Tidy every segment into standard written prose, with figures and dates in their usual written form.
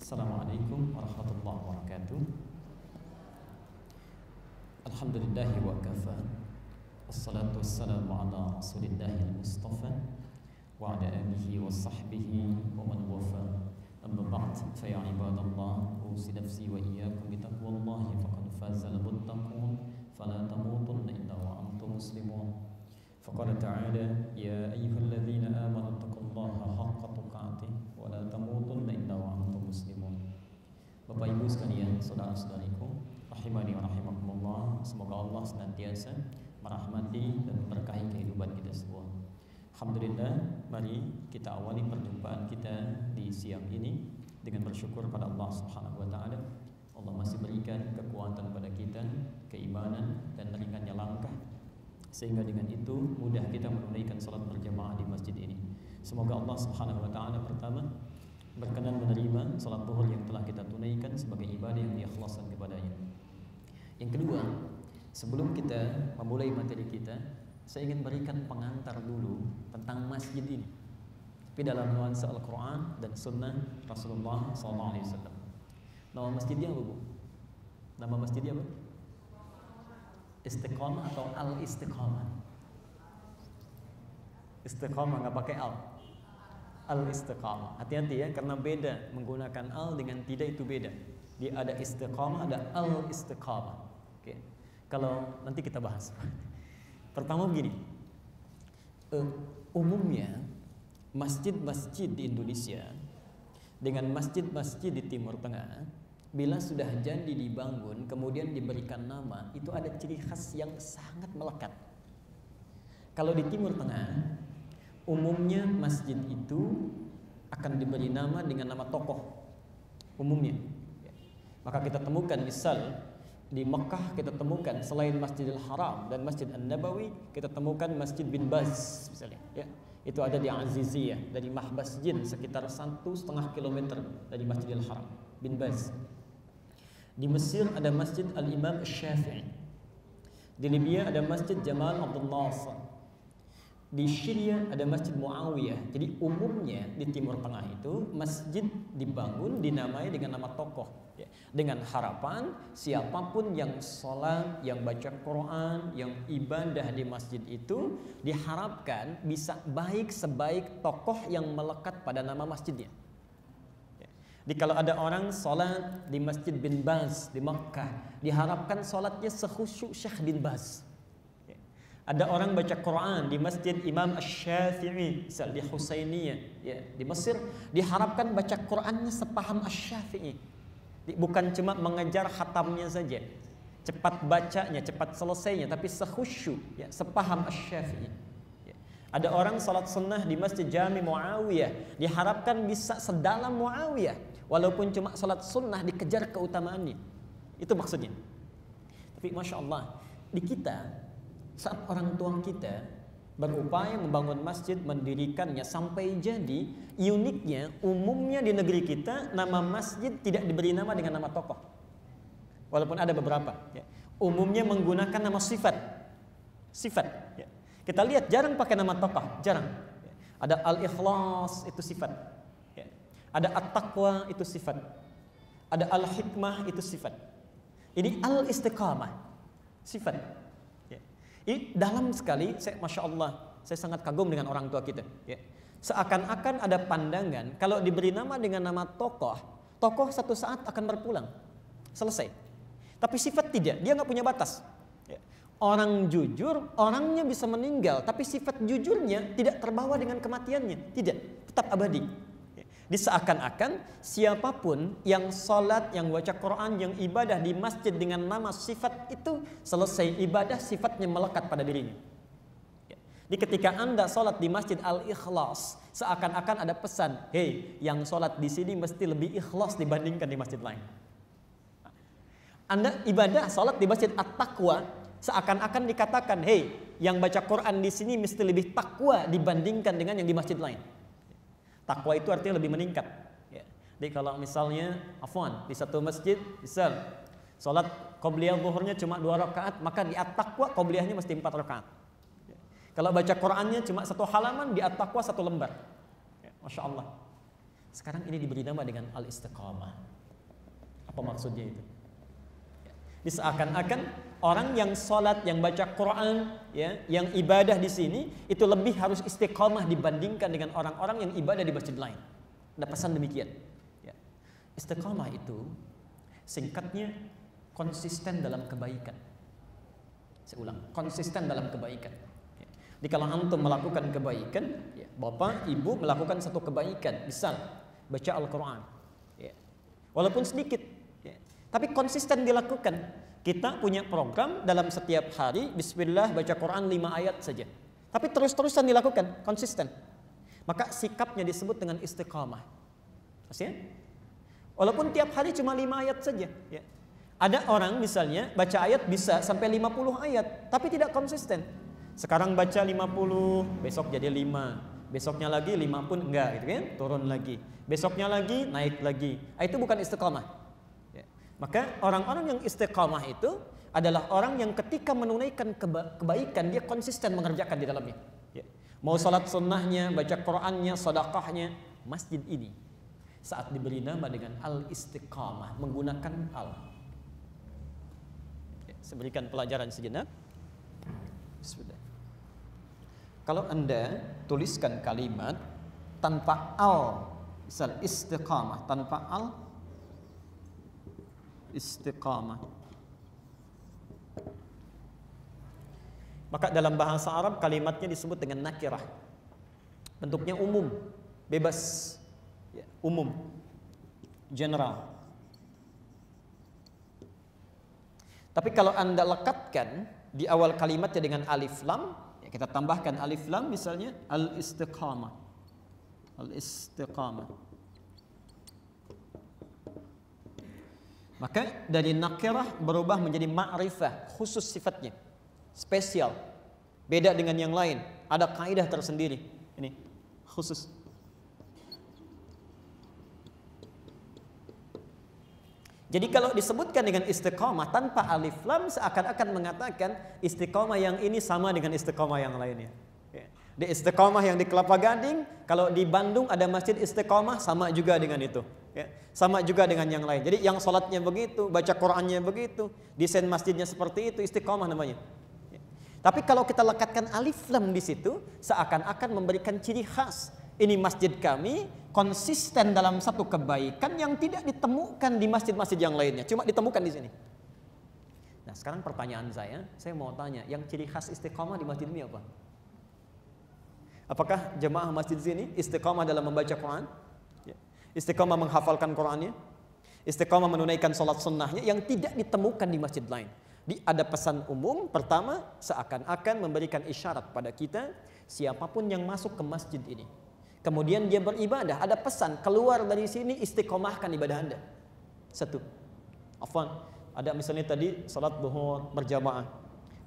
Assalamualaikum warahmatullahi wabarakatuh. Alhamdulillahi wa kafa. Wassalatu wassalamu ala rasulillahil mustafa wa ala alihi wa sahbihi wa man wafa. Amma ba'd, fa ya ibadallah, usi nafsi wa iyyakum bi taqwallahi faqad fazal muttaqun fala tamutunna illa wa antum muslimun. Faqala ta'ala ya ayyuhalladzina amanu taqullaha haqqa tuqatih wa la tamutunna illa wa antum muslimun. Bapak Ibu sekalian, saudara-saudariku, rahimani wa rahimakumullah, semoga Allah senantiasa merahmati dan memberkahi kehidupan kita semua. Alhamdulillah, mari kita awali perjumpaan kita di siang ini dengan bersyukur pada Allah Subhanahu wa taala. Allah masih berikan kekuatan pada kita, keimanan dan ringannya langkah, sehingga dengan itu mudah kita menunaikan salat berjamaah di masjid ini. Semoga Allah Subhanahu wa taala pertama berkenan menerima salat zuhur yang telah kita tunaikan sebagai ibadah yang diikhlaskan kepadanya. Yang kedua, sebelum kita memulai materi kita, saya ingin berikan pengantar dulu tentang masjid ini, tapi dalam nuansa Al-Quran dan Sunnah Rasulullah SAW. Nama masjidnya apa, Bu? Nama masjidnya apa? Istiqamah atau Al-Istiqamah? Istiqamah nggak pakai al. Al-Istiqamah. Hati-hati ya, karena beda menggunakan al dengan tidak, itu beda. Dia ada istiqamah, ada Al-Istiqamah. Oke. Kalau nanti kita bahas. Pertama begini, umumnya masjid-masjid di Indonesia dengan masjid-masjid di Timur Tengah, bila sudah jadi dibangun kemudian diberikan nama, itu ada ciri khas yang sangat melekat. Kalau di Timur Tengah, umumnya masjid itu akan diberi nama dengan nama tokoh umumnya. Maka kita temukan misal di Mekah, kita temukan selain Masjidil Haram dan Masjid An-Nabawi, kita temukan Masjid bin Baz misalnya, ya. Itu ada di Aziziyah, dari Mahbasjid sekitar 1,5 kilometer dari Masjidil Haram, bin Baz. Di Mesir ada Masjid Al-Imam Syafi'i. Di Libya ada Masjid Jamal Abdul Nasser. Di Syria ada Masjid Muawiyah. Jadi umumnya di Timur Tengah itu masjid dibangun dinamai dengan nama tokoh, ya. Dengan harapan siapapun yang sholat, yang baca Quran, yang ibadah di masjid itu diharapkan bisa baik sebaik tokoh yang melekat pada nama masjidnya. Jadi kalau ada orang sholat di Masjid bin Baz di Makkah, diharapkan sholatnya sekhusyuk Syekh bin Baz. Ada orang baca Quran di Masjid Imam Asy-Syafi'i di Husainiyah, ya, di Mesir, diharapkan baca Qurannya sepaham Asy-Syafi'i. Bukan cuma mengejar khatamnya saja, cepat bacanya, cepat selesainya, tapi sekhusyuk, ya, sepaham Asy-Syafi'i. Ya. Ada orang salat sunnah di Masjid Jami Muawiyah, diharapkan bisa sedalam Muawiyah, walaupun cuma salat sunnah dikejar keutamaannya. Itu maksudnya. Tapi Masya Allah, di kita saat orang tua kita berupaya membangun masjid, mendirikannya sampai jadi, uniknya umumnya di negeri kita nama masjid tidak diberi nama dengan nama tokoh, walaupun ada beberapa, ya. Umumnya menggunakan nama sifat, ya. Kita lihat jarang pakai nama tokoh, jarang, ya. Ada Al-Ikhlas, itu sifat, ya. Ada At-Taqwa, itu sifat. Ada Al-Hikmah, itu sifat. Ini Al-Istiqamah, sifat. Ini dalam sekali, Masya Allah, saya sangat kagum dengan orang tua kita, ya. Seakan-akan ada pandangan kalau diberi nama dengan nama tokoh satu saat akan berpulang, selesai. Tapi sifat tidak, dia nggak punya batas, ya. Orang jujur, orangnya bisa meninggal, tapi sifat jujurnya tidak terbawa dengan kematiannya, tidak, tetap abadi. Di seakan-akan siapapun yang sholat, yang baca Quran, yang ibadah di masjid dengan nama sifat itu, selesai ibadah sifatnya melekat pada dirinya. Di ketika Anda sholat di Masjid Al-Ikhlas, seakan-akan ada pesan, hei, yang sholat di sini mesti lebih ikhlas dibandingkan di masjid lain. Anda ibadah sholat di Masjid At-Taqwa, seakan-akan dikatakan, hei, yang baca Quran di sini mesti lebih takwa dibandingkan dengan yang di masjid lain. Takwa itu artinya lebih meningkat, ya. Jadi kalau misalnya, afwan, di satu masjid, misal sholat qobliyah zuhurnya cuma 2 rakaat, maka di At-Taqwa qobliyahnya mesti 4 rakaat. Ya. Kalau baca Qurannya cuma 1 halaman, di At-Taqwa 1 lembar. Ya, Masya Allah. Sekarang ini diberi nama dengan al-istiqamah. Apa maksudnya itu? Ini seakan-akan orang yang sholat, yang baca Quran, ya, yang ibadah di sini itu lebih harus istiqamah dibandingkan dengan orang-orang yang ibadah di masjid lain. Ada pesan demikian. Ya. Istiqamah itu singkatnya konsisten dalam kebaikan. Saya ulang, konsisten dalam kebaikan. Ya. Jadi kalau antum melakukan kebaikan, ya, bapak, ibu melakukan satu kebaikan, misal baca Al-Quran, ya, walaupun sedikit, ya, tapi konsisten dilakukan. Kita punya program dalam setiap hari, bismillah baca Quran 5 ayat saja. Tapi terus-terusan dilakukan, konsisten. Maka sikapnya disebut dengan istiqamah. Maksudnya? Walaupun tiap hari cuma 5 ayat saja. Ya. Ada orang misalnya baca ayat bisa sampai 50 ayat, tapi tidak konsisten. Sekarang baca 50, besok jadi 5. Besoknya lagi 5 pun enggak, gitu kan? Turun lagi. Besoknya lagi, naik lagi. Itu bukan istiqamah. Maka orang-orang yang istiqamah itu adalah orang yang ketika menunaikan kebaikan dia konsisten mengerjakan di dalamnya. Ya. Mau salat sunnahnya, baca Qurannya, sedekahnya, masjid ini saat diberi nama dengan al-istiqamah menggunakan al. Ya, saya berikan pelajaran sejenak. Sudah. Kalau Anda tuliskan kalimat tanpa al, misal istiqamah tanpa al, istiqamah, maka dalam bahasa Arab kalimatnya disebut dengan nakirah. Bentuknya umum, bebas, ya, umum, general. Tapi kalau Anda lekatkan di awal kalimatnya dengan alif lam, ya, kita tambahkan alif lam misalnya al-istiqamah, al-istiqamah. Maka dari nakirah berubah menjadi ma'rifah, khusus sifatnya, spesial, beda dengan yang lain, ada kaidah tersendiri. Ini khusus. Jadi kalau disebutkan dengan istiqamah tanpa alif lam seakan-akan mengatakan istiqamah yang ini sama dengan istiqamah yang lainnya. Di istiqamah yang di Kelapa Gading, kalau di Bandung ada masjid istiqamah sama juga dengan itu. Ya, sama juga dengan yang lain. Jadi yang sholatnya begitu, baca Qurannya begitu, desain masjidnya seperti itu, istiqamah namanya. Ya. Tapi kalau kita lekatkan alif lam di situ, seakan-akan memberikan ciri khas. Ini masjid kami konsisten dalam satu kebaikan yang tidak ditemukan di masjid-masjid yang lainnya, cuma ditemukan di sini. Nah, sekarang pertanyaan saya mau tanya, yang ciri khas istiqamah di masjid ini apa? Apakah jemaah masjid sini istiqamah dalam membaca Quran? Istiqamah menghafalkan Qurannya? Istiqamah menunaikan sholat sunnahnya yang tidak ditemukan di masjid lain? Ada pesan umum, pertama seakan-akan memberikan isyarat pada kita, siapapun yang masuk ke masjid ini, kemudian dia beribadah, ada pesan, keluar dari sini istiqamahkan ibadah Anda. Satu, afwan, ada misalnya tadi sholat zuhur berjamaah,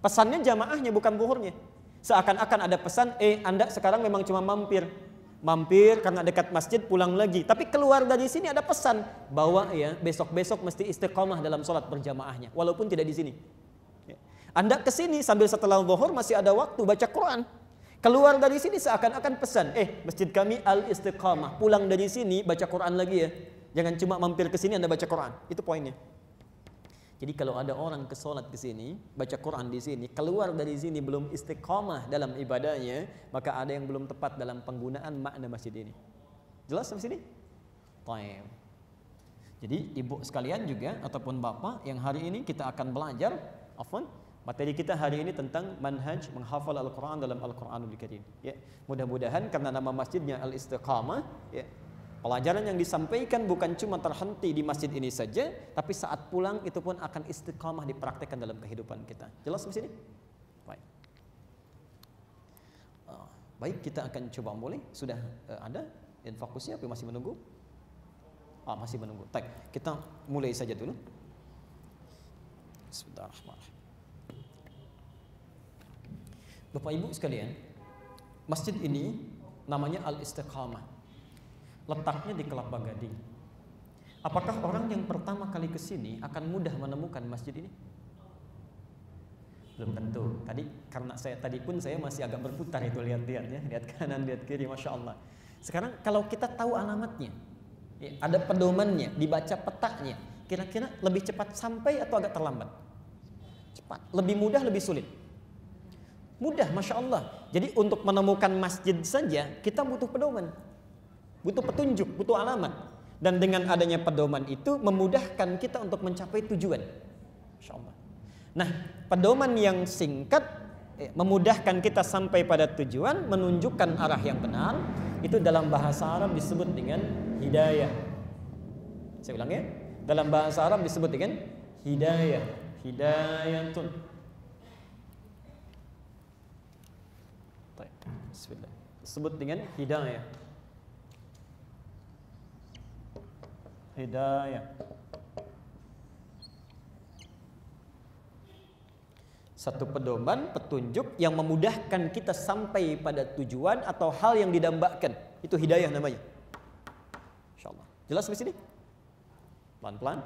pesannya jamaahnya bukan zuhurnya. Seakan-akan ada pesan, Anda sekarang memang cuma mampir karena dekat masjid pulang lagi. Tapi keluar dari sini ada pesan bahwa ya besok-besok mesti istiqamah dalam sholat berjamaahnya, walaupun tidak di sini. Anda ke sini sambil setelah zuhur masih ada waktu baca Quran. Keluar dari sini seakan-akan pesan, masjid kami al-istiqamah, pulang dari sini baca Quran lagi ya. Jangan cuma mampir ke sini Anda baca Quran. Itu poinnya. Jadi kalau ada orang ke sholat ke sini, baca Quran di sini, keluar dari sini belum istiqamah dalam ibadahnya, maka ada yang belum tepat dalam penggunaan makna masjid ini. Jelas sampai sini? Baik. Jadi ibu sekalian juga ataupun bapak yang hari ini kita akan belajar, materi kita hari ini tentang manhaj menghafal Al-Quran dalam Al-Quranul Karim. Ya, mudah-mudahan karena nama masjidnya Al-Istiqamah, ya, pelajaran yang disampaikan bukan cuma terhenti di masjid ini saja, tapi saat pulang itu pun akan istiqamah dipraktekkan dalam kehidupan kita. Jelas di sini? Baik. Baik, kita akan coba mulai. Sudah ada dan fokusnya, tapi masih menunggu? Masih menunggu. Baik, kita mulai saja dulu. Bismillahirrahmanirrahim. Bapak Ibu sekalian, masjid ini namanya Al-Istiqamah. Letaknya di Kelapa Gading. Apakah orang yang pertama kali ke sini akan mudah menemukan masjid ini? Belum tentu. Karena tadi pun saya masih agak berputar itu lihat-lihat ya, lihat kanan, lihat kiri, masya Allah. Sekarang kalau kita tahu alamatnya, Ya, ada pedomannya, dibaca petanya. Kira-kira lebih cepat sampai atau agak terlambat? Cepat. Lebih mudah, lebih sulit? Mudah, Masya Allah. Jadi untuk menemukan masjid saja kita butuh pedoman, butuh petunjuk, butuh alamat. Dan dengan adanya pedoman itu memudahkan kita untuk mencapai tujuan. Masya Allah. Nah, pedoman yang singkat memudahkan kita sampai pada tujuan, menunjukkan arah yang benar. Itu dalam bahasa Arab disebut dengan hidayah. Saya ulang ya. Dalam bahasa Arab disebut dengan hidayah. Hidayatun. Bismillah. Disebut dengan hidayah. Hidayah. Satu pedoman, petunjuk yang memudahkan kita sampai pada tujuan atau hal yang didambakan. Itu hidayah namanya. Insyaallah. Jelas di sini? Pelan-pelan.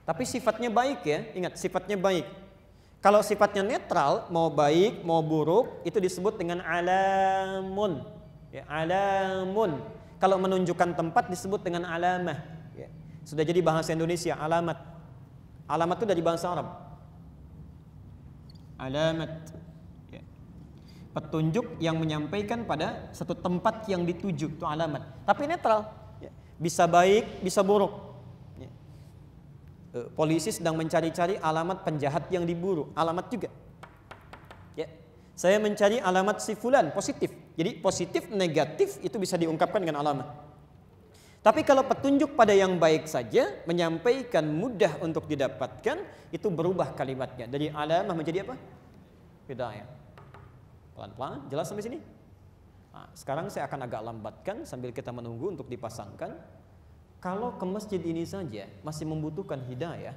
Tapi sifatnya baik ya. Ingat, sifatnya baik. Kalau sifatnya netral, mau baik, mau buruk, itu disebut dengan alamun. Ya, alamun. Kalau menunjukkan tempat disebut dengan alamah. Ya. Sudah jadi bahasa Indonesia, alamat. Alamat itu dari bahasa Arab. Alamat. Ya. Petunjuk yang menyampaikan pada satu tempat yang dituju, itu alamat. Tapi netral. Ya. Bisa baik, bisa buruk. Ya. Polisi sedang mencari-cari alamat penjahat yang diburu, alamat juga. Ya. Saya mencari alamat si fulan, positif. Jadi positif, negatif itu bisa diungkapkan dengan alamat. Tapi kalau petunjuk pada yang baik saja, menyampaikan mudah untuk didapatkan, itu berubah kalimatnya. Dari alamah menjadi apa? Hidayah. Pelan-pelan, jelas sampai sini? Nah, sekarang saya akan agak lambatkan sambil kita menunggu untuk dipasangkan. Kalau ke masjid ini saja masih membutuhkan hidayah,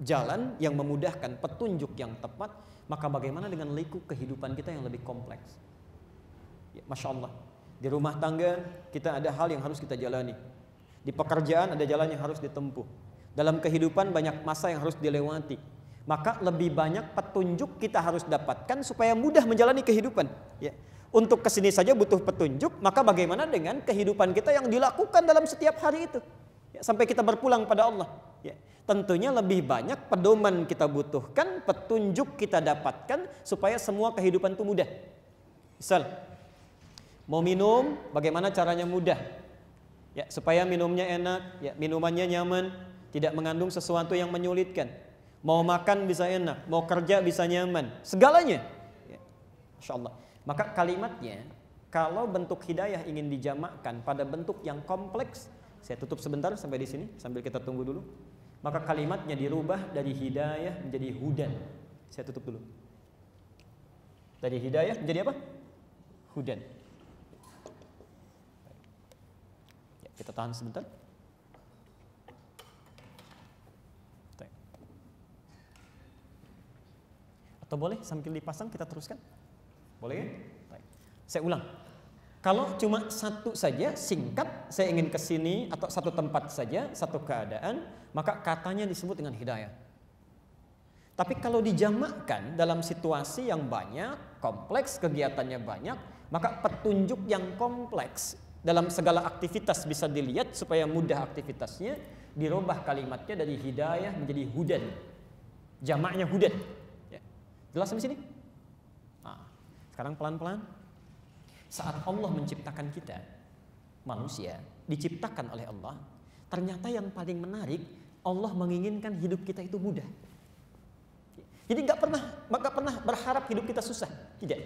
jalan yang memudahkan, petunjuk yang tepat, maka bagaimana dengan lingkup kehidupan kita yang lebih kompleks? Ya, Masya Allah. Di rumah tangga kita ada hal yang harus kita jalani. Di pekerjaan ada jalan yang harus ditempuh. Dalam kehidupan banyak masa yang harus dilewati. Maka lebih banyak petunjuk kita harus dapatkan supaya mudah menjalani kehidupan. Ya. Untuk kesini saja butuh petunjuk, maka bagaimana dengan kehidupan kita yang dilakukan dalam setiap hari itu? Ya, sampai kita berpulang pada Allah. Ya. Tentunya lebih banyak pedoman kita butuhkan, petunjuk kita dapatkan supaya semua kehidupan itu mudah. Misal, mau minum, bagaimana caranya mudah? Ya, supaya minumnya enak, ya, minumannya nyaman, tidak mengandung sesuatu yang menyulitkan. Mau makan bisa enak, mau kerja bisa nyaman, segalanya. Ya, Masya Allah. Maka kalimatnya, kalau bentuk hidayah ingin dijamakkan pada bentuk yang kompleks, saya tutup sebentar sampai di sini, sambil kita tunggu dulu. Maka kalimatnya dirubah dari hidayah menjadi hudan. Saya tutup dulu. Dari hidayah menjadi apa? Hudan. Kita tahan sebentar. Atau boleh sambil dipasang kita teruskan? Boleh ya? Saya ulang. Kalau cuma satu saja, singkat, saya ingin ke sini atau satu tempat saja, satu keadaan, maka katanya disebut dengan hidayah. Tapi kalau dijamakkan dalam situasi yang banyak, kompleks, kegiatannya banyak, maka petunjuk yang kompleks dalam segala aktivitas bisa dilihat supaya mudah aktivitasnya, dirubah kalimatnya dari hidayah menjadi hudan. Jamaknya hudan. Ya. Jelas sampai sini? Nah, sekarang pelan-pelan. Saat Allah menciptakan kita, manusia diciptakan oleh Allah, ternyata yang paling menarik, Allah menginginkan hidup kita itu mudah. Jadi nggak pernah berharap hidup kita susah, tidak.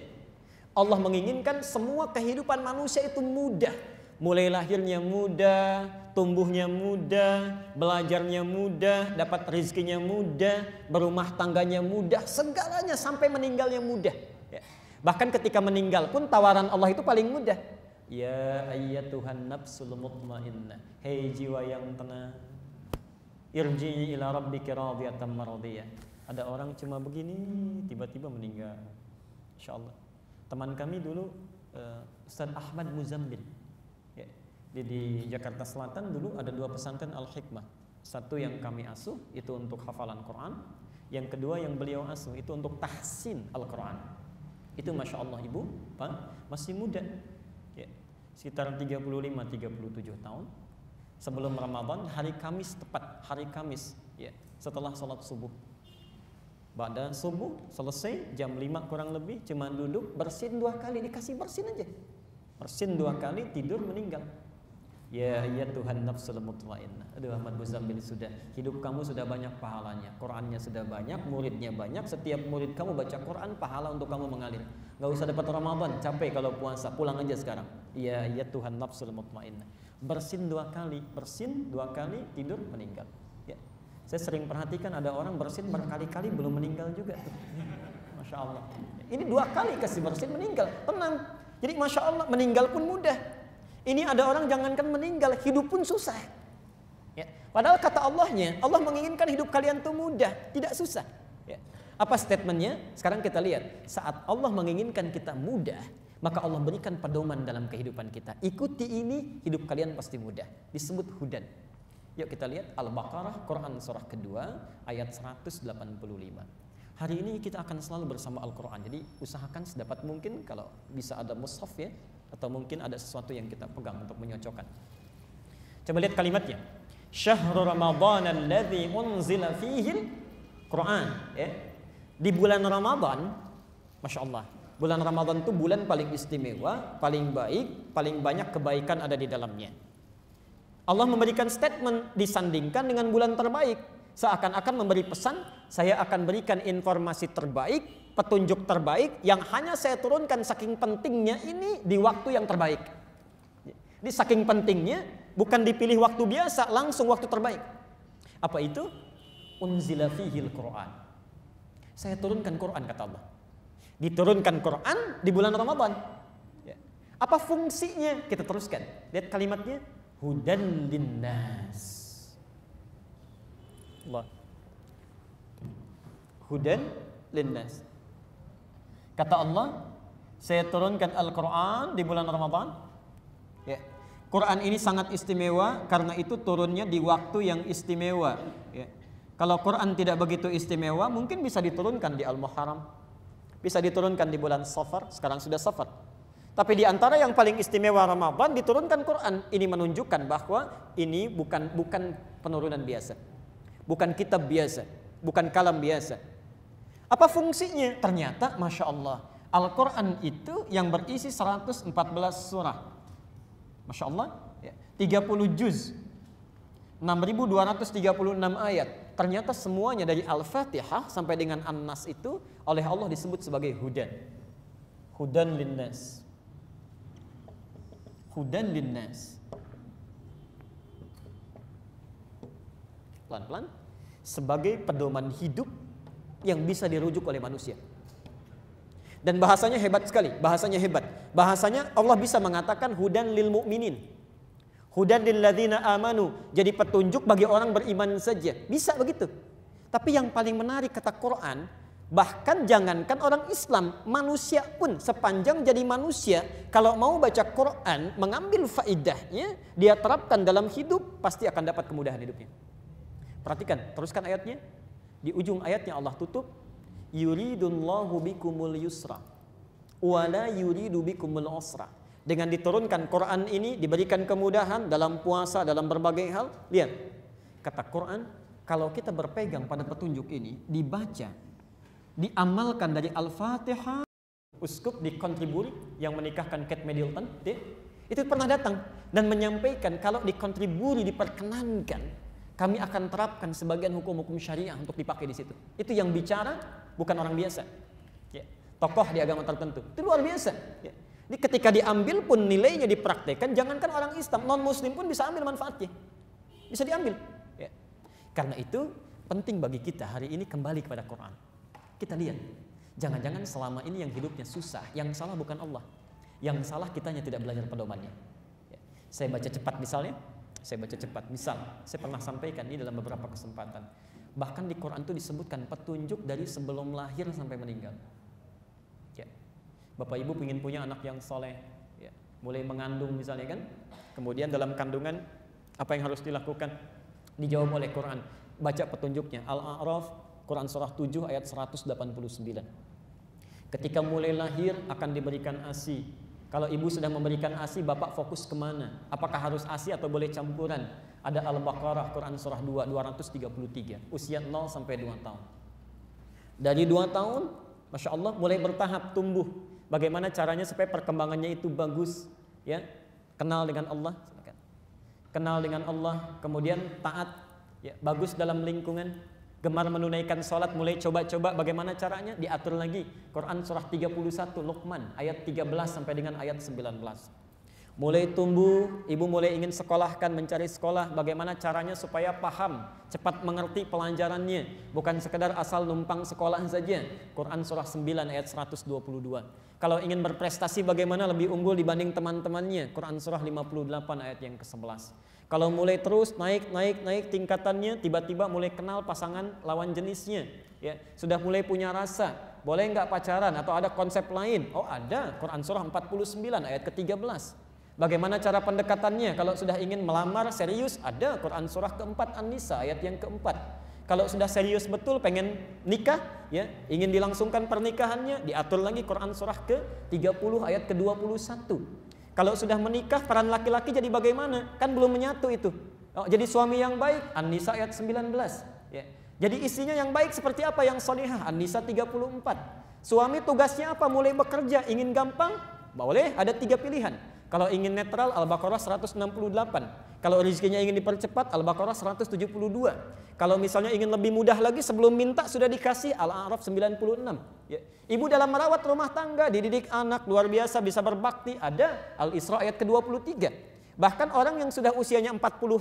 Allah menginginkan semua kehidupan manusia itu mudah. Mulai lahirnya mudah, tumbuhnya mudah, belajarnya mudah, dapat rezekinya mudah, berumah tangganya mudah, segalanya sampai meninggalnya mudah. Ya. Bahkan ketika meninggal pun tawaran Allah itu paling mudah. Ya ayyatuhan nafsul mutmainnah, hei jiwa yang tenang, irji'i ila rabbika radiyatan maradiyah. Ada orang cuma begini tiba-tiba meninggal. Insyaallah. Teman kami dulu Ustaz Ahmad Muzambil, ya, di Jakarta Selatan dulu ada 2 pesantren Al-Hikmah. Satu yang kami asuh itu untuk hafalan Quran, yang kedua yang beliau asuh itu untuk tahsin Al-Quran. Itu Masya Allah Ibu, Pak, masih muda, sekitar 35-37 tahun. Sebelum Ramadan, hari Kamis tepat, hari Kamis ya, setelah sholat subuh. Pada subuh selesai jam 5 kurang lebih, cuma duduk bersin 2 kali, dikasih bersin aja. Bersin 2 kali, tidur, meninggal. Ya Tuhan nafsul mutmainnah. Aduh Ahmad Muzammil, sudah hidup kamu sudah banyak pahalanya, Qurannya sudah banyak, muridnya banyak. Setiap murid kamu baca Quran, pahala untuk kamu mengalir. Gak usah dapat Ramadan, capek kalau puasa, pulang aja sekarang. Ya Tuhan nafsul mutmainnah. Bersin 2 kali, tidur, meninggal. Ya. Saya sering perhatikan ada orang bersin berkali-kali belum meninggal juga. Masya Allah. Ini 2 kali kasih bersin meninggal, tenang. Jadi Masya Allah, meninggal pun mudah. Ini ada orang jangankan meninggal, hidup pun susah. Ya. Padahal kata Allahnya, Allah menginginkan hidup kalian tuh mudah, tidak susah. Ya. Apa statementnya? Sekarang kita lihat, saat Allah menginginkan kita mudah, maka Allah berikan pedoman dalam kehidupan kita. Ikuti ini, hidup kalian pasti mudah. Disebut hudan. Yuk kita lihat Al-Baqarah, Quran surah kedua, ayat 185. Hari ini kita akan selalu bersama Al-Quran. Jadi usahakan sedapat mungkin kalau bisa ada mushaf ya, atau mungkin ada sesuatu yang kita pegang untuk menyocokkan. Coba lihat kalimatnya. Syahrul Ramadan alladzi unzila fihil Quran. Ya. Di bulan Ramadan, Masya Allah, bulan Ramadan itu bulan paling istimewa, paling baik, paling banyak kebaikan ada di dalamnya. Allah memberikan statement disandingkan dengan bulan terbaik. Seakan-akan memberi pesan, saya akan berikan informasi terbaik, petunjuk terbaik yang hanya saya turunkan saking pentingnya ini di waktu yang terbaik. Ini saking pentingnya, bukan dipilih waktu biasa, langsung waktu terbaik. Apa itu? Unzila fihil Quran. Saya turunkan Quran, kata Allah. Diturunkan Quran di bulan Ramadan. Apa fungsinya? Kita teruskan. Lihat kalimatnya. Hudan linnas. Allah. Hudan linnas. Kata Allah, saya turunkan Al-Quran di bulan Ramadan. Ya. Quran ini sangat istimewa karena itu turunnya di waktu yang istimewa. Ya. Kalau Quran tidak begitu istimewa, mungkin bisa diturunkan di Al-Muharram, bisa diturunkan di bulan Safar. Sekarang sudah Safar. Tapi di antara yang paling istimewa Ramadan diturunkan Quran. Ini menunjukkan bahwa ini bukan penurunan biasa. Bukan kitab biasa, bukan kalam biasa. Apa fungsinya? Ternyata Masya Allah, Al-Quran itu yang berisi 114 surah. Masya Allah, 30 juz, 6.236 ayat. Ternyata semuanya dari Al-Fatihah sampai dengan An-Nas itu oleh Allah disebut sebagai hudan. Hudan linnas. Hudan linnas. Pelan-pelan. Sebagai pedoman hidup yang bisa dirujuk oleh manusia. Dan bahasanya hebat sekali, bahasanya hebat. Bahasanya Allah bisa mengatakan hudan lil mu'minin. Hudan lil ladzina amanu, jadi petunjuk bagi orang beriman saja. Bisa begitu. Tapi yang paling menarik kata Quran, bahkan jangankan orang Islam, manusia pun sepanjang jadi manusia, kalau mau baca Quran, mengambil faidahnya, dia terapkan dalam hidup, pasti akan dapat kemudahan hidupnya. Perhatikan, teruskan ayatnya. Di ujung ayatnya Allah tutup, yuridullahu bikumul yusra wa la yuridu bikumul usra. Dengan diturunkan Quran ini diberikan kemudahan dalam puasa, dalam berbagai hal. Lihat, kata Quran, kalau kita berpegang pada petunjuk ini, dibaca, diamalkan dari Al-Fatihah. Uskup di Canterbury yang menikahkan Kate Middleton, itu pernah datang dan menyampaikan kalau di Canterbury diperkenankan, kami akan terapkan sebagian hukum-hukum syariah untuk dipakai di situ. Itu yang bicara bukan orang biasa, ya, tokoh di agama tertentu. Itu luar biasa. Ya. Jadi ketika diambil pun nilainya dipraktekkan. Jangankan orang Islam, non Muslim pun bisa ambil manfaatnya, bisa diambil. Ya. Karena itu penting bagi kita hari ini kembali kepada Quran. Kita lihat, jangan-jangan selama ini yang hidupnya susah, yang salah bukan Allah, yang salah kitanya tidak belajar pedomannya. Ya. Saya baca cepat misalnya. Misal, saya pernah sampaikan ini dalam beberapa kesempatan. Bahkan di Quran itu disebutkan petunjuk dari sebelum lahir sampai meninggal. Ya. Bapak Ibu ingin punya anak yang soleh, ya. Mulai mengandung misalnya kan, kemudian dalam kandungan apa yang harus dilakukan? Dijawab oleh Quran. Baca petunjuknya. Al-A'raf, Quran surah 7 ayat 189. Ketika mulai lahir akan diberikan ASI. Kalau ibu sudah memberikan ASI, bapak fokus kemana? Apakah harus ASI atau boleh campuran? Ada Al-Baqarah, Quran surah 2, 233. Usia 0 sampai 2 tahun. Dari 2 tahun, Masya Allah, mulai bertahap tumbuh. Bagaimana caranya supaya perkembangannya itu bagus? Ya, kenal dengan Allah, kenal dengan Allah, kemudian taat, ya, bagus dalam lingkungan, gemar menunaikan sholat, mulai coba-coba bagaimana caranya, diatur lagi. Quran surah 31 Luqman ayat 13 sampai dengan ayat 19. Mulai tumbuh, ibu mulai ingin sekolahkan, mencari sekolah, bagaimana caranya supaya paham, cepat mengerti pelajarannya, bukan sekedar asal numpang sekolah saja. Quran surah 9 ayat 122. Kalau ingin berprestasi bagaimana lebih unggul dibanding teman-temannya, Quran surah 58 ayat yang ke-11. Kalau mulai terus naik tingkatannya, tiba-tiba mulai kenal pasangan lawan jenisnya, ya, sudah mulai punya rasa, boleh nggak pacaran atau ada konsep lain? Oh ada, Quran surah 49 ayat ke-13. Bagaimana cara pendekatannya? Kalau sudah ingin melamar serius, ada Quran surah ke-4 An-Nisa ayat yang ke-4. Kalau sudah serius betul pengen nikah, ya, ingin dilangsungkan pernikahannya, diatur lagi Quran surah ke-30 ayat ke-21. Kalau sudah menikah, peran laki-laki jadi bagaimana? Kan belum menyatu itu. Oh, jadi suami yang baik, An-Nisa ayat 19. Ya. Jadi istrinya yang baik seperti apa? Yang solihah, An-Nisa 34. Suami tugasnya apa? Mulai bekerja, ingin gampang? Boleh, ada 3 pilihan. Kalau ingin netral, Al-Baqarah 168. Kalau rezekinya ingin dipercepat, Al-Baqarah 172. Kalau misalnya ingin lebih mudah lagi, sebelum minta sudah dikasih, Al-A'raf 96. Ya. Ibu dalam merawat rumah tangga, dididik anak, luar biasa, bisa berbakti, ada Al-Isra ayat ke-23. Bahkan orang yang sudah usianya 40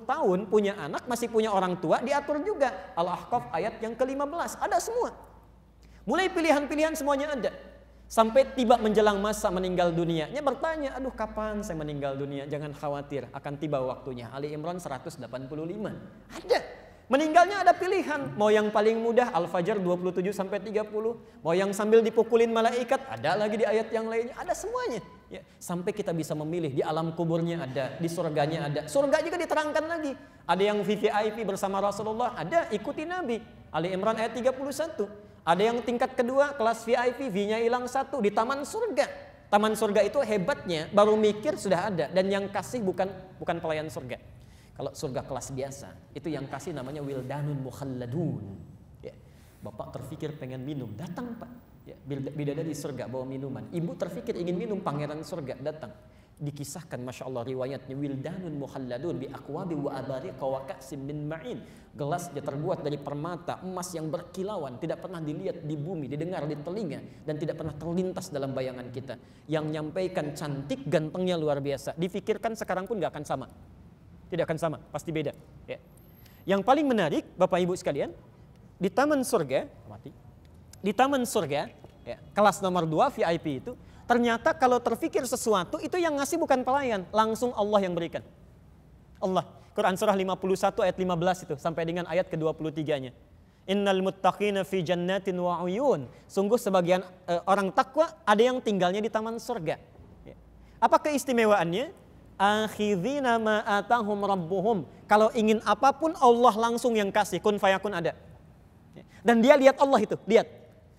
tahun, punya anak, masih punya orang tua, diatur juga. Al-Ahqaf ayat yang ke-15, ada semua. Mulai pilihan-pilihan semuanya ada. Sampai tiba menjelang masa meninggal dunianya, bertanya, aduh kapan saya meninggal dunia? Jangan khawatir, akan tiba waktunya. Ali Imran 185. Ada. Meninggalnya ada pilihan. Mau yang paling mudah, Al-Fajr 27-30. Mau yang sambil dipukulin malaikat, ada lagi di ayat yang lainnya. Ada semuanya. Ya, sampai kita bisa memilih. Di alam kuburnya ada, di surganya ada. Surga juga diterangkan lagi. Ada yang VVIP bersama Rasulullah, ada, ikuti Nabi. Ali Imran ayat 31. Ada yang tingkat kedua, kelas VIP, V-nya hilang 1 di taman surga. Taman surga itu hebatnya, baru mikir sudah ada. Dan yang kasih bukan pelayan surga. Kalau surga kelas biasa, itu yang kasih namanya wildanun mukhalladun. Ya. Bapak terfikir pengen minum, datang Pak. Ya. Bidadari surga bawa minuman. Ibu terfikir ingin minum, pangeran surga datang. Dikisahkan Masya Allah riwayatnya, wildanun mukhalladun bi aqwabi wa abariqa wa ka'sin min ma'in. Gelasnya terbuat dari permata, emas yang berkilauan, tidak pernah dilihat di bumi, didengar di telinga, dan tidak pernah terlintas dalam bayangan kita. Yang nyampaikan cantik, gantengnya luar biasa. Difikirkan sekarang pun gak akan sama. Tidak akan sama, pasti beda. Ya. Yang paling menarik, Bapak Ibu sekalian, di taman surga, ya, kelas nomor 2 VIP itu, ternyata kalau terfikir sesuatu, itu yang ngasih bukan pelayan, langsung Allah yang berikan. Allah. Quran surah 51 ayat 15 itu, sampai dengan ayat ke-23-nya. Innal muttaqina fi jannatin wa uyun. Sungguh sebagian orang takwa ada yang tinggalnya di taman surga. Ya. Apa keistimewaannya? Akhidhina ma atahum rabbuhum. Kalau ingin apapun Allah langsung yang kasih, kun fayakun ada. Ya. Dan dia lihat Allah itu, lihat.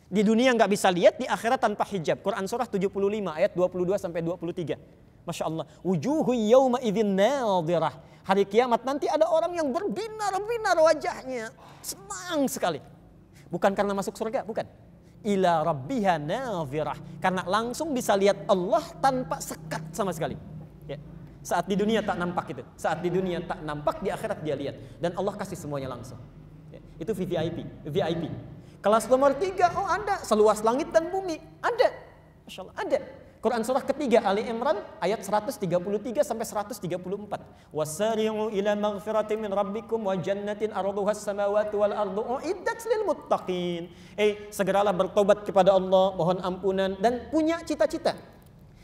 Di dunia nggak bisa lihat, di akhirat tanpa hijab. Quran surah 75 ayat 22 sampai 23. Masya Allah. Wujuhu yawma idzin nadhirah. Hari kiamat nanti ada orang yang berbinar-binar wajahnya. Senang sekali. Bukan karena masuk surga, bukan. Ila rabbiha nadhirah. Karena langsung bisa lihat Allah tanpa sekat sama sekali. Ya. Saat di dunia tak nampak itu. Saat di dunia tak nampak, di akhirat dia lihat. Dan Allah kasih semuanya langsung. Ya. Itu VIP. Kelas nomor 3, oh ada. Seluas langit dan bumi. Ada. Masya Allah, ada. Quran surah ketiga Ali Imran ayat 133 sampai 134. Wasari'u ila maghfiratin min rabbikum wa jannatin arduha as-samawati wal ardu uiddat lil muttaqin. Segeralah bertobat kepada Allah, mohon ampunan dan punya cita-cita.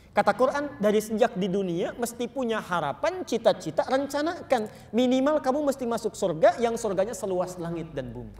Kata Quran, dari sejak di dunia mesti punya harapan, cita-cita, rencanakan. Minimal kamu mesti masuk surga yang surganya seluas langit dan bumi.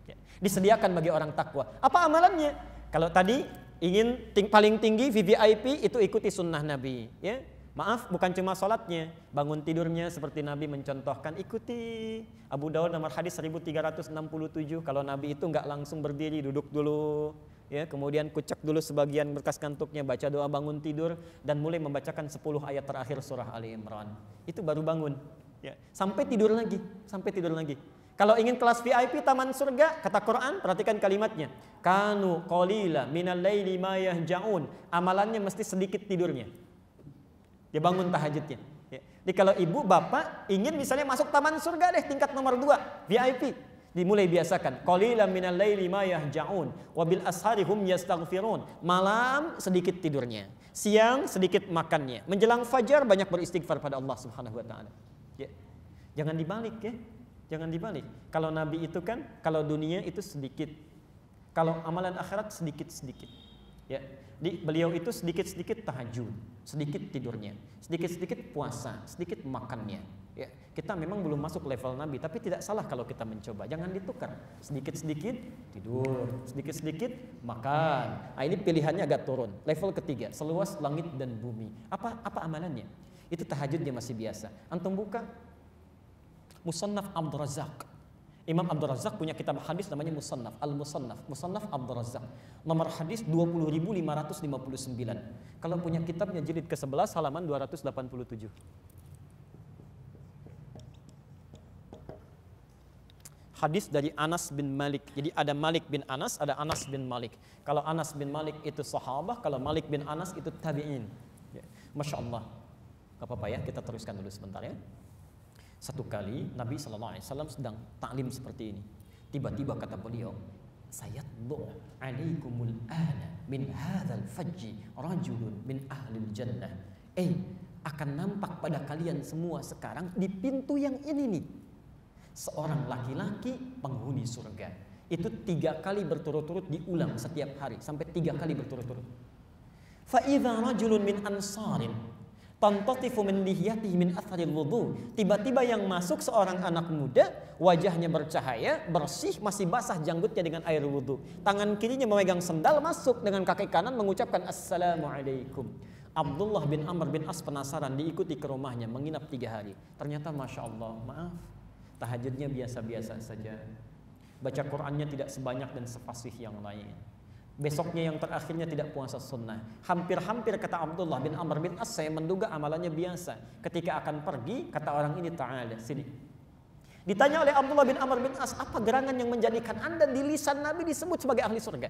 Ya. Disediakan bagi orang takwa. Apa amalannya? Kalau tadi ingin paling tinggi VVIP itu ikuti sunnah Nabi, ya. Maaf, bukan cuma sholatnya, bangun tidurnya seperti Nabi mencontohkan, ikuti. Abu Daud nomor hadis 1367, kalau Nabi itu nggak langsung berdiri, duduk dulu, ya, kemudian kucek dulu sebagian berkas kantuknya, baca doa bangun tidur, dan mulai membacakan 10 ayat terakhir surah Ali Imran. Itu baru bangun, ya, sampai tidur lagi, sampai tidur lagi. Kalau ingin kelas VIP taman surga, kata Quran, perhatikan kalimatnya, kanu qalila minal laili ma yahjaun, amalannya mesti sedikit tidurnya, dia bangun tahajudnya. Ya. Jadi kalau ibu bapak ingin misalnya masuk taman surga deh tingkat nomor 2 VIP, dimulai biasakan qalilan minal laili ma yahjaun wa bil ashari hum yastaghfirun. Malam sedikit tidurnya, siang sedikit makannya, menjelang fajar banyak beristighfar pada Allah Subhanahu wa taala. Ya. Jangan dibalik ya. Jangan dibalik. Kalau Nabi itu kan kalau dunia itu sedikit, kalau amalan akhirat sedikit-sedikit. Ya. Beliau itu sedikit-sedikit tahajud, sedikit tidurnya, sedikit-sedikit puasa, sedikit makannya. Ya, kita memang belum masuk level Nabi, tapi tidak salah kalau kita mencoba. Jangan ditukar. Sedikit-sedikit tidur, sedikit-sedikit makan. Nah, ini pilihannya agak turun. Level ketiga, seluas langit dan bumi. Apa amalannya? Itu tahajudnya masih biasa. Antum buka Musannaf Abdul Razzaq. Imam Abdul Razzaq punya kitab hadis namanya Musannaf, Al-Musannaf, Musannaf Abdul Razzaq. Nomor hadis 20.559. Kalau punya kitabnya jilid ke-11 halaman 287. Hadis dari Anas bin Malik. Jadi ada Malik bin Anas, ada Anas bin Malik. Kalau Anas bin Malik itu sahabah, kalau Malik bin Anas itu tabi'in. Ya. Masya Allah. Gak apa-apa ya, kita teruskan dulu sebentar ya. Satu kali Nabi SAW sedang taklim seperti ini. Tiba-tiba kata beliau, sayaddu alaikumul ana min hadzal fajji rajulun min ahlil jannah. Akan nampak pada kalian semua sekarang di pintu yang ini nih, seorang laki-laki penghuni surga. Itu 3 kali berturut-turut diulang setiap hari, sampai 3 kali berturut-turut. Fa idza rajulun min ansarin tantatifu min lihyatihi min atharil wudu. Tiba-tiba yang masuk seorang anak muda, wajahnya bercahaya, bersih, masih basah janggutnya dengan air wudu. Tangan kirinya memegang sendal, masuk dengan kaki kanan mengucapkan assalamualaikum. Abdullah bin Amr bin As penasaran, diikuti ke rumahnya, menginap 3 hari. Ternyata Masya Allah, maaf, tahajudnya biasa-biasa saja. Baca Qur'annya tidak sebanyak dan sefasih yang lain. Besoknya yang terakhirnya tidak puasa sunnah. Hampir-hampir kata Abdullah bin Amr bin As, saya menduga amalannya biasa. Ketika akan pergi, kata orang ini, ta'ala, sini. Ditanya oleh Abdullah bin Amr bin As, apa gerangan yang menjadikan anda di lisan Nabi disebut sebagai ahli surga?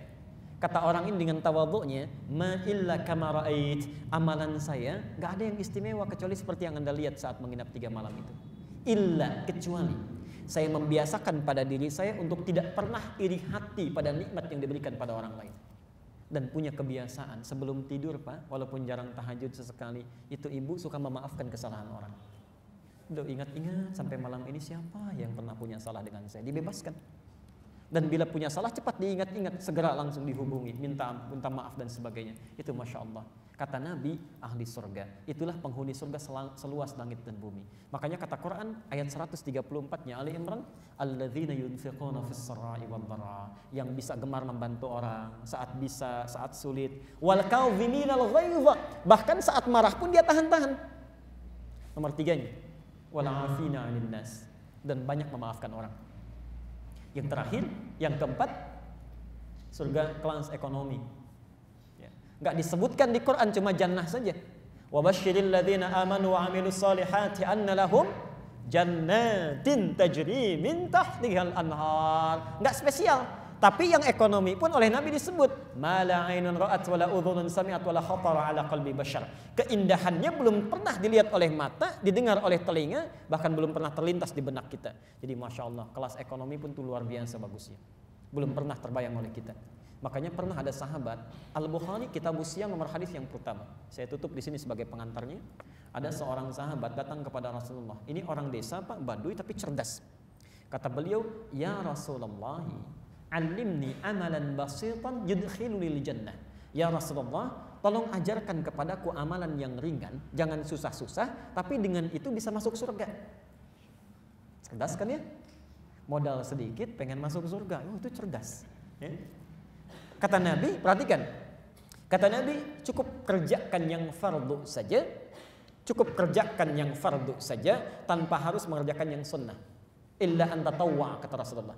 Kata orang ini dengan tawadhu'nya, ma illa kama ra'ait, amalan saya gak ada yang istimewa kecuali seperti yang anda lihat saat menginap 3 malam itu. Illa, kecuali saya membiasakan pada diri saya untuk tidak pernah iri hati pada nikmat yang diberikan pada orang lain. Dan punya kebiasaan sebelum tidur Pak, walaupun jarang tahajud sesekali, itu ibu suka memaafkan kesalahan orang. Udah ingat-ingat sampai malam ini siapa yang pernah punya salah dengan saya, dibebaskan. Dan bila punya salah cepat diingat-ingat, segera langsung dihubungi, minta maaf dan sebagainya. Itu Masya Allah. Kata Nabi, ahli surga, itulah penghuni surga seluas langit dan bumi. Makanya kata Quran ayat 134-nya Ali Imran, alladzina yunfiquna fis sarai wad dharra, yang bisa gemar membantu orang saat bisa, saat sulit, wal kadhiminal ghaidha, bahkan saat marah pun dia tahan-tahan. Nomor 3-nya, wal afina 'anil nas, dan banyak memaafkan orang. Yang terakhir, yang keempat, surga kelas ekonomi. Enggak disebutkan di Quran, cuma jannah saja. Wa basyiril ladzina amanu wa 'amilus solihati anna lahum jannatin tajri min tahtihal anhar. Enggak spesial, tapi yang ekonomi pun oleh Nabi disebut ma la 'ainun ra'at wa la udhunun sami'at wa la khatara 'ala qalbi bashar. Keindahannya belum pernah dilihat oleh mata, didengar oleh telinga, bahkan belum pernah terlintas di benak kita. Jadi Masya Allah, kelas ekonomi pun tuh luar biasa bagusnya. Belum pernah terbayang oleh kita. Makanya pernah ada sahabat, Al-Bukhari kitab Siyam nomor hadis yang pertama. Saya tutup di sini sebagai pengantarnya. Ada seorang sahabat datang kepada Rasulullah. Ini orang desa Pak, Baduy tapi cerdas. Kata beliau, "Ya Rasulullah, alimni amalan basitan yudkhilunil jannah." Ya Rasulullah, tolong ajarkan kepadaku amalan yang ringan, jangan susah-susah, tapi dengan itu bisa masuk surga. Cerdas kan ya? Modal sedikit pengen masuk surga. Oh, itu cerdas. Ya. Kata Nabi, perhatikan. Kata Nabi, cukup kerjakan yang fardu saja. Cukup kerjakan yang fardu saja tanpa harus mengerjakan yang sunnah. Illa an tatawwa, kata Rasulullah.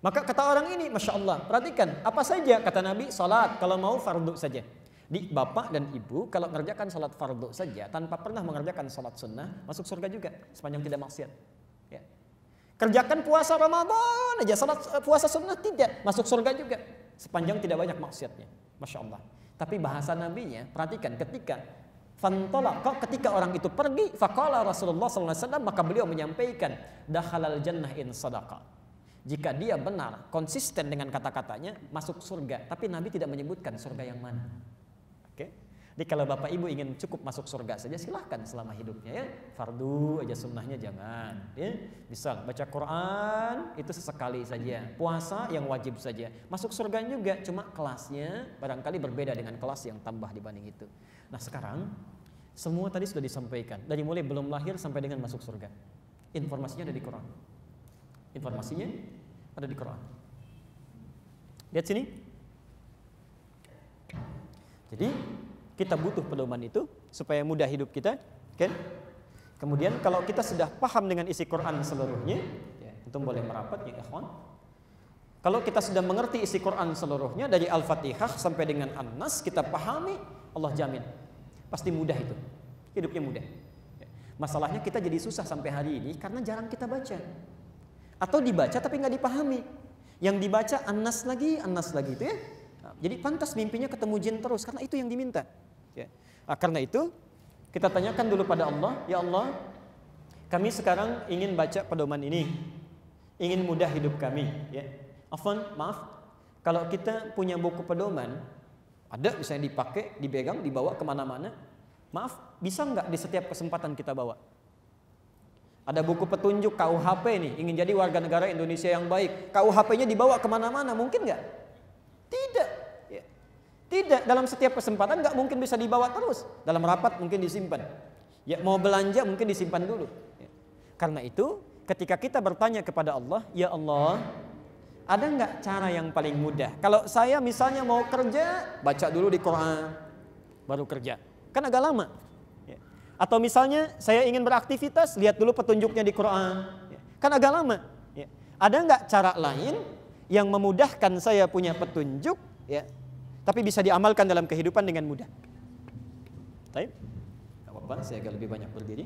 Maka kata orang ini, Masya Allah, perhatikan, apa saja kata Nabi, salat kalau mau fardu saja. Di bapak dan ibu kalau mengerjakan salat fardu saja tanpa pernah mengerjakan salat sunnah, masuk surga juga sepanjang tidak maksiat. Ya. Kerjakan puasa Ramadan aja, salat puasa sunnah tidak, masuk surga juga sepanjang tidak banyak maksiatnya. Masya Allah. Tapi bahasa Nabinya, perhatikan, ketika ketika orang itu pergi, faqala Rasulullah SAW, maka beliau menyampaikan, dakhalal jannah in sadaqah. Jika dia benar, konsisten dengan kata-katanya, masuk surga. Tapi Nabi tidak menyebutkan surga yang mana. Oke? Jadi kalau bapak ibu ingin cukup masuk surga saja, silahkan selama hidupnya ya. Fardu aja, sunnahnya jangan. Ya. Misal baca Quran itu sesekali saja. Puasa yang wajib saja. Masuk surga juga, cuma kelasnya barangkali berbeda dengan kelas yang tambah dibanding itu. Nah sekarang semua tadi sudah disampaikan. Dari mulai belum lahir sampai dengan masuk surga. Informasinya ada di Quran. Informasinya ada di Quran. Lihat sini. Jadi kita butuh pedoman itu supaya mudah hidup kita, kan? Kemudian kalau kita sudah paham dengan isi Quran seluruhnya, ya, itu boleh merapat ya ikhwan. Kalau kita sudah mengerti isi Quran seluruhnya dari Al-Fatihah sampai dengan An-Nas, kita pahami, Allah jamin pasti mudah itu. Hidupnya mudah. Masalahnya kita jadi susah sampai hari ini karena jarang kita baca. Atau dibaca tapi nggak dipahami. Yang dibaca An-Nas lagi itu ya. Nah, jadi pantas mimpinya ketemu jin terus karena itu yang diminta. Ya. Nah, karena itu kita tanyakan dulu pada Allah, ya Allah, kami sekarang ingin baca pedoman ini, ingin mudah hidup kami. Ya. Afwan, maaf, kalau kita punya buku pedoman, ada misalnya dipakai, dipegang, dibawa kemana-mana, maaf, bisa nggak di setiap kesempatan kita bawa? Ada buku petunjuk KUHP nih, ingin jadi warga negara Indonesia yang baik. KUHP-nya dibawa kemana-mana, mungkin nggak? Tidak. Ya. Tidak, dalam setiap kesempatan nggak mungkin bisa dibawa terus. Dalam rapat mungkin disimpan. Ya, mau belanja mungkin disimpan dulu. Ya. Karena itu, ketika kita bertanya kepada Allah, ya Allah, ada nggak cara yang paling mudah? Kalau saya misalnya mau kerja, baca dulu di Quran, baru kerja. Kan agak lama. Atau misalnya saya ingin beraktivitas, lihat dulu petunjuknya di Quran. Kan agak lama. Ada nggak cara lain yang memudahkan saya punya petunjuk, ya, tapi bisa diamalkan dalam kehidupan dengan mudah? Baik, nggak apa-apa, saya agak lebih banyak berdiri.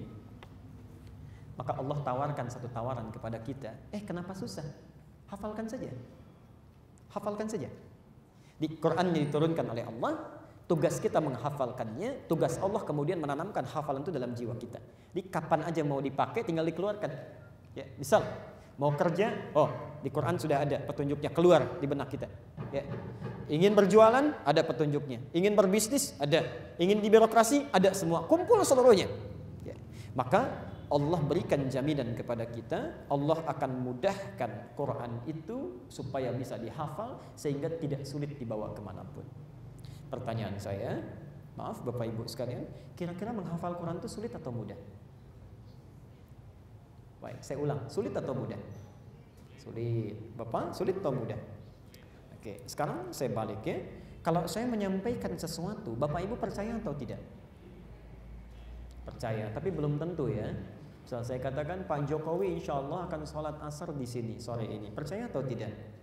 Maka Allah tawarkan satu tawaran kepada kita. Kenapa susah? Hafalkan saja. Hafalkan saja. Di Quran yang diturunkan oleh Allah. Tugas kita menghafalkannya, tugas Allah kemudian menanamkan hafalan itu dalam jiwa kita. Di kapan aja mau dipakai tinggal dikeluarkan. Ya, misal mau kerja, di Quran sudah ada petunjuknya, keluar di benak kita. Ya. Ingin berjualan, ada petunjuknya. Ingin berbisnis, ada. Ingin di birokrasi, ada semua. Kumpul seluruhnya. Ya. Maka Allah berikan jaminan kepada kita, Allah akan mudahkan Quran itu supaya bisa dihafal sehingga tidak sulit dibawa kemanapun. Pertanyaan saya, maaf Bapak Ibu sekalian, kira-kira menghafal Quran itu sulit atau mudah? Baik, saya ulang, sulit atau mudah? Sulit. Bapak, sulit atau mudah? Oke, sekarang saya balik ya. Kalau saya menyampaikan sesuatu, Bapak Ibu percaya atau tidak? Percaya, tapi belum tentu ya. Misal saya katakan Pak Jokowi insya Allah akan sholat asar di sini sore ini. Percaya atau tidak?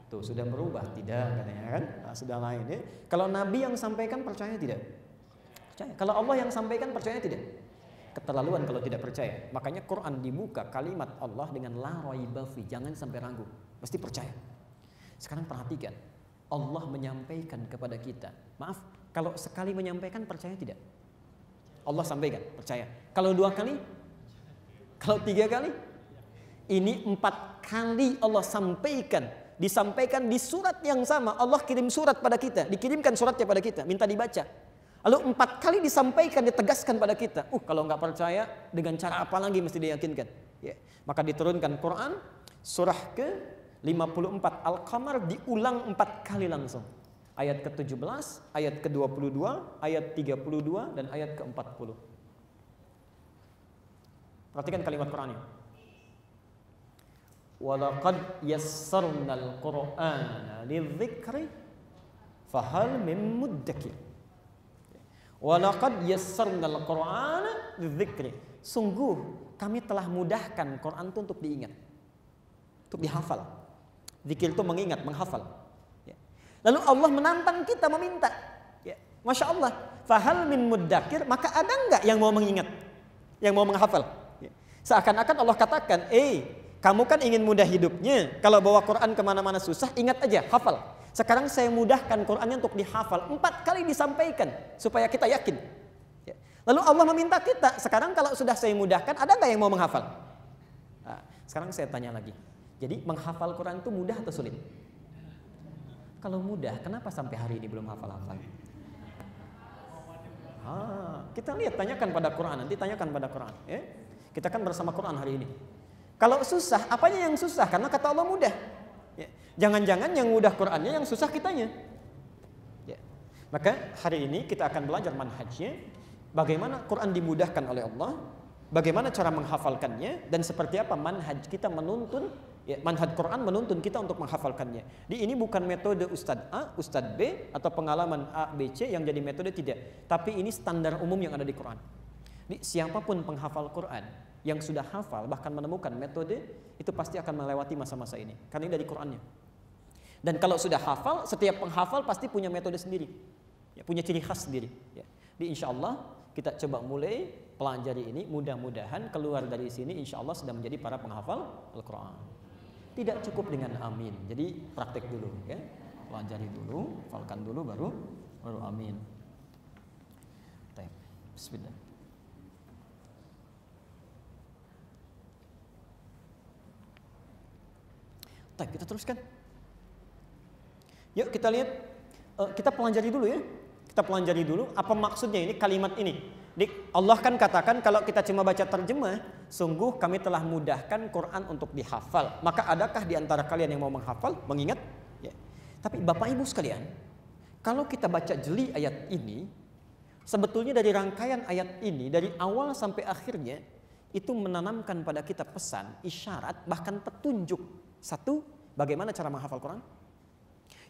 Tuh, sudah berubah, tidak katanya kan? Nah, sudah lain ya. Kalau Nabi yang sampaikan percaya tidak? Percaya. Kalau Allah yang sampaikan percaya tidak? Keterlaluan kalau tidak percaya. Makanya Quran dibuka kalimat Allah dengan la raiba fi, jangan sampai ragu, mesti percaya. Sekarang perhatikan, Allah menyampaikan kepada kita. Maaf, kalau sekali menyampaikan percaya tidak? Allah sampaikan, percaya. Kalau 2 kali? Kalau 3 kali? Ini 4 kali Allah sampaikan. Disampaikan di surat yang sama. Allah kirim surat pada kita, dikirimkan suratnya pada kita, minta dibaca. Lalu 4 kali disampaikan, ditegaskan pada kita. Kalau nggak percaya, dengan cara apa lagi mesti diyakinkan? Ya. Maka diturunkan Quran surah ke-54 Al-Qamar diulang 4 kali langsung. Ayat ke-17, ayat ke-22, ayat 32 dan ayat ke-40. Perhatikan kalimat Qurannya. Walaqad yassarnal Qur'ana lidzikri fahal min muddakir. Walaqad yassarnal Qur'ana lidzikri. Sungguh kami telah mudahkan Quran itu untuk diingat, untuk dihafal. Zikir itu mengingat, menghafal. Ya. Lalu Allah menantang kita meminta. Ya. Masya Allah. Fahal min muddakir, maka ada enggak yang mau mengingat? Yang mau menghafal? Ya. Seakan-akan Allah katakan, kamu kan ingin mudah hidupnya. Kalau bawa Quran kemana-mana susah, ingat aja, hafal. Sekarang saya mudahkan Qurannya untuk dihafal. 4 kali disampaikan supaya kita yakin. Ya. Lalu Allah meminta kita, sekarang kalau sudah saya mudahkan, ada nggak yang mau menghafal? Nah, sekarang saya tanya lagi. Jadi menghafal Quran itu mudah atau sulit? Kalau mudah, kenapa sampai hari ini belum hafal-hafal? Kita lihat, tanyakan pada Quran, nanti tanyakan pada Quran. Ya? Kita kan bersama Quran hari ini. Kalau susah, apanya yang susah? Karena kata Allah mudah. Ya. Jangan-jangan yang mudah Qurannya, yang susah kitanya. Ya. Maka hari ini kita akan belajar manhajnya, bagaimana Quran dimudahkan oleh Allah, bagaimana cara menghafalkannya, dan seperti apa manhaj kita menuntun, ya, manhaj Quran menuntun kita untuk menghafalkannya. Ini bukan metode Ustadz A, Ustadz B, atau pengalaman A, B, C yang jadi metode, tidak. Tapi ini standar umum yang ada di Quran. Siapapun penghafal Quran yang sudah hafal, bahkan menemukan metode, itu pasti akan melewati masa-masa ini. Karena ini dari Qurannya. Dan kalau sudah hafal, setiap penghafal pasti punya metode sendiri. Ya, punya ciri khas sendiri. Ya. Insya Allah kita coba mulai pelajari ini, mudah-mudahan keluar dari sini insya Allah sudah menjadi para penghafal Al-Quran. Tidak cukup dengan amin, jadi praktek dulu, ya. Pelajari dulu, hafalkan dulu, baru amin. Bismillah. Kita teruskan. Yuk kita lihat, kita pelajari dulu ya. Kita pelajari dulu apa maksudnya ini kalimat ini. Allah kan katakan kalau kita cuma baca terjemah, sungguh kami telah mudahkan Quran untuk dihafal. Maka adakah di antara kalian yang mau menghafal, mengingat? Ya. Tapi Bapak Ibu sekalian, kalau kita baca jeli ayat ini, sebetulnya dari rangkaian ayat ini, dari awal sampai akhirnya, itu menanamkan pada kita pesan, isyarat, bahkan petunjuk. Satu, bagaimana cara menghafal Quran?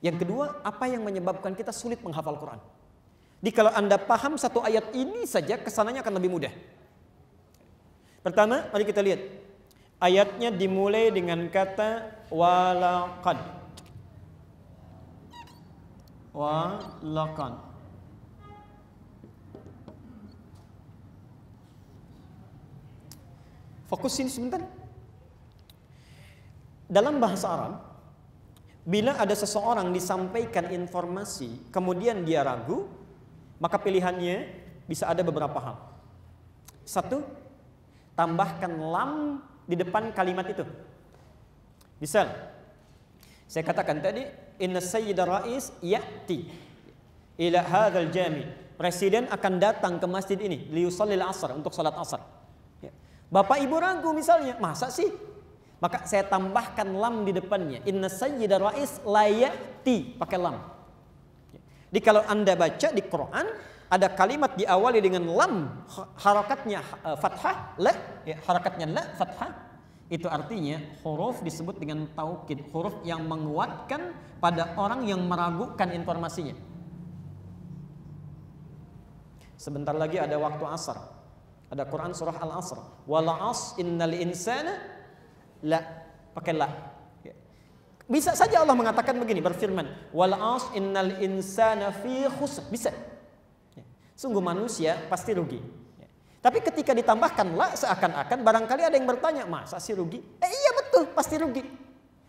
Yang kedua, apa yang menyebabkan kita sulit menghafal Quran? Jadi kalau Anda paham satu ayat ini saja, kesananya akan lebih mudah. Pertama, mari kita lihat. Ayatnya dimulai dengan kata walaqad. Walaqad. Fokusin sebentar. Dalam bahasa Arab, bila ada seseorang disampaikan informasi, kemudian dia ragu, maka pilihannya bisa ada beberapa hal. Satu, tambahkan lam di depan kalimat itu. Misal, saya katakan tadi, inna sayyida rais ya'ti ila hadzal jami'. Presiden akan datang ke masjid ini liyusallil asar, untuk salat asar. Ya. Bapak Ibu ragu misalnya, masa sih? Maka saya tambahkan lam di depannya. Inna sayyida rais la ya'ti, pakai lam. Jadi kalau Anda baca di Quran, ada kalimat diawali dengan lam, harakatnya fathah, la, ya, harakatnya la, fathah. Itu artinya huruf disebut dengan taukid, huruf yang menguatkan pada orang yang meragukan informasinya. Sebentar lagi ada waktu asar. Ada Quran surah Al-Asr. Wal 'asr innal insana la, pakai la. Bisa saja Allah mengatakan begini, berfirman, wal 'asr innal insana fi khusr. Bisa. Sungguh manusia pasti rugi. Tapi ketika ditambahkan la, seakan-akan barangkali ada yang bertanya, masa sih rugi? Iya betul, pasti rugi.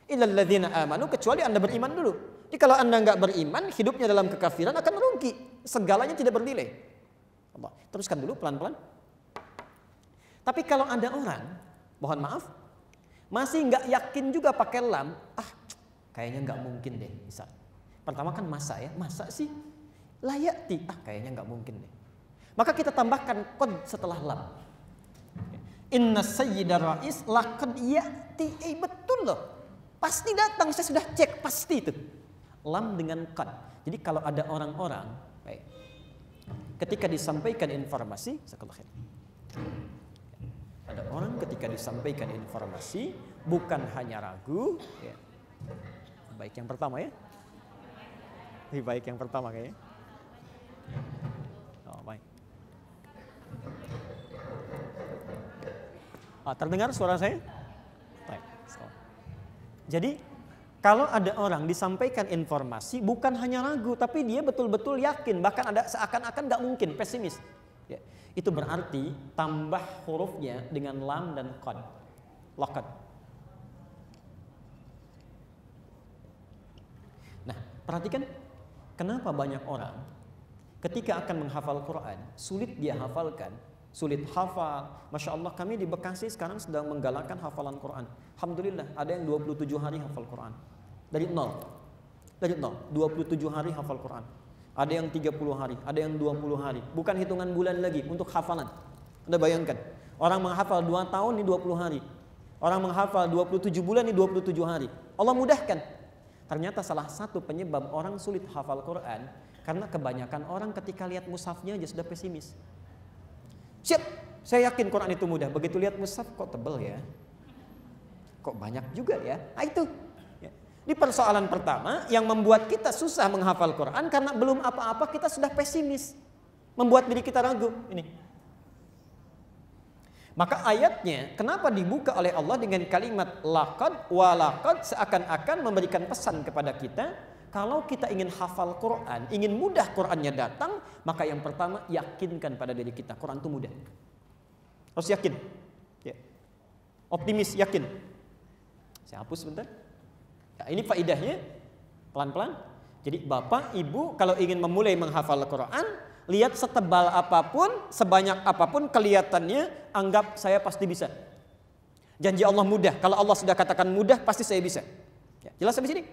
Illal ladzina amanu, kecuali Anda beriman dulu. Jadi kalau Anda enggak beriman, hidupnya dalam kekafiran akan rugi. Segalanya tidak bernilai. Teruskan dulu pelan-pelan. Tapi kalau ada orang, mohon maaf, masih nggak yakin juga pakai lam, kayaknya nggak mungkin deh. Misal, pertama kan masa ya, masa sih layati, kayaknya nggak mungkin deh. Maka kita tambahkan qad setelah lam. Inna sayyidar rais laqad ya'ti, betul loh, pasti datang, saya sudah cek, pasti itu. Lam dengan qad. Jadi kalau ada orang-orang, baik, ketika disampaikan informasi, ada orang ketika disampaikan informasi bukan hanya ragu, ya. Baik yang pertama ya. Lebih baik yang pertama kayaknya. Oh, baik. Terdengar suara saya? Baik. Jadi Kalau ada orang disampaikan informasi bukan hanya ragu, tapi dia betul-betul yakin, bahkan ada seakan-akan nggak mungkin, pesimis. Ya, itu berarti tambah hurufnya dengan lam dan qad. Laqad. Nah, perhatikan kenapa banyak orang ketika akan menghafal Quran sulit dia hafalkan, sulit hafal. Masya Allah, kami di Bekasi sekarang sedang menggalakkan hafalan Quran. Alhamdulillah, ada yang 27 hari hafal Quran. Dari nol, 27 hari hafal Quran. Ada yang 30 hari, ada yang 20 hari. Bukan hitungan bulan lagi untuk hafalan. Anda bayangkan, orang menghafal 2 tahun ini 20 hari. Orang menghafal 27 bulan ini 27 hari. Allah mudahkan. Ternyata salah satu penyebab orang sulit hafal Quran karena kebanyakan orang ketika lihat mushafnya aja sudah pesimis. Siap, saya yakin Quran itu mudah. Begitu lihat mushaf, kok tebel ya? Kok banyak juga ya? Nah itu. Di persoalan pertama yang membuat kita susah menghafal Quran karena belum apa-apa kita sudah pesimis. Membuat diri kita ragu. Ini. Maka ayatnya kenapa dibuka oleh Allah dengan kalimat laqad wa laqad, seakan-akan memberikan pesan kepada kita kalau kita ingin hafal Quran, ingin mudah Qurannya datang, maka yang pertama yakinkan pada diri kita Quran itu mudah. Harus yakin. Ya. Optimis, yakin. Saya hapus sebentar. Nah, ini faidahnya pelan-pelan. Jadi bapak, ibu kalau ingin memulai menghafal Quran, lihat setebal apapun, sebanyak apapun kelihatannya, anggap saya pasti bisa. Janji Allah mudah. Kalau Allah sudah katakan mudah, pasti saya bisa. Ya, jelas sampai sini?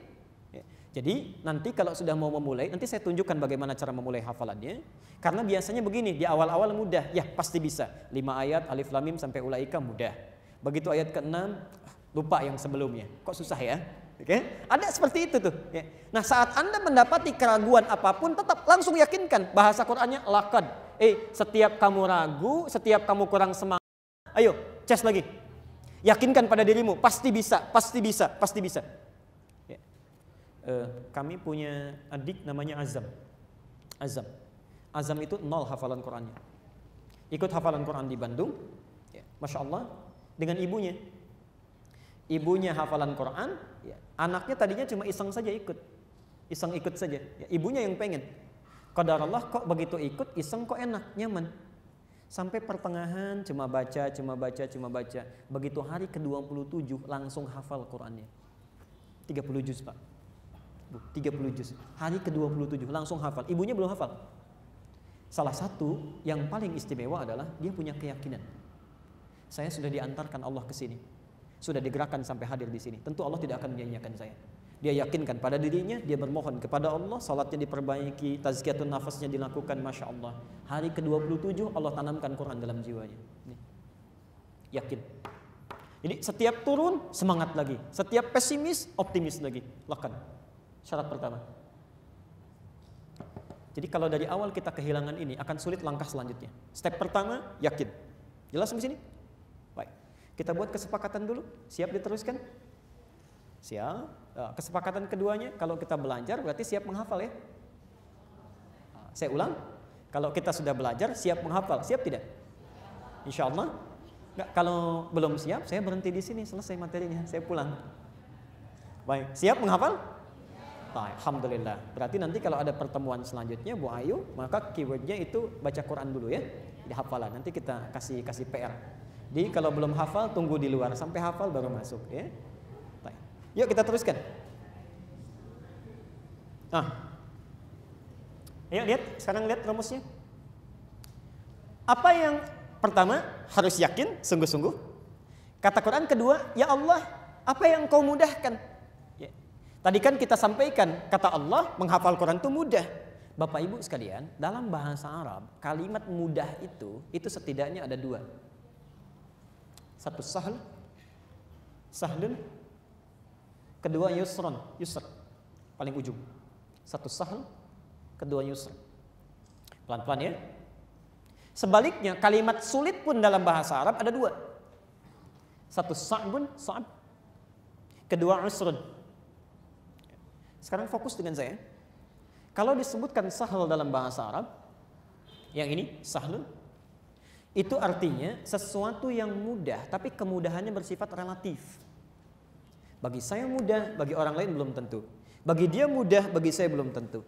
Ya. Jadi nanti kalau sudah mau memulai, nanti saya tunjukkan bagaimana cara memulai hafalannya. Karena biasanya begini, di awal-awal mudah, ya pasti bisa. 5 ayat, alif lam mim sampai ulaika mudah. Begitu ayat ke-6, lupa yang sebelumnya. Kok susah ya? Oke, ada seperti itu tuh. Ya. Nah, saat Anda mendapati keraguan apapun, tetap langsung yakinkan. Bahasa Qurannya laqad. Setiap kamu ragu, setiap kamu kurang semangat, ayo, cas lagi. Yakinkan pada dirimu, pasti bisa, pasti bisa, pasti bisa. Ya. Kami punya adik namanya Azam. Azam itu 0 hafalan Qurannya. Ikut hafalan Quran di Bandung, ya, Masya Allah, dengan ibunya. Ibunya hafalan Quran, ya, anaknya tadinya cuma iseng saja ikut saja. Ya, ibunya yang pengen. Qadarullah kok begitu ikut iseng kok enak, nyaman. Sampai pertengahan cuma baca. Begitu hari ke-27 langsung hafal Qurannya. 30 juz Pak. 30 juz. Hari ke-27 langsung hafal. Ibunya belum hafal. Salah satu yang paling istimewa adalah dia punya keyakinan. Saya sudah diantarkan Allah ke sini. Sudah digerakkan sampai hadir di sini. Tentu Allah tidak akan menyanyiakan saya. Dia yakinkan pada dirinya, dia bermohon kepada Allah, salatnya diperbaiki, tazkiyatun nafasnya dilakukan, Masya Allah. Hari ke-27 Allah tanamkan Quran dalam jiwanya. Yakin. Jadi setiap turun semangat lagi, setiap pesimis optimis lagi. Lakukan. Syarat pertama. Jadi kalau dari awal kita kehilangan ini akan sulit langkah selanjutnya. Step pertama yakin. Jelas sampai sini? Baik. Kita buat kesepakatan dulu. Siap diteruskan? Siap. Kesepakatan keduanya, kalau kita belajar berarti siap menghafal ya. Saya ulang. Kalau kita sudah belajar siap menghafal, siap tidak? Insya Allah. Nggak, kalau belum siap, saya berhenti di sini, selesai materinya, saya pulang. Baik, siap menghafal? Baik, alhamdulillah. Berarti nanti kalau ada pertemuan selanjutnya, Bu Ayu, maka keywordnya itu baca Quran dulu ya, di hafalan. Nanti kita kasih PR. Jadi kalau belum hafal, tunggu di luar sampai hafal baru masuk ya. Baik. Yuk kita teruskan. Ayo lihat, sekarang lihat rumusnya. Apa yang pertama harus yakin, sungguh-sungguh. Kata Quran kedua, ya Allah, apa yang kau mudahkan? Ya. Tadi kan kita sampaikan, kata Allah, menghafal Quran itu mudah. Bapak Ibu sekalian, dalam bahasa Arab, kalimat mudah itu setidaknya ada dua. Satu sahlun, kedua yusr, paling ujung. Satu sahl, kedua yusr. Pelan-pelan ya. Sebaliknya kalimat sulit pun dalam bahasa Arab ada dua. Satu sa'bun, sa'b. Kedua usrun. Sekarang fokus dengan saya. Kalau disebutkan sahl dalam bahasa Arab, yang ini sahlun, itu artinya sesuatu yang mudah, tapi kemudahannya bersifat relatif. Bagi saya mudah, bagi orang lain belum tentu. Bagi dia mudah, bagi saya belum tentu.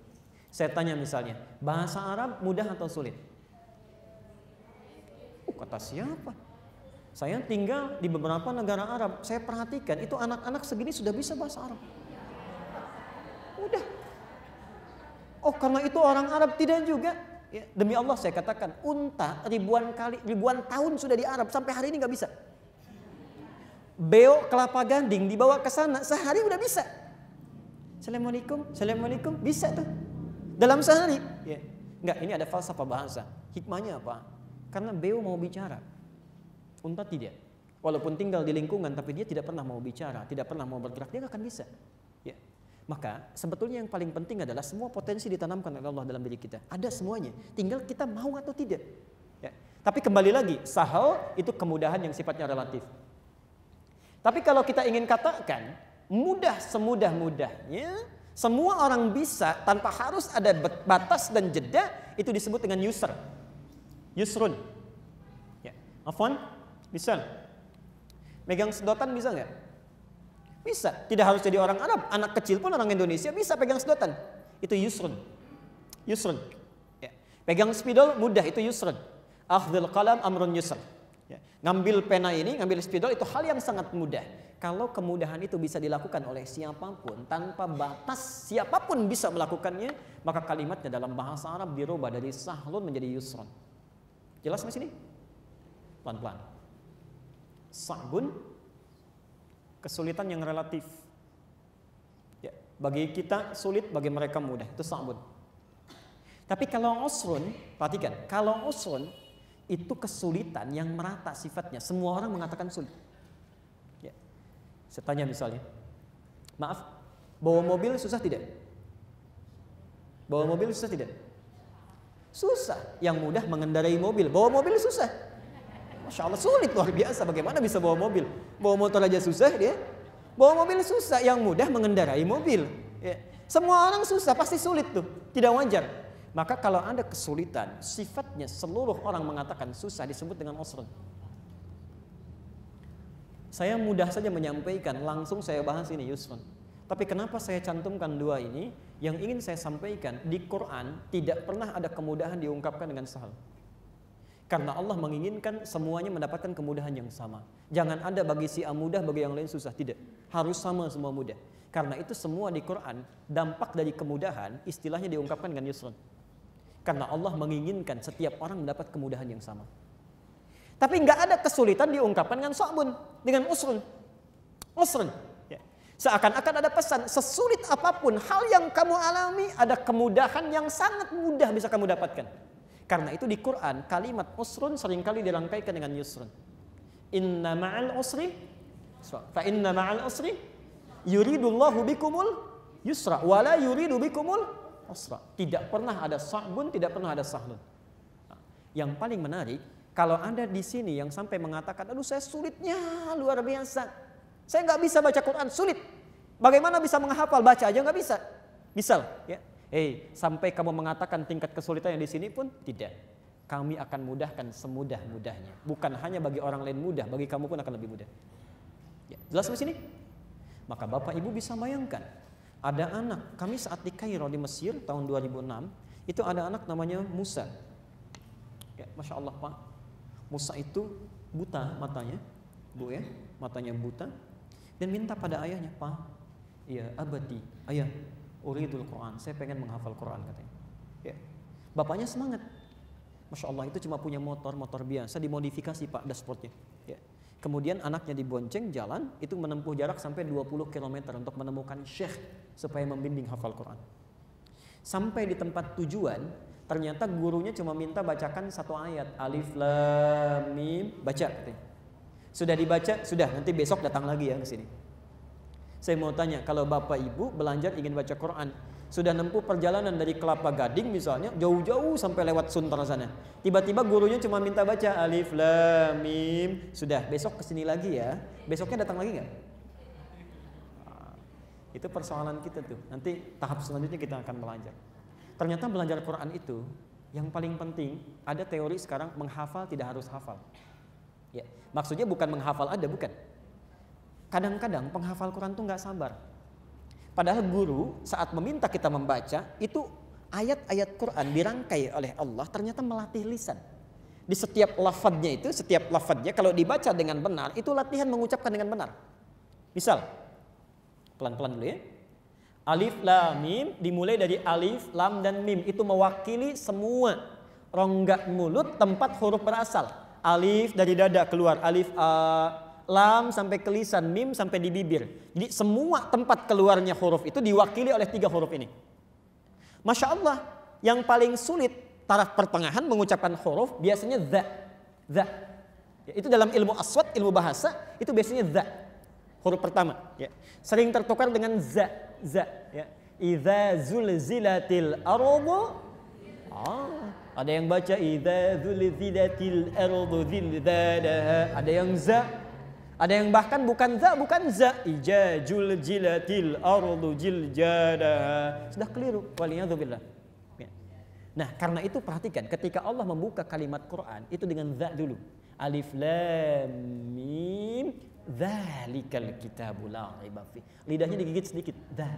Saya tanya misalnya, bahasa Arab mudah atau sulit? Kata siapa? Saya tinggal di beberapa negara Arab, saya perhatikan itu anak-anak segini sudah bisa bahasa Arab. Udah. Oh, karena itu orang Arab tidak juga. Ya, demi Allah saya katakan, unta ribuan tahun sudah di Arab sampai hari ini nggak bisa. Beo kelapa gading dibawa ke sana sehari udah bisa. Assalamualaikum, bisa tuh. Dalam sehari. Ya. Enggak, ini ada falsafah bahasa. Hikmahnya apa? Karena beo mau bicara. Unta tidak. Walaupun tinggal di lingkungan tapi dia tidak pernah mau bicara, tidak pernah mau bergerak, dia nggak akan bisa. Ya. Maka sebetulnya yang paling penting adalah semua potensi ditanamkan oleh Allah dalam diri kita. Ada semuanya. Tinggal kita mau atau tidak. Ya. Tapi kembali lagi, sahal itu kemudahan yang sifatnya relatif. Tapi kalau kita ingin katakan mudah semudah-mudahnya, semua orang bisa tanpa harus ada batas dan jeda, itu disebut dengan yusrun. Ya, afwan, bisa. Megang sedotan bisa nggak? Bisa. Tidak harus jadi orang Arab, anak kecil pun orang Indonesia bisa pegang sedotan. Itu yusrun. Ya. Pegang spidol mudah, itu yusrun. Akhdhul qalam amrun yusr. Ya. Ngambil pena ini, ngambil spidol itu hal yang sangat mudah. Kalau kemudahan itu bisa dilakukan oleh siapapun tanpa batas, siapapun bisa melakukannya, maka kalimatnya dalam bahasa Arab dirubah dari sahlun menjadi yusrun. Jelas di sini? Pelan-pelan. Sa'bun, kesulitan yang relatif. Ya, bagi kita sulit, bagi mereka mudah. Itu sa'bun. Tapi kalau usrun, perhatikan, kalau usrun itu kesulitan yang merata sifatnya. Semua orang mengatakan sulit. Ya. Saya tanya misalnya, maaf, bawa mobil susah tidak? Bawa mobil susah tidak? Susah. Yang mudah mengendarai mobil. Bawa mobil susah. Masya Allah, sulit, luar biasa. Bagaimana bisa bawa mobil? Bawa motor aja susah dia. Bawa mobil susah. Yang mudah mengendarai mobil. Ya. Semua orang susah, pasti sulit tuh. Tidak wajar. Maka kalau ada kesulitan, sifatnya seluruh orang mengatakan susah, disebut dengan usrun. Saya mudah saja menyampaikan, langsung saya bahas ini yusrun. Tapi kenapa saya cantumkan dua ini? Yang ingin saya sampaikan, di Quran tidak pernah ada kemudahan diungkapkan dengan sahal. Karena Allah menginginkan semuanya mendapatkan kemudahan yang sama. Jangan ada bagi si A mudah, bagi yang lain susah. Tidak. Harus sama semua mudah. Karena itu semua di Quran, dampak dari kemudahan, istilahnya diungkapkan dengan yusrun. Karena Allah menginginkan setiap orang mendapat kemudahan yang sama. Tapi nggak ada kesulitan diungkapkan dengan sa'bun, dengan usrun. Ya. Seakan-akan ada pesan, sesulit apapun hal yang kamu alami, ada kemudahan yang sangat mudah bisa kamu dapatkan. Karena itu di Quran kalimat usrun seringkali dirangkaikan dengan yusrun. Inna ma'al usri, fa inna ma'al usri yuridullahu bikumul yusra, wala yuridu bikumul usra. Tidak pernah ada sa'bun, tidak pernah ada sahlun. Yang paling menarik, kalau Anda di sini yang sampai mengatakan, aduh saya sulitnya luar biasa, saya nggak bisa baca Quran, sulit. Bagaimana bisa menghafal, baca aja nggak bisa. Bisa, ya. Sampai kamu mengatakan tingkat kesulitan yang di sini pun tidak. Kami akan mudahkan semudah-mudahnya. Bukan hanya bagi orang lain mudah, bagi kamu pun akan lebih mudah. Ya, jelas di sini? Maka Bapak Ibu bisa bayangkan, ada anak, kami saat di Kairo di Mesir tahun 2006, itu ada anak namanya Musa. Ya, Masya Allah Pak, Musa itu buta matanya, Bu ya, matanya buta, dan minta pada ayahnya, Pak, ya abadi, ayah, uridul Quran, saya pengen menghafal Quran katanya. Ya. Bapaknya semangat, Masya Allah itu cuma punya motor biasa, dimodifikasi Pak dashboardnya. Ya. Kemudian anaknya dibonceng jalan, itu menempuh jarak sampai 20 km untuk menemukan syekh supaya membimbing hafal Quran. Sampai di tempat tujuan, ternyata gurunya cuma minta bacakan satu ayat, alif lam mim, baca katanya. Sudah dibaca, sudah, nanti besok datang lagi ya ke sini. Saya mau tanya, kalau Bapak Ibu belajar ingin baca Quran, sudah nempuh perjalanan dari Kelapa Gading misalnya, jauh-jauh sampai lewat Sunter sana. Tiba-tiba gurunya cuma minta baca alif lam mim, sudah, besok kesini lagi ya. Besoknya datang lagi nggak? Itu persoalan kita tuh. Nanti tahap selanjutnya kita akan belajar. Ternyata belajar Quran itu yang paling penting, ada teori sekarang menghafal tidak harus hafal. Ya, maksudnya bukan menghafal ada, bukan. Kadang-kadang penghafal Quran tuh nggak sabar. Padahal guru saat meminta kita membaca itu ayat-ayat Quran dirangkai oleh Allah ternyata melatih lisan. Di setiap lafadznya kalau dibaca dengan benar itu latihan mengucapkan dengan benar. Misal, pelan-pelan dulu ya. Alif lam mim dimulai dari alif, lam dan mim itu mewakili semua rongga mulut tempat huruf berasal. Alif dari dada keluar, alif lam sampai ke lisan, mim sampai di bibir. Jadi semua tempat keluarnya huruf itu diwakili oleh 3 huruf ini. Masya Allah, yang paling sulit taraf pertengahan mengucapkan huruf biasanya za. Ya, itu dalam ilmu aswad, ilmu bahasa itu biasanya za. Huruf pertama. Ya. Sering tertukar dengan za. Ya. Idza zulzilatil ardu. Ada yang baca idza zulzilatil ardu zilzalaha. Ada yang za. Ada yang bahkan bukan za. Ijajul jilatil ardu jiljadaha. Sudah keliru. Waliyadzubillah. Ya. Nah, karena itu perhatikan ketika Allah membuka kalimat Quran itu dengan za dulu. Alif lam mim dzalikal kitabul la raiba fi. Lidahnya digigit sedikit. Za.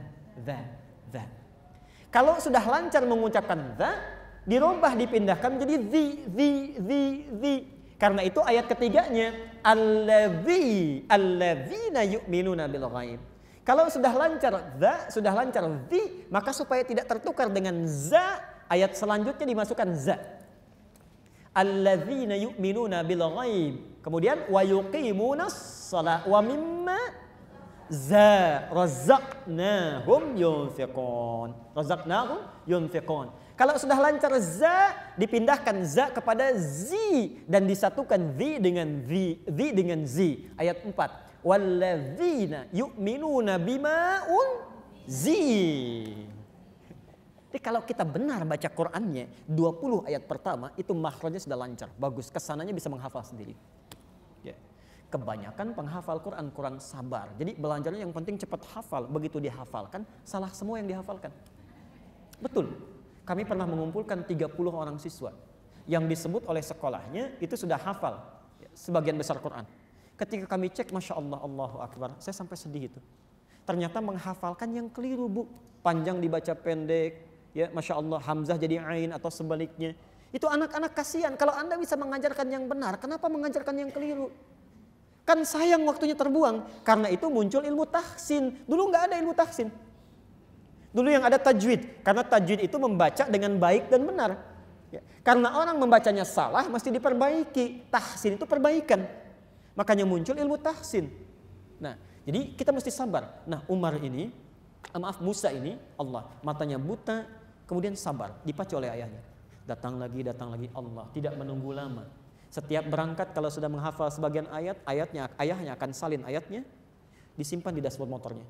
Kalau sudah lancar mengucapkan za, dirubah dipindahkan menjadi zi. Karena itu ayat ketiganya alladzina yu'minuna bil ghaib. Kalau sudah lancar za, sudah lancar zi, maka supaya tidak tertukar dengan za, ayat selanjutnya dimasukkan za. Alladzina yu'minuna bil ghaib. Kemudian wa yuqimunas shalah wa mimma razaqnahum yunfiqun. Kalau sudah lancar za, dipindahkan za kepada zi dan disatukan zi dengan zi. Ayat 4. Walladzina yu'minuna bima unzi. Jadi kalau kita benar baca Qur'annya 20 ayat pertama itu makhrajnya sudah lancar, bagus, kesananya bisa menghafal sendiri. Ya. Kebanyakan penghafal Quran kurang sabar. Jadi belajarnya yang penting cepat hafal, begitu dihafalkan salah semua yang dihafalkan. Betul. Kami pernah mengumpulkan 30 orang siswa yang disebut oleh sekolahnya itu sudah hafal sebagian besar Quran. Ketika kami cek, Masya Allah, Allahu Akbar, saya sampai sedih itu. Ternyata menghafalkan yang keliru, Bu. Panjang dibaca pendek, ya Masya Allah, Hamzah jadi Ain atau sebaliknya. Itu anak-anak kasihan. Kalau Anda bisa mengajarkan yang benar, kenapa mengajarkan yang keliru? Kan sayang waktunya terbuang. Karena itu muncul ilmu tahsin. Dulu nggak ada ilmu tahsin. Dulu yang ada tajwid, karena tajwid itu membaca dengan baik dan benar. Ya. Karena orang membacanya salah, mesti diperbaiki. Tahsin itu perbaikan. Makanya muncul ilmu tahsin. Nah, jadi kita mesti sabar. Nah, Musa ini, Allah, matanya buta, kemudian sabar, dipacu oleh ayahnya. Datang lagi, Allah tidak menunggu lama. Setiap berangkat kalau sudah menghafal sebagian ayahnya akan salin ayatnya, disimpan di dashboard motornya.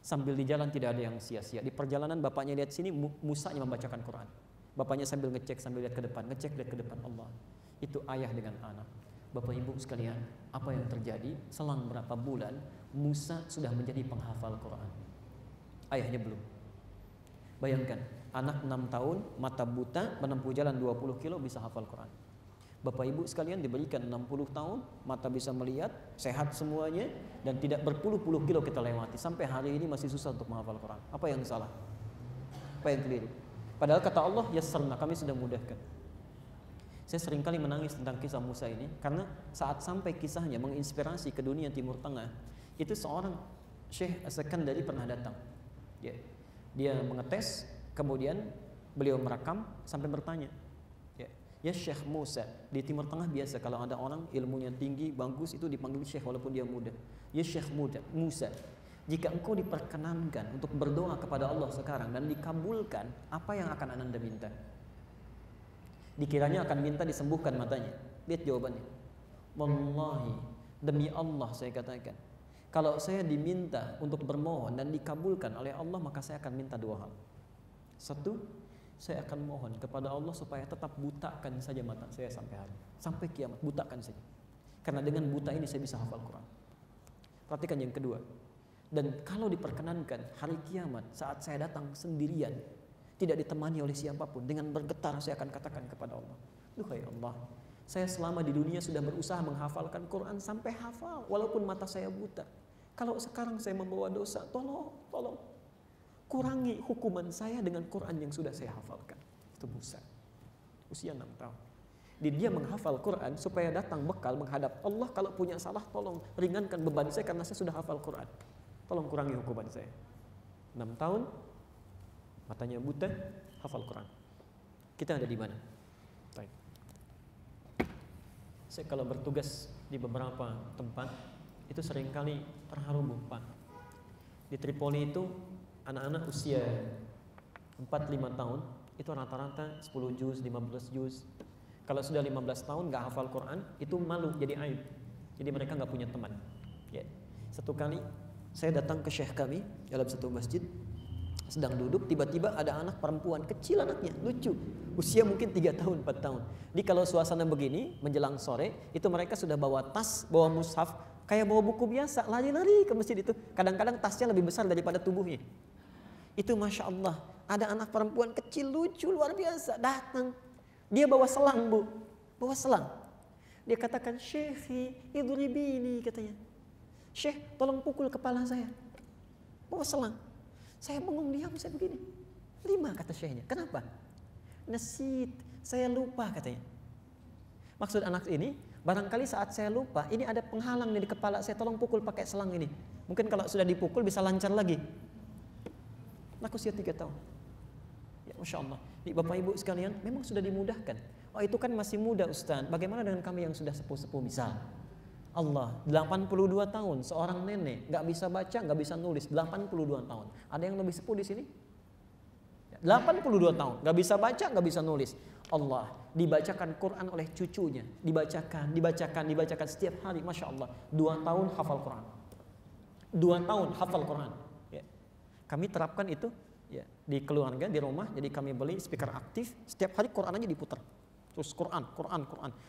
Sambil di jalan tidak ada yang sia-sia. Di perjalanan bapaknya lihat sini, Musanya membacakan Quran. Bapaknya sambil ngecek, sambil lihat ke depan, lihat ke depan. Allah. Itu ayah dengan anak. Bapak Ibu sekalian, apa yang terjadi? Selang berapa bulan, Musa sudah menjadi penghafal Quran. Ayahnya belum. Bayangkan, anak 6 tahun, mata buta, menempuh jalan 20 kilo bisa hafal Quran. Bapak Ibu sekalian diberikan 60 tahun, mata bisa melihat, sehat semuanya, dan tidak berpuluh-puluh kilo kita lewati. Sampai hari ini masih susah untuk menghafal Quran. Apa yang salah? Apa yang keliru? Padahal kata Allah, yassarna, kami sudah mudahkan. Saya seringkali menangis tentang kisah Musa ini, karena saat sampai kisahnya menginspirasi ke dunia Timur Tengah, itu seorang Syekh As-Sakandari pernah datang. Dia mengetes, kemudian beliau merekam sampai bertanya, ya Syekh Musa, di Timur Tengah biasa kalau ada orang ilmunya tinggi, bagus itu dipanggil Syekh walaupun dia muda. Ya Syekh Musa, jika engkau diperkenankan untuk berdoa kepada Allah sekarang dan dikabulkan, apa yang akan Anda minta? Dikiranya akan minta disembuhkan matanya. Lihat jawabannya. Wallahi, demi Allah saya katakan, kalau saya diminta untuk bermohon dan dikabulkan oleh Allah, maka saya akan minta 2 hal. 1, saya akan mohon kepada Allah supaya tetap butakan saja mata saya sampai kiamat, butakan saja. Karena dengan buta ini saya bisa hafal Quran. Perhatikan yang kedua. Dan kalau diperkenankan hari kiamat saat saya datang sendirian, tidak ditemani oleh siapapun, dengan bergetar saya akan katakan kepada Allah, duhai Allah, saya selama di dunia sudah berusaha menghafalkan Quran sampai hafal walaupun mata saya buta. kalau sekarang saya membawa dosa, tolong kurangi hukuman saya dengan Quran yang sudah saya hafalkan. Itu Musa, usia 6 tahun. Dia menghafal Quran supaya datang bekal menghadap Allah. Kalau punya salah, tolong ringankan beban saya karena saya sudah hafal Quran. Tolong kurangi hukuman saya. 6 tahun, matanya buta, hafal Quran. Kita ada di mana? Baik. Saya kalau bertugas di beberapa tempat, itu seringkali terharu Pak. Di Tripoli itu, anak-anak usia 4-5 tahun, itu rata-rata 10 juz, 15 juz. Kalau sudah 15 tahun gak hafal Quran, itu malu, jadi aib. Jadi mereka gak punya teman. Ya. Satu kali saya datang ke syekh kami dalam satu masjid, sedang duduk, tiba-tiba ada anak perempuan kecil, anaknya lucu, usia mungkin 3 tahun, 4 tahun. Jadi kalau suasana begini menjelang sore, itu mereka sudah bawa tas, bawa mushaf, kayak bawa buku biasa, lari-lari ke masjid itu. Kadang-kadang tasnya lebih besar daripada tubuhnya. Itu Masya Allah, ada anak perempuan kecil lucu luar biasa datang. Dia bawa selang, Bu, bawa selang. Dia katakan, "Syekhi, idribini," katanya. "Syekh, tolong pukul kepala saya." Bawa selang. Saya bengong, diam, saya begini. 5 kata syekhnya. Kenapa? "Nasid, saya lupa," katanya. Maksud anak ini, barangkali saat saya lupa, ini ada penghalang nih di kepala saya, tolong pukul pakai selang ini. Mungkin kalau sudah dipukul bisa lancar lagi. Anak usia 3 tahun. Ya, Masya Allah. Bapak Ibu sekalian, memang sudah dimudahkan. Oh, itu kan masih muda Ustaz. Bagaimana dengan kami yang sudah sepuh-sepuh? Misal Allah, 82 tahun, seorang nenek, gak bisa baca, gak bisa nulis, 82 tahun. Ada yang lebih sepuh di sini? 82 tahun, gak bisa baca, gak bisa nulis. Allah, dibacakan Quran oleh cucunya, dibacakan setiap hari, Masya Allah. 2 tahun hafal Quran. 2 tahun hafal Quran. Ya. Kami terapkan itu ya, di keluarga, di rumah. Jadi kami beli speaker aktif, setiap hari Quran aja diputar. Terus Quran.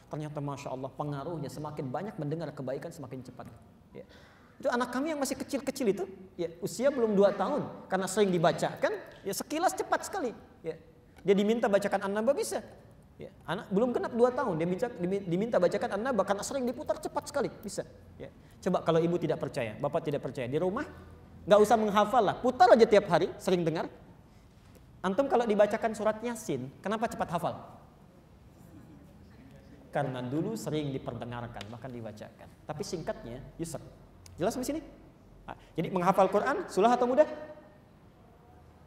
Ternyata Masya Allah pengaruhnya, semakin banyak mendengar kebaikan semakin cepat. Ya. Itu anak kami yang masih kecil-kecil itu, ya, usia belum 2 tahun, karena sering dibacakan, ya sekilas cepat sekali. Ya. Dia diminta bacakan An-Naba bisa. Ya. Anak belum genap 2 tahun, dia diminta bacakan An-Naba karena sering diputar cepat sekali, bisa. Ya. Coba kalau ibu tidak percaya, bapak tidak percaya, di rumah nggak usah menghafal lah, putar aja tiap hari, sering dengar. Antum kalau dibacakan surat Yasin, kenapa cepat hafal? Karena dulu sering diperdengarkan, bahkan dibacakan. Tapi singkatnya, Yusuf. Jelas di sini? Nah, jadi menghafal Quran, susah atau mudah?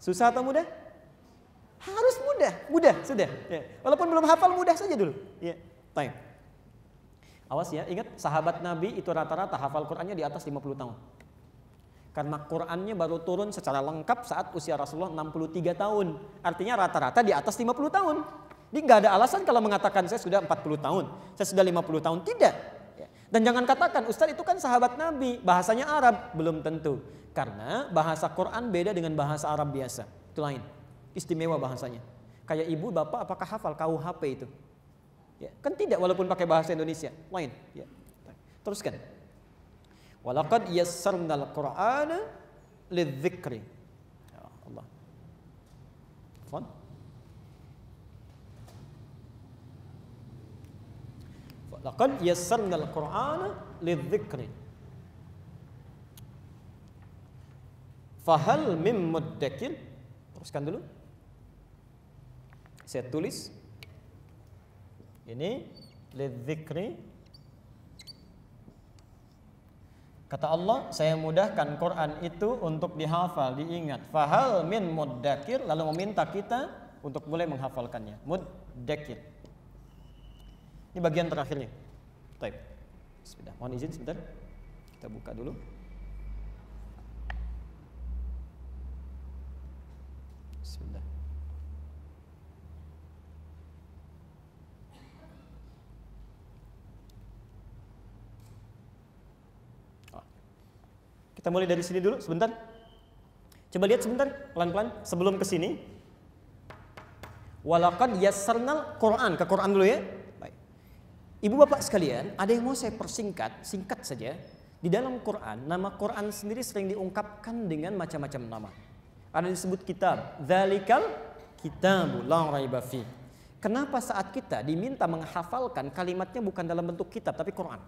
Susah atau mudah? Harus mudah sudah. Ya. Walaupun belum hafal, mudah saja dulu. Ya. Baik. Awas ya, ingat sahabat Nabi itu rata-rata hafal Qurannya di atas 50 tahun. Karena Qurannya baru turun secara lengkap saat usia Rasulullah 63 tahun. Artinya rata-rata di atas 50 tahun. Jadi nggak ada alasan kalau mengatakan saya sudah 40 tahun, saya sudah 50 tahun. Tidak. Dan jangan katakan, Ustaz itu kan sahabat Nabi, bahasanya Arab. Belum tentu. Karena bahasa Quran beda dengan bahasa Arab biasa. Itu lain. Istimewa bahasanya. Kayak ibu, bapak apakah hafal KUHP itu? Ya, kan tidak, walaupun pakai bahasa Indonesia. Lain. Ya. Teruskan. Walaqad yassarnal Qur'ana lidzikri. Ya Allah. Fon. Walaqad yassarnal Qur'ana lidzikri. Fahal mim muddakir. Teruskan dulu. Saya tulis. Ini lidzikri. Kata Allah, saya mudahkan Quran itu untuk dihafal, diingat. Fahal min muddakir, lalu meminta kita untuk boleh menghafalkannya. Muddakir. Ini bagian terakhirnya. Baik. Bismillah. Mohon izin sebentar. Kita buka dulu. Bismillah. Kita mulai dari sini dulu sebentar. Coba lihat sebentar, pelan-pelan sebelum ke sini. Walaqad yassarnal Quran, ke Quran dulu ya. Baik. Ibu bapak sekalian, ada yang mau saya persingkat, singkat saja. Di dalam Quran, nama Quran sendiri sering diungkapkan dengan macam-macam nama. Ada disebut kitab, dzalikal kitabu la raiba fi. Kenapa saat kita diminta menghafalkan kalimatnya bukan dalam bentuk kitab tapi Quran?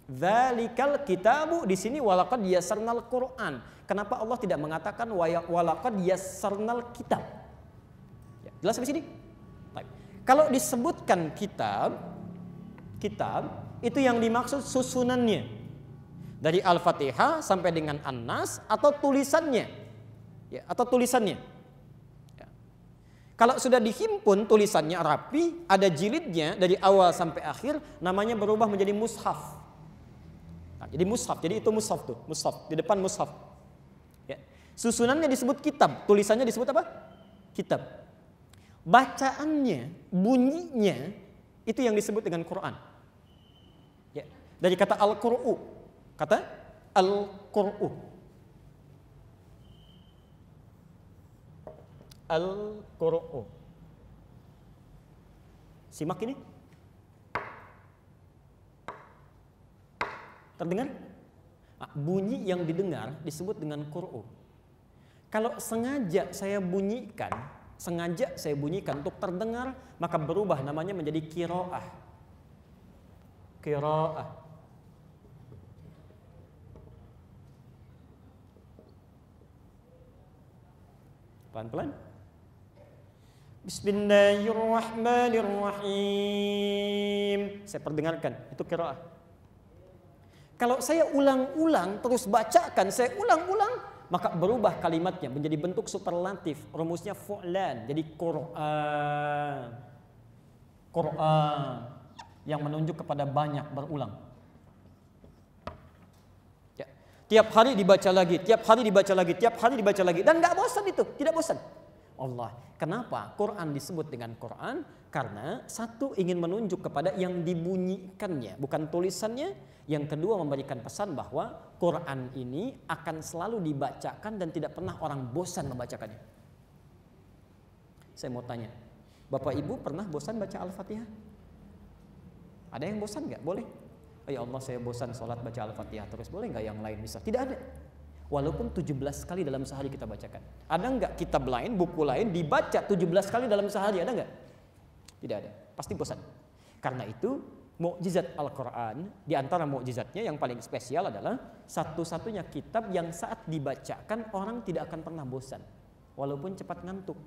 Dzalikal kitabu, di sini walaqad yassarnal Qur'an. Kenapa Allah tidak mengatakan walaqad yassarnal kitab? Ya, jelas sampai sini? Baik. Kalau disebutkan kitab itu yang dimaksud susunannya. Dari Al-Fatihah sampai dengan An-Nas atau tulisannya. Ya, atau tulisannya. Ya. Kalau sudah dihimpun tulisannya rapi, ada jilidnya dari awal sampai akhir, namanya berubah menjadi mushaf. Nah, jadi mushaf, jadi itu mushaf tuh, mushaf di depan mushaf. Ya. Susunannya disebut kitab, tulisannya disebut apa? Kitab. Bacaannya, bunyinya itu yang disebut dengan Quran. Ya. Dari kata al-Qur'u, kata al-Qur'u, al-Qur'u. Simak ini. Terdengar? Nah, bunyi yang didengar disebut dengan Qur'u. Kalau sengaja saya bunyikan untuk terdengar, maka berubah namanya menjadi qiraah. Qiraah. Pelan-pelan. Bismillahirrahmanirrahim. Saya perdengarkan, itu qiraah. Kalau saya ulang-ulang terus bacakan, saya ulang-ulang, maka berubah kalimatnya menjadi bentuk superlatif. Rumusnya fu'lan, jadi Qur'an. Qur'an yang menunjuk kepada banyak berulang. Ya. Tiap hari dibaca lagi, tiap hari dibaca lagi, tiap hari dibaca lagi, dan nggak bosan itu, tidak bosan. Allah, kenapa Quran disebut dengan Quran? Karena satu, ingin menunjuk kepada yang dibunyikannya, bukan tulisannya. Yang kedua, memberikan pesan bahwa Quran ini akan selalu dibacakan dan tidak pernah orang bosan membacakannya. Saya mau tanya, Bapak Ibu pernah bosan baca Al-Fatihah? Ada yang bosan nggak? Boleh. Oh ya Allah, saya bosan sholat baca Al-Fatihah terus, boleh nggak yang lain bisa? Tidak ada. Walaupun 17 kali dalam sehari kita bacakan. Ada nggak kitab lain, buku lain dibaca 17 kali dalam sehari? Ada nggak? Tidak ada. Pasti bosan. Karena itu mukjizat Al-Quran, di antara mukjizatnya yang paling spesial adalah satu-satunya kitab yang saat dibacakan orang tidak akan pernah bosan. Walaupun cepat ngantuk.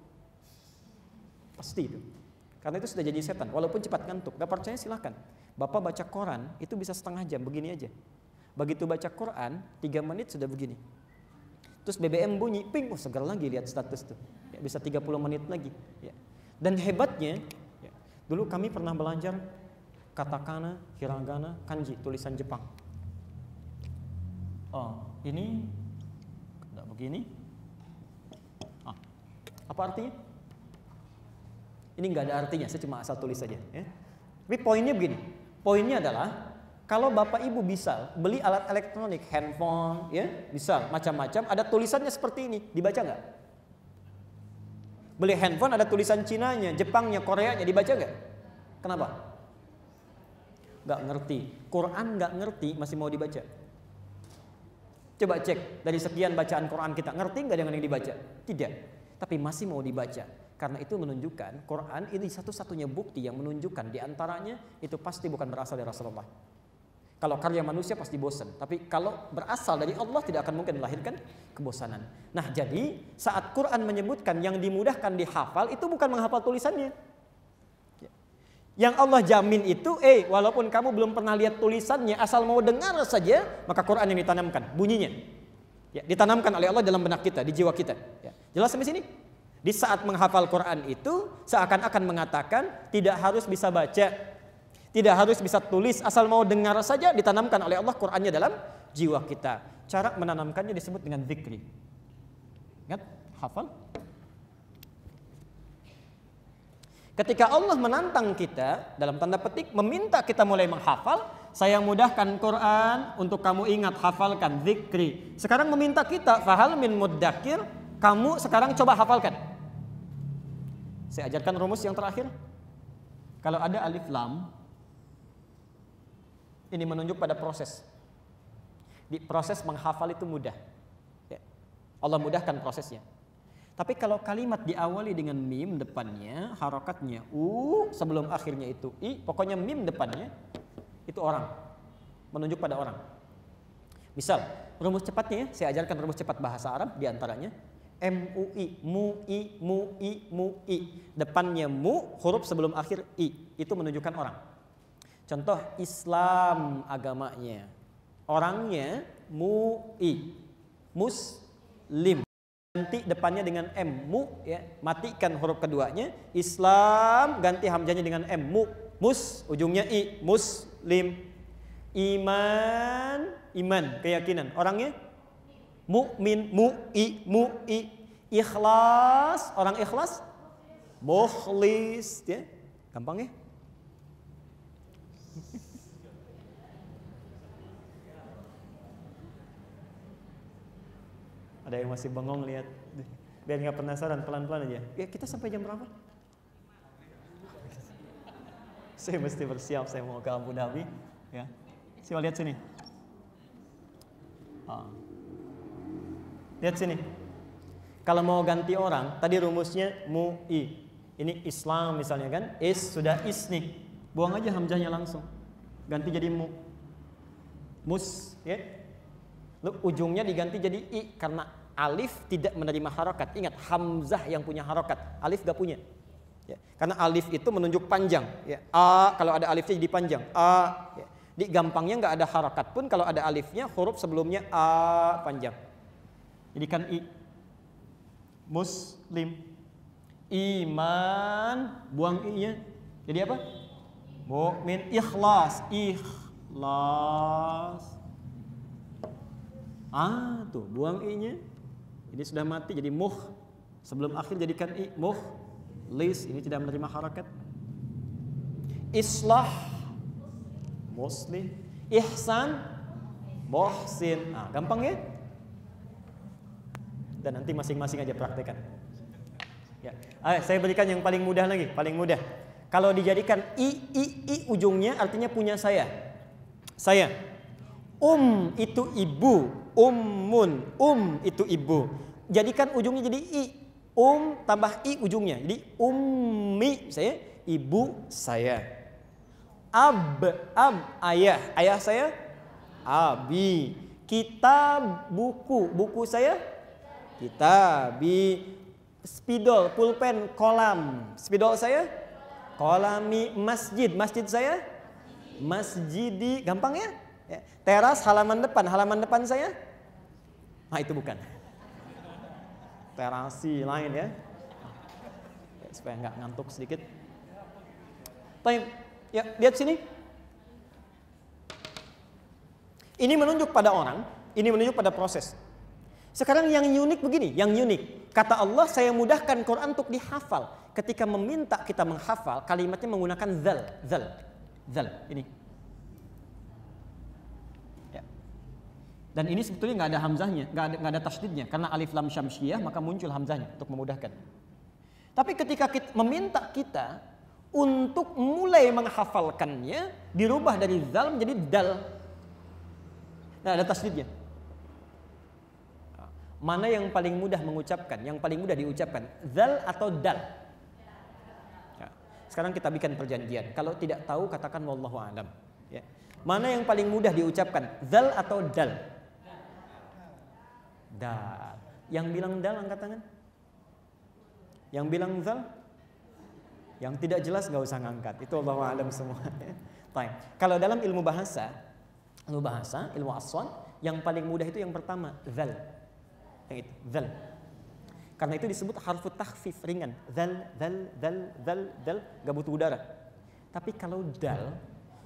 Pasti itu. Karena itu sudah jadi setan. Walaupun cepat ngantuk. Gak percaya silahkan. Bapak baca Quran itu bisa setengah jam begini aja. Begitu baca Quran 3 menit sudah begini. Terus BBM bunyi, ping, oh segar lagi lihat status tuh. Ya, bisa 30 menit lagi. Ya. Dan hebatnya, ya, dulu kami pernah belajar katakana, hiragana, kanji, tulisan Jepang. Oh, ini tidak begini. Apa artinya? Ini nggak ada artinya, saya cuma asal tulis saja. Ya. Tapi poinnya begini, poinnya adalah kalau Bapak Ibu bisa beli alat elektronik, handphone, ya bisa macam-macam, ada tulisannya seperti ini, dibaca nggak? Beli handphone ada tulisan Cinanya, Jepangnya, Koreanya, dibaca nggak? Kenapa? Nggak ngerti. Quran nggak ngerti, masih mau dibaca. Coba cek dari sekian bacaan Quran kita, ngerti nggak dengan yang dibaca? Tidak. Tapi masih mau dibaca. Karena itu menunjukkan Quran ini satu-satunya bukti yang menunjukkan diantaranya itu pasti bukan berasal dari Rasulullah. Kalau karya manusia pasti bosan, tapi kalau berasal dari Allah tidak akan mungkin melahirkan kebosanan. Nah, jadi saat Quran menyebutkan yang dimudahkan dihafal itu bukan menghafal tulisannya. Yang Allah jamin itu, walaupun kamu belum pernah lihat tulisannya, asal mau dengar saja, maka Quran yang ditanamkan, bunyinya. Ya, ditanamkan oleh Allah dalam benak kita, di jiwa kita. Ya. Jelas sampai sini? Di saat menghafal Quran itu seakan-akan mengatakan tidak harus bisa baca, tidak harus bisa tulis, asal mau dengar saja ditanamkan oleh Allah Qurannya dalam jiwa kita. Cara menanamkannya disebut dengan zikri. Ingat, hafal. Ketika Allah menantang kita dalam tanda petik meminta kita mulai menghafal, saya mudahkan Quran untuk kamu ingat, hafalkan, zikri. Sekarang meminta kita, fahal min muddakir, kamu sekarang coba hafalkan. Saya ajarkan rumus yang terakhir. Kalau ada alif lam, ini menunjuk pada proses. Di proses menghafal itu mudah. Ya. Allah mudahkan prosesnya. Tapi kalau kalimat diawali dengan mim depannya, harokatnya u, sebelum akhirnya itu i, pokoknya mim depannya, itu orang. menunjuk pada orang. Misal, rumus cepatnya ya, saya ajarkan rumus cepat bahasa Arab diantaranya MUI, MUI, MUI, MUI. Depannya mu, huruf sebelum akhir I. Itu menunjukkan orang. Contoh Islam agamanya. Orangnya MUI, Muslim. Ganti depannya dengan M, mu ya. Matikan huruf keduanya. Islam ganti hamzahnya dengan M, mu. Mus ujungnya I, Muslim. Iman, iman, keyakinan. Orangnya mukmin, mu'i. Ikhlas, orang ikhlas mukhlis, ya. Gampang ya? Ada yang masih bengong lihat. Biar nggak penasaran, pelan-pelan aja. Ya, kita sampai jam berapa? Saya mesti bersiap, saya mau ke Abu Dhabi, ya. Coba lihat sini. Lihat sini. Kalau mau ganti orang, tadi rumusnya mu'i. Ini Islam misalnya kan, sudah nih. Buang aja hamzahnya langsung. Ganti jadi mu. Mus, ya. Lalu ujungnya diganti jadi i karena alif tidak menerima harokat. Ingat, hamzah yang punya harokat, alif gak punya. Ya. Karena alif itu menunjuk panjang. Ya. A kalau ada alifnya jadi panjang. A. Ya. Di gampangnya nggak ada harokat pun kalau ada alifnya, huruf sebelumnya a panjang. Jadi kan i. Muslim. Iman, buang i-nya. Jadi apa? Mukmin. Ikhlas. Ikhlas. Tuh, buang i-nya. Ini sudah mati jadi muh. Sebelum akhir jadikan i, mukhlis. Ini tidak menerima harakat. Islah, muslim. Ihsan, muhsin. Gampang ya? Dan nanti masing-masing aja praktekan. Ya. Saya berikan yang paling mudah lagi, paling mudah. Kalau dijadikan i ujungnya artinya punya saya. Saya. Itu ibu, ummun, itu ibu. Jadikan ujungnya jadi i. Tambah i ujungnya. Jadi ummi, saya, ibu saya. Ab, ayah saya. Abi. Kitab, buku saya. Kitabi. Spidol, pulpen, kolam. Spidol saya. Kolami. Masjid saya. Masjidi. Gampang ya? Teras, halaman depan saya. Itu bukan. Terasi lain ya. Supaya nggak ngantuk sedikit. Baik, ya lihat sini. Ini menunjuk pada orang, ini menunjuk pada proses. Sekarang yang unik begini, yang unik. Kata Allah, saya mudahkan Quran untuk dihafal. Ketika meminta kita menghafal, kalimatnya menggunakan zal. Ini. Dan ini sebetulnya nggak ada hamzahnya, nggak ada tasydidnya, karena alif lam syamsiyah maka muncul hamzahnya untuk memudahkan. Tapi ketika kita meminta kita untuk mulai menghafalkannya, dirubah dari zal menjadi dal. Nah, ada tasydidnya. Mana yang paling mudah mengucapkan, yang paling mudah diucapkan, zal atau dal? Sekarang kita bikin perjanjian. Kalau tidak tahu katakan wallahu a'lam. Ya. Mana yang paling mudah diucapkan, zal atau dal? Dal. Yang bilang dal angkat tangan. Yang bilang zal? Yang tidak jelas nggak usah ngangkat. Itu Allahu a'lam semua. Baik. Kalau dalam ilmu bahasa, ilmu aswan, yang paling mudah itu yang pertama zal. Yang itu zal. Karena itu disebut harfut takhfif, ringan. Zal, nggak butuh udara. Tapi kalau dal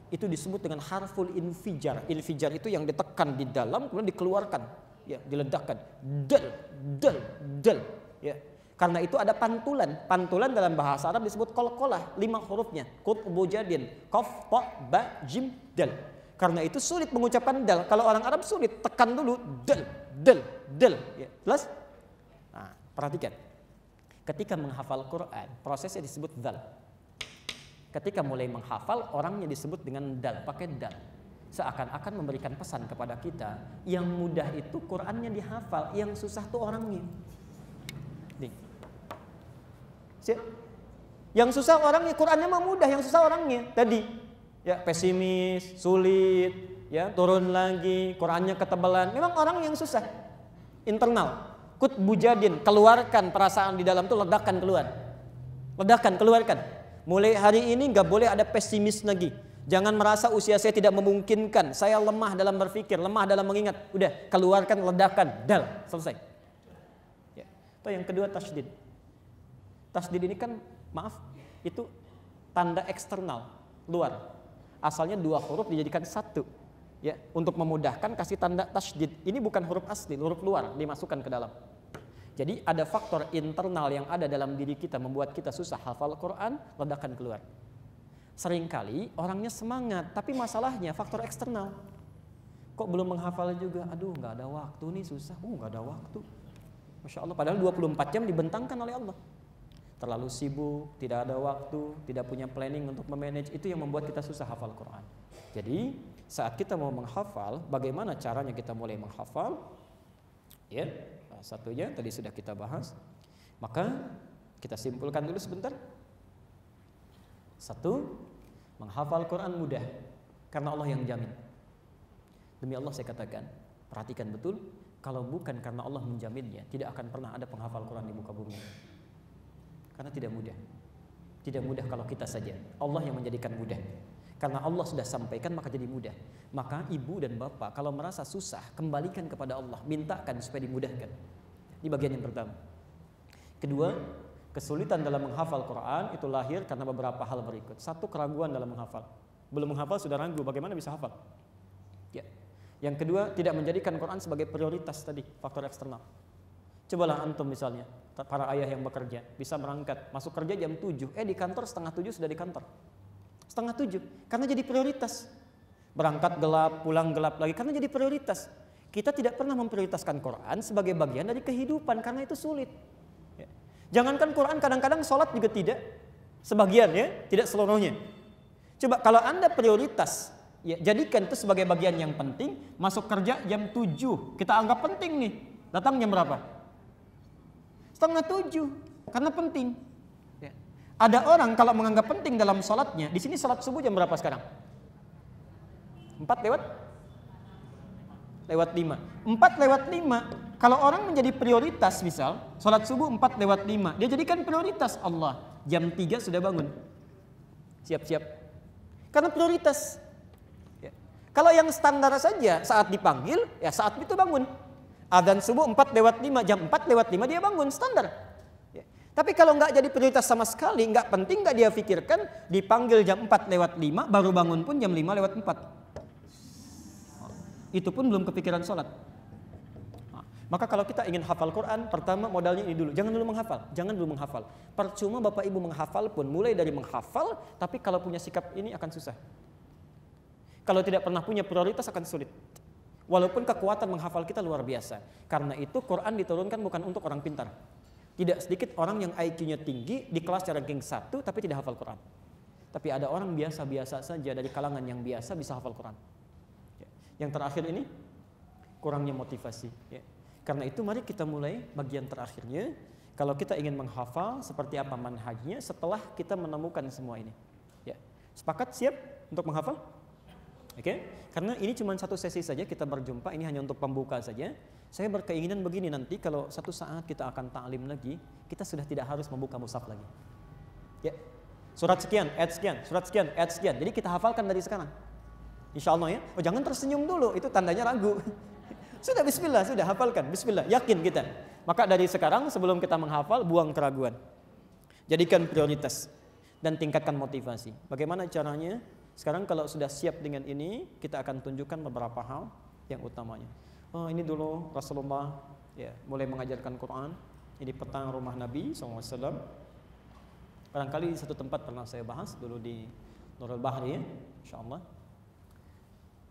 itu disebut dengan harful infijar. Infijar itu yang ditekan di dalam kemudian dikeluarkan, ya, diledakkan. Dal. Ya. Karena itu ada pantulan. Pantulan dalam bahasa Arab disebut qalqalah, 5 hurufnya. Qutbu jadin, qaf, ta, ba, jim, dal. Karena itu sulit mengucapkan dal. Kalau orang Arab sulit, tekan dulu dal. Ya. Jelas? Nah, perhatikan. Ketika menghafal Quran, prosesnya disebut dal. Ketika mulai menghafal, orangnya disebut dengan dal, pakai dal. Seakan-akan memberikan pesan kepada kita, yang mudah itu Qurannya dihafal, yang susah tuh orangnya. Nih. Yang susah orangnya, Qurannya mah mudah, yang susah orangnya. Tadi, ya, pesimis, sulit, ya turun lagi, Qurannya ketebalan. Memang orang yang susah. Internal, kut bujadin, keluarkan perasaan di dalam tuh, ledakan keluar. Ledakan, keluarkan. Mulai hari ini nggak boleh ada pesimis lagi. Jangan merasa usia saya tidak memungkinkan, saya lemah dalam berpikir, lemah dalam mengingat. Udah, keluarkan, ledakan, dal, selesai. Ya. Atau yang kedua tasydid. Tasydid ini kan, maaf, itu tanda eksternal, luar. Asalnya 2 huruf dijadikan 1. Ya, untuk memudahkan kasih tanda tasydid. Ini bukan huruf asli, huruf luar dimasukkan ke dalam. Jadi ada faktor internal yang ada dalam diri kita membuat kita susah hafal Quran, ledakan keluar. Seringkali orangnya semangat, tapi masalahnya faktor eksternal. Kok belum menghafal juga? Aduh, nggak ada waktu nih, susah. Nggak ada waktu. Masya Allah, padahal 24 jam dibentangkan oleh Allah. Terlalu sibuk, tidak ada waktu, tidak punya planning untuk memanage, itu yang membuat kita susah hafal Quran. Jadi saat kita mau menghafal, bagaimana caranya kita mulai menghafal? Ya, satunya tadi sudah kita bahas. Maka kita simpulkan dulu sebentar. 1, menghafal Quran mudah karena Allah yang jamin. Demi Allah saya katakan, perhatikan betul, kalau bukan karena Allah menjaminnya, tidak akan pernah ada penghafal Quran di muka bumi. Karena tidak mudah. Tidak mudah kalau kita saja. Allah yang menjadikan mudah. Karena Allah sudah sampaikan maka jadi mudah. Maka ibu dan bapak kalau merasa susah, kembalikan kepada Allah, mintakan supaya dimudahkan. Ini bagian yang pertama. Kedua, kesulitan dalam menghafal Quran itu lahir karena beberapa hal berikut. 1, keraguan dalam menghafal. Belum menghafal sudah ragu, bagaimana bisa hafal? Ya. Yang kedua, tidak menjadikan Quran sebagai prioritas tadi, faktor eksternal. Cobalah antum misalnya, para ayah yang bekerja, bisa berangkat, masuk kerja jam 7, di kantor 6:30 sudah di kantor. 6:30, karena jadi prioritas. Berangkat gelap, pulang gelap lagi, karena jadi prioritas. Kita tidak pernah memprioritaskan Quran sebagai bagian dari kehidupan, karena itu sulit. Ya. Jangankan Quran, kadang-kadang sholat juga tidak. Sebagian ya, tidak seluruhnya. Coba kalau Anda prioritas, ya, jadikan itu sebagai bagian yang penting. Masuk kerja jam 7, kita anggap penting nih. Datang jam berapa? 6:30, karena penting. Ya. Ada orang kalau menganggap penting dalam sholatnya, di sini sholat subuh jam berapa sekarang? 4:05. 4:05. Kalau orang menjadi prioritas, misal sholat subuh 4:05, dia jadikan prioritas Allah. Jam 3 sudah bangun, siap-siap, karena prioritas. Ya. Kalau yang standar saja, saat dipanggil, ya saat itu bangun. Adzan subuh 4:05, jam 4:05 dia bangun, standar. Ya. Tapi kalau nggak jadi prioritas sama sekali, nggak penting, nggak dia pikirkan, dipanggil jam 4:05, baru bangun pun jam 5:04. Itu pun belum kepikiran sholat. Maka kalau kita ingin hafal Quran, pertama modalnya ini dulu. Jangan dulu menghafal. Percuma Bapak Ibu menghafal pun, mulai dari menghafal, tapi kalau punya sikap ini akan susah. Kalau tidak pernah punya prioritas akan sulit. Walaupun kekuatan menghafal kita luar biasa. Karena itu Quran diturunkan bukan untuk orang pintar. Tidak sedikit orang yang IQ-nya tinggi di kelas ranking 1 tapi tidak hafal Quran. Tapi ada orang biasa-biasa saja dari kalangan yang biasa bisa hafal Quran. Yang terakhir ini kurangnya motivasi. Karena itu mari kita mulai bagian terakhirnya. Kalau kita ingin menghafal, seperti apa manhajnya setelah kita menemukan semua ini. Sepakat, siap untuk menghafal? Oke, karena ini cuma satu sesi saja kita berjumpa, ini hanya untuk pembuka saja. Saya berkeinginan begini, nanti kalau satu saat kita akan ta'lim lagi, kita sudah tidak harus membuka mushaf lagi. Ya, surat sekian, ayat sekian, surat sekian, ayat sekian. Jadi kita hafalkan dari sekarang. Insya Allah ya. Oh, jangan tersenyum dulu, itu tandanya ragu. Sudah bismillah, sudah hafalkan, bismillah, yakin kita. Maka dari sekarang sebelum kita menghafal, buang keraguan. Jadikan prioritas dan tingkatkan motivasi. Bagaimana caranya? Sekarang kalau sudah siap dengan ini, kita akan tunjukkan beberapa hal yang utamanya. Oh, ini dulu Rasulullah ya mulai mengajarkan Quran. Ini petang rumah Nabi SAW. Barangkali di satu tempat pernah saya bahas dulu di Nurul Bahri ya, insyaallah.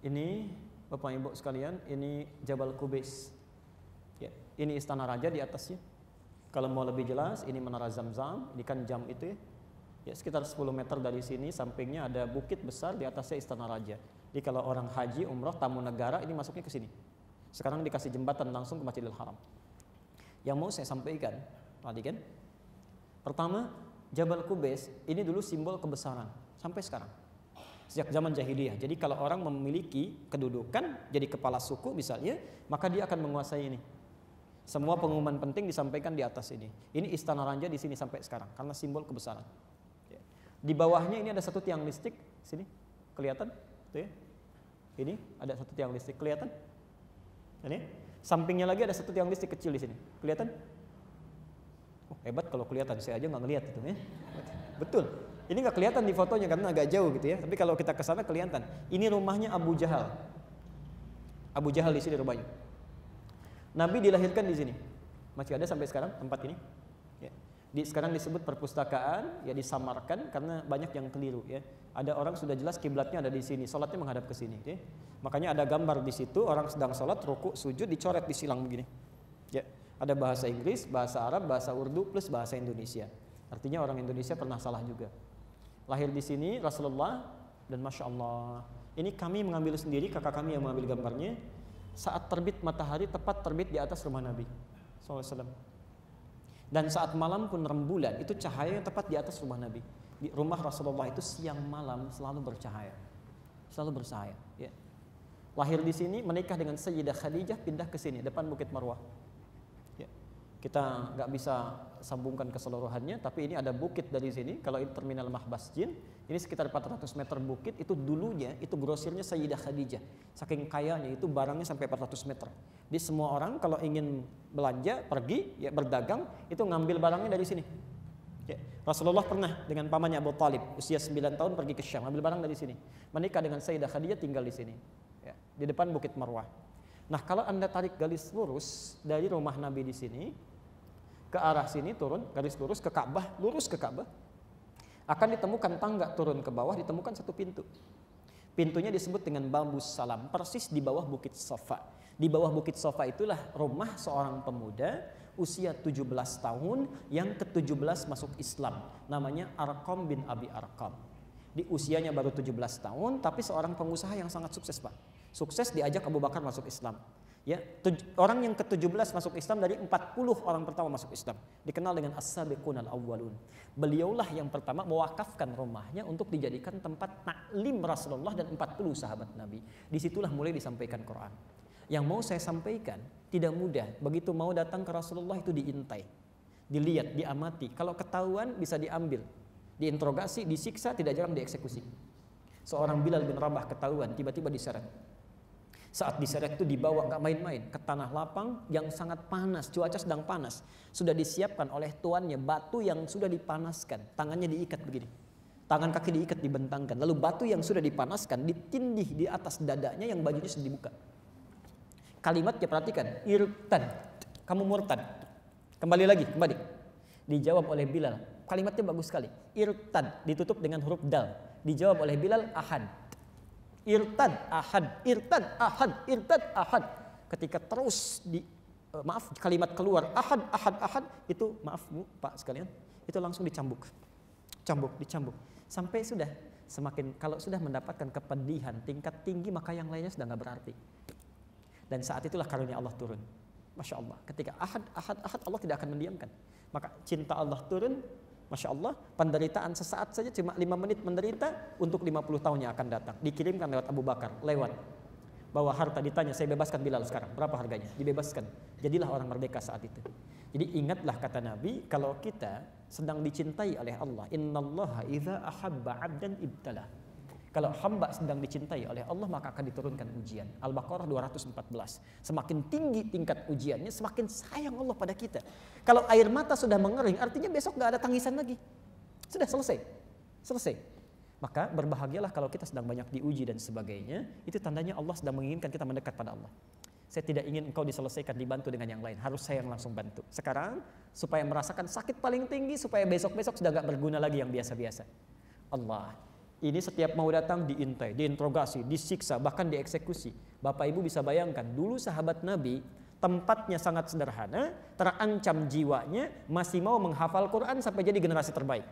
Ini Bapak Ibu sekalian, ini Jabal Qubais. Ya, ini istana raja di atasnya. Kalau mau lebih jelas, ini Menara Zamzam, ini kan jam itu ya. Ya, sekitar 10 meter dari sini, sampingnya ada bukit besar, di atasnya istana raja. Jadi kalau orang haji, umroh, tamu negara, ini masuknya ke sini. Sekarang dikasih jembatan langsung ke Masjidil Haram. Yang mau saya sampaikan, tadi kan, pertama, Jabal Qubais ini dulu simbol kebesaran sampai sekarang. sejak zaman jahiliyah. Jadi kalau orang memiliki kedudukan jadi kepala suku misalnya, maka dia akan menguasai ini. Semua pengumuman penting disampaikan di atas ini. Ini istana raja di sini sampai sekarang karena simbol kebesaran. Di bawahnya ini ada satu tiang listrik, sini kelihatan, tuh ya. Ini ada satu tiang listrik, kelihatan? Ini sampingnya lagi ada satu tiang listrik kecil di sini, kelihatan? Oh, hebat kalau kelihatan, saya aja nggak ngelihat itu ya. Betul. Ini nggak kelihatan di fotonya karena agak jauh gitu ya. Tapi kalau kita ke sana kelihatan. Ini rumahnya Abu Jahal. Abu Jahal di sini rumahnya. Nabi dilahirkan di sini. Masih ada sampai sekarang tempat ini. Ya. Sekarang disebut perpustakaan, ya disamarkan karena banyak yang keliru ya. Ada orang sudah jelas kiblatnya ada di sini, sholatnya menghadap ke sini. Ya. Makanya ada gambar di situ orang sedang sholat, ruku, sujud, dicoret di silang begini. Ya. Ada bahasa Inggris, bahasa Arab, bahasa Urdu plus bahasa Indonesia. Artinya orang Indonesia pernah salah juga. Lahir di sini Rasulullah dan Masya Allah. Ini kami mengambil sendiri, kakak kami yang mengambil gambarnya. Saat terbit matahari tepat terbit di atas rumah Nabi SAW. Dan saat malam pun rembulan itu cahaya yang tepat di atas rumah Nabi. Di rumah Rasulullah itu siang malam selalu bercahaya, selalu bercahaya. Ya. Lahir di sini, menikah dengan Sayyidah Khadijah, pindah ke sini depan Bukit Marwah. Ya. Kita nggak bisa sambungkan keseluruhannya, tapi ini ada bukit dari sini. Kalau ini terminal Mahbasjin, ini sekitar 400 meter bukit. Itu dulunya itu grosirnya Sayyidah Khadijah. Saking kayanya itu barangnya sampai 400 meter. Jadi semua orang kalau ingin belanja, pergi, ya berdagang, itu ngambil barangnya dari sini. Ya. Rasulullah pernah dengan pamannya Abu Talib, usia 9 tahun pergi ke Syam, ambil barang dari sini. Menikah dengan Sayyidah Khadijah, tinggal di sini. Ya. Di depan Bukit Marwah. Nah, kalau Anda tarik garis lurus dari rumah Nabi di sini ke arah sini, turun garis lurus ke Ka'bah, lurus ke Ka'bah, akan ditemukan tangga turun ke bawah, ditemukan satu pintu. Pintunya disebut dengan Bambu Salam, persis di bawah Bukit Safa. Di bawah Bukit Safa itulah rumah seorang pemuda usia 17 tahun yang ke-17 masuk Islam, namanya Arqam bin Abi Arqam. Di usianya baru 17 tahun, tapi seorang pengusaha yang sangat sukses, Pak. Sukses diajak Abu Bakar masuk Islam. Ya, orang yang ke-17 masuk Islam dari 40 orang pertama masuk Islam. Dikenal dengan As-Sabiqun Al-Awwalun. Beliaulah yang pertama mewakafkan rumahnya untuk dijadikan tempat taklim Rasulullah dan 40 sahabat Nabi. Disitulah mulai disampaikan Quran. Yang mau saya sampaikan tidak mudah. Begitu mau datang ke Rasulullah itu diintai, dilihat, diamati. Kalau ketahuan bisa diambil, diinterogasi, disiksa, tidak jarang dieksekusi. Seorang Bilal bin Rabah ketahuan, tiba-tiba diseret. Saat diseret itu dibawa nggak main-main ke tanah lapang yang sangat panas, cuaca sedang panas. Sudah disiapkan oleh tuannya batu yang sudah dipanaskan, tangannya diikat begini, tangan kaki diikat dibentangkan, lalu batu yang sudah dipanaskan ditindih di atas dadanya yang bajunya sudah dibuka. Kalimatnya perhatikan, irtad, kamu murtad. Kembali lagi, kembali. Dijawab oleh Bilal, kalimatnya bagus sekali. Irtad ditutup dengan huruf dal. Dijawab oleh Bilal, ahad. Irtad ahad, irtad ahad, irtad ahad. Ketika terus kalimat keluar ahad, ahad, ahad, itu maaf Bu, Pak sekalian, itu langsung dicambuk. Dicambuk. Sampai sudah semakin kalau sudah mendapatkan kepedihan tingkat tinggi maka yang lainnya sudah nggak berarti. Dan saat itulah karunia Allah turun. Masya Allah, ketika ahad, ahad, ahad Allah tidak akan mendiamkan. Maka cinta Allah turun. Masya Allah, penderitaan sesaat saja cuma 5 menit menderita untuk 50 tahun yang akan datang. Dikirimkan lewat Abu Bakar, lewat. Bawa harta, ditanya, saya bebaskan Bilal sekarang. Berapa harganya? Dibebaskan. Jadilah orang merdeka saat itu. Jadi ingatlah kata Nabi, kalau kita sedang dicintai oleh Allah. Innallaha idza ahabba 'abdan ibtalah. Kalau hamba sedang dicintai oleh Allah maka akan diturunkan ujian. Al-Baqarah 214. Semakin tinggi tingkat ujiannya, semakin sayang Allah pada kita. Kalau air mata sudah mengering, artinya besok gak ada tangisan lagi. Sudah selesai. Maka berbahagialah kalau kita sedang banyak diuji dan sebagainya. Itu tandanya Allah sedang menginginkan kita mendekat pada Allah. Saya tidak ingin engkau diselesaikan, dibantu dengan yang lain. Harus saya yang langsung bantu. Sekarang supaya merasakan sakit paling tinggi, supaya besok-besok sudah gak berguna lagi yang biasa-biasa. Allah. Ini setiap mau datang diintai, diinterogasi, disiksa, bahkan dieksekusi. Bapak Ibu bisa bayangkan, dulu sahabat Nabi tempatnya sangat sederhana, terancam jiwanya, masih mau menghafal Quran sampai jadi generasi terbaik.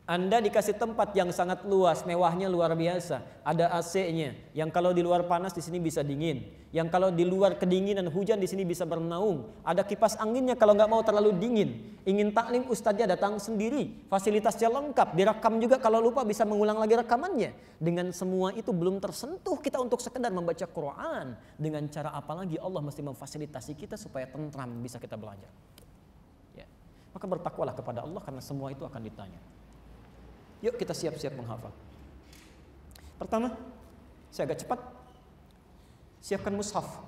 Anda dikasih tempat yang sangat luas, mewahnya luar biasa. Ada AC-nya, yang kalau di luar panas di sini bisa dingin. Yang kalau di luar kedinginan hujan di sini bisa bernaung. Ada kipas anginnya kalau nggak mau terlalu dingin. Ingin taklim ustadznya datang sendiri. Fasilitasnya lengkap, direkam juga kalau lupa bisa mengulang lagi rekamannya. Dengan semua itu belum tersentuh kita untuk sekedar membaca Quran. Dengan cara apa lagi Allah mesti memfasilitasi kita supaya tentram bisa kita belajar. Ya. Maka bertakwalah kepada Allah karena semua itu akan ditanya. Yuk kita siap-siap menghafal. Pertama, saya agak cepat. Siapkan mushaf.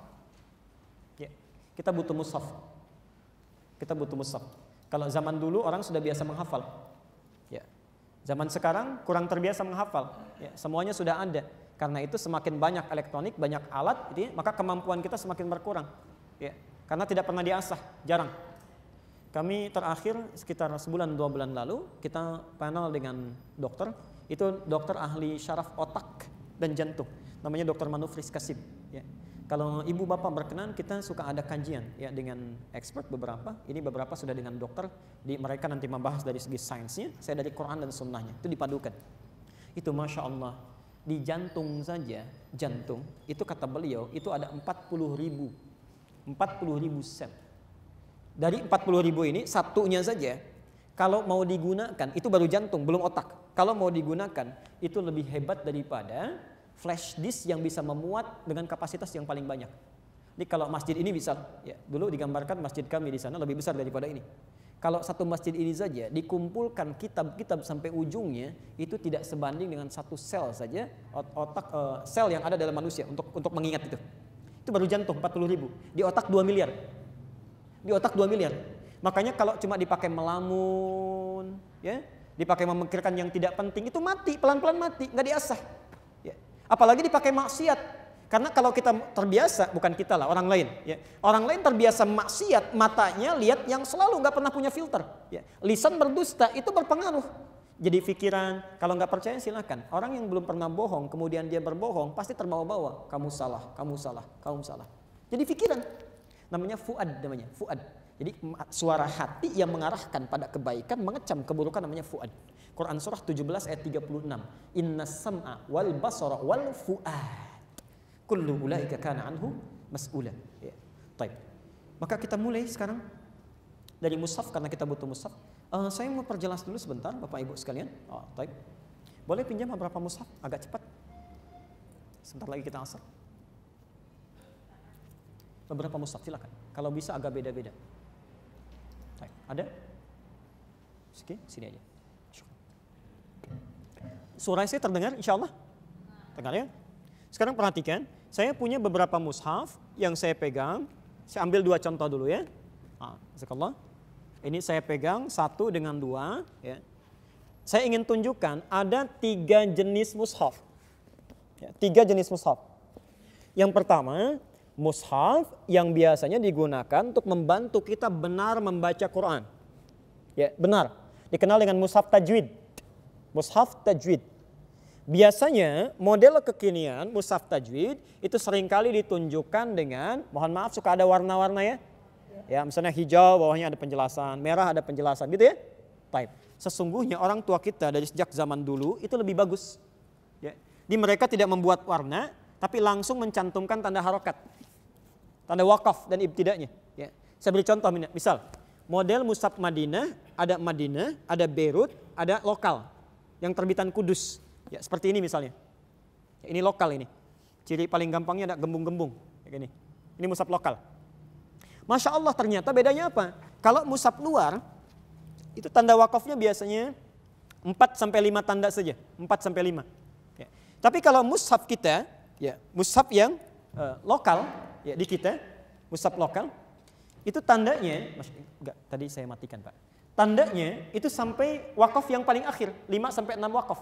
Ya, kita butuh mushaf. Kita butuh mushaf. Kalau zaman dulu orang sudah biasa menghafal. Ya. Zaman sekarang kurang terbiasa menghafal. Ya, semuanya sudah ada. Karena itu semakin banyak elektronik, banyak alat, gitu ya, maka kemampuan kita semakin berkurang. Ya, karena tidak pernah diasah, jarang. Kami terakhir sekitar sebulan 2 bulan lalu kita panel dengan dokter, itu dokter ahli syaraf otak dan jantung, namanya Dr. Manufris Kasib. Ya. Kalau ibu bapak berkenan kita suka ada kajian ya dengan expert beberapa, ini beberapa sudah dengan dokter, mereka nanti membahas dari segi sainsnya, saya dari Quran dan sunnahnya, itu dipadukan. Itu Masya Allah, di jantung saja, jantung itu kata beliau itu ada 40.000 sel. Dari 40.000 ini satunya saja kalau mau digunakan itu baru jantung belum otak. Kalau mau digunakan itu lebih hebat daripada flash disk yang bisa memuat dengan kapasitas yang paling banyak. Jadi kalau masjid ini bisa ya, dulu digambarkan masjid kami di sana lebih besar daripada ini. Kalau satu masjid ini saja dikumpulkan kitab-kitab sampai ujungnya itu tidak sebanding dengan satu sel saja sel yang ada dalam manusia untuk mengingat itu. Itu baru jantung 40.000. Di otak 2 miliar. Di otak 2 miliar. Makanya kalau cuma dipakai melamun, ya, dipakai memikirkan yang tidak penting itu mati, pelan-pelan mati, nggak diasah. Ya. Apalagi dipakai maksiat. Karena kalau kita terbiasa, bukan kita lah, orang lain. Ya. Orang lain terbiasa maksiat, matanya lihat yang selalu nggak pernah punya filter. Ya. Lisan berdusta itu berpengaruh. Jadi pikiran, kalau nggak percaya silakan. Orang yang belum pernah bohong, kemudian dia berbohong, pasti terbawa-bawa. Kamu salah, kamu salah, kamu salah. Jadi pikiran. Namanya fuad namanya, fuad. Jadi suara hati yang mengarahkan pada kebaikan, mengecam keburukan namanya fuad. Quran surah 17 ayat 36. Innas sam'a wal basara wal fuad. Kullu ulaika kana anhu mas'ula. Ya. Baik. Maka kita mulai sekarang dari mushaf karena kita butuh mushaf. Saya mau perjelas dulu sebentar Bapak Ibu sekalian. Baik. Boleh pinjam beberapa mushaf agak cepat. Sebentar lagi kita asar. Beberapa mushaf silakan. Kalau bisa agak beda-beda. Baik, ada? Oke, sini aja. Suara saya terdengar insyaallah? Dengar ya? Sekarang perhatikan, saya punya beberapa mushaf yang saya pegang. Saya ambil 2 contoh dulu ya. Jazakallah. Ini saya pegang 1 dengan 2 ya. Saya ingin tunjukkan ada 3 jenis mushaf. Ya, 3 jenis mushaf. Yang pertama, mushaf yang biasanya digunakan untuk membantu kita benar membaca Quran. Ya, benar. Dikenal dengan mushaf tajwid. Mushaf tajwid. Biasanya model kekinian mushaf tajwid itu seringkali ditunjukkan dengan, mohon maaf suka ada warna-warna ya. Ya, misalnya hijau bawahnya ada penjelasan, merah ada penjelasan gitu ya. Baik. Sesungguhnya orang tua kita dari sejak zaman dulu itu lebih bagus. Ya. Di mereka tidak membuat warna tapi langsung mencantumkan tanda harokat. Tanda wakaf dan ibtidanya. Ya. Saya beri contoh, misal model mushaf Madinah, ada Beirut, ada lokal yang terbitan Kudus. Ya, seperti ini misalnya. Ya, ini lokal ini. Ciri paling gampangnya ada gembung-gembung. Kayak gini. Ini mushaf lokal. Masya Allah ternyata bedanya apa? Kalau mushaf luar, itu tanda wakafnya biasanya 4-5 tanda saja. 4-5. Ya. Tapi kalau mushaf kita, ya, mushaf yang lokal, ya, di kita, mushaf lokal, itu tandanya, enggak, tadi saya matikan Pak. Tandanya itu sampai wakaf yang paling akhir, 5-6 wakaf.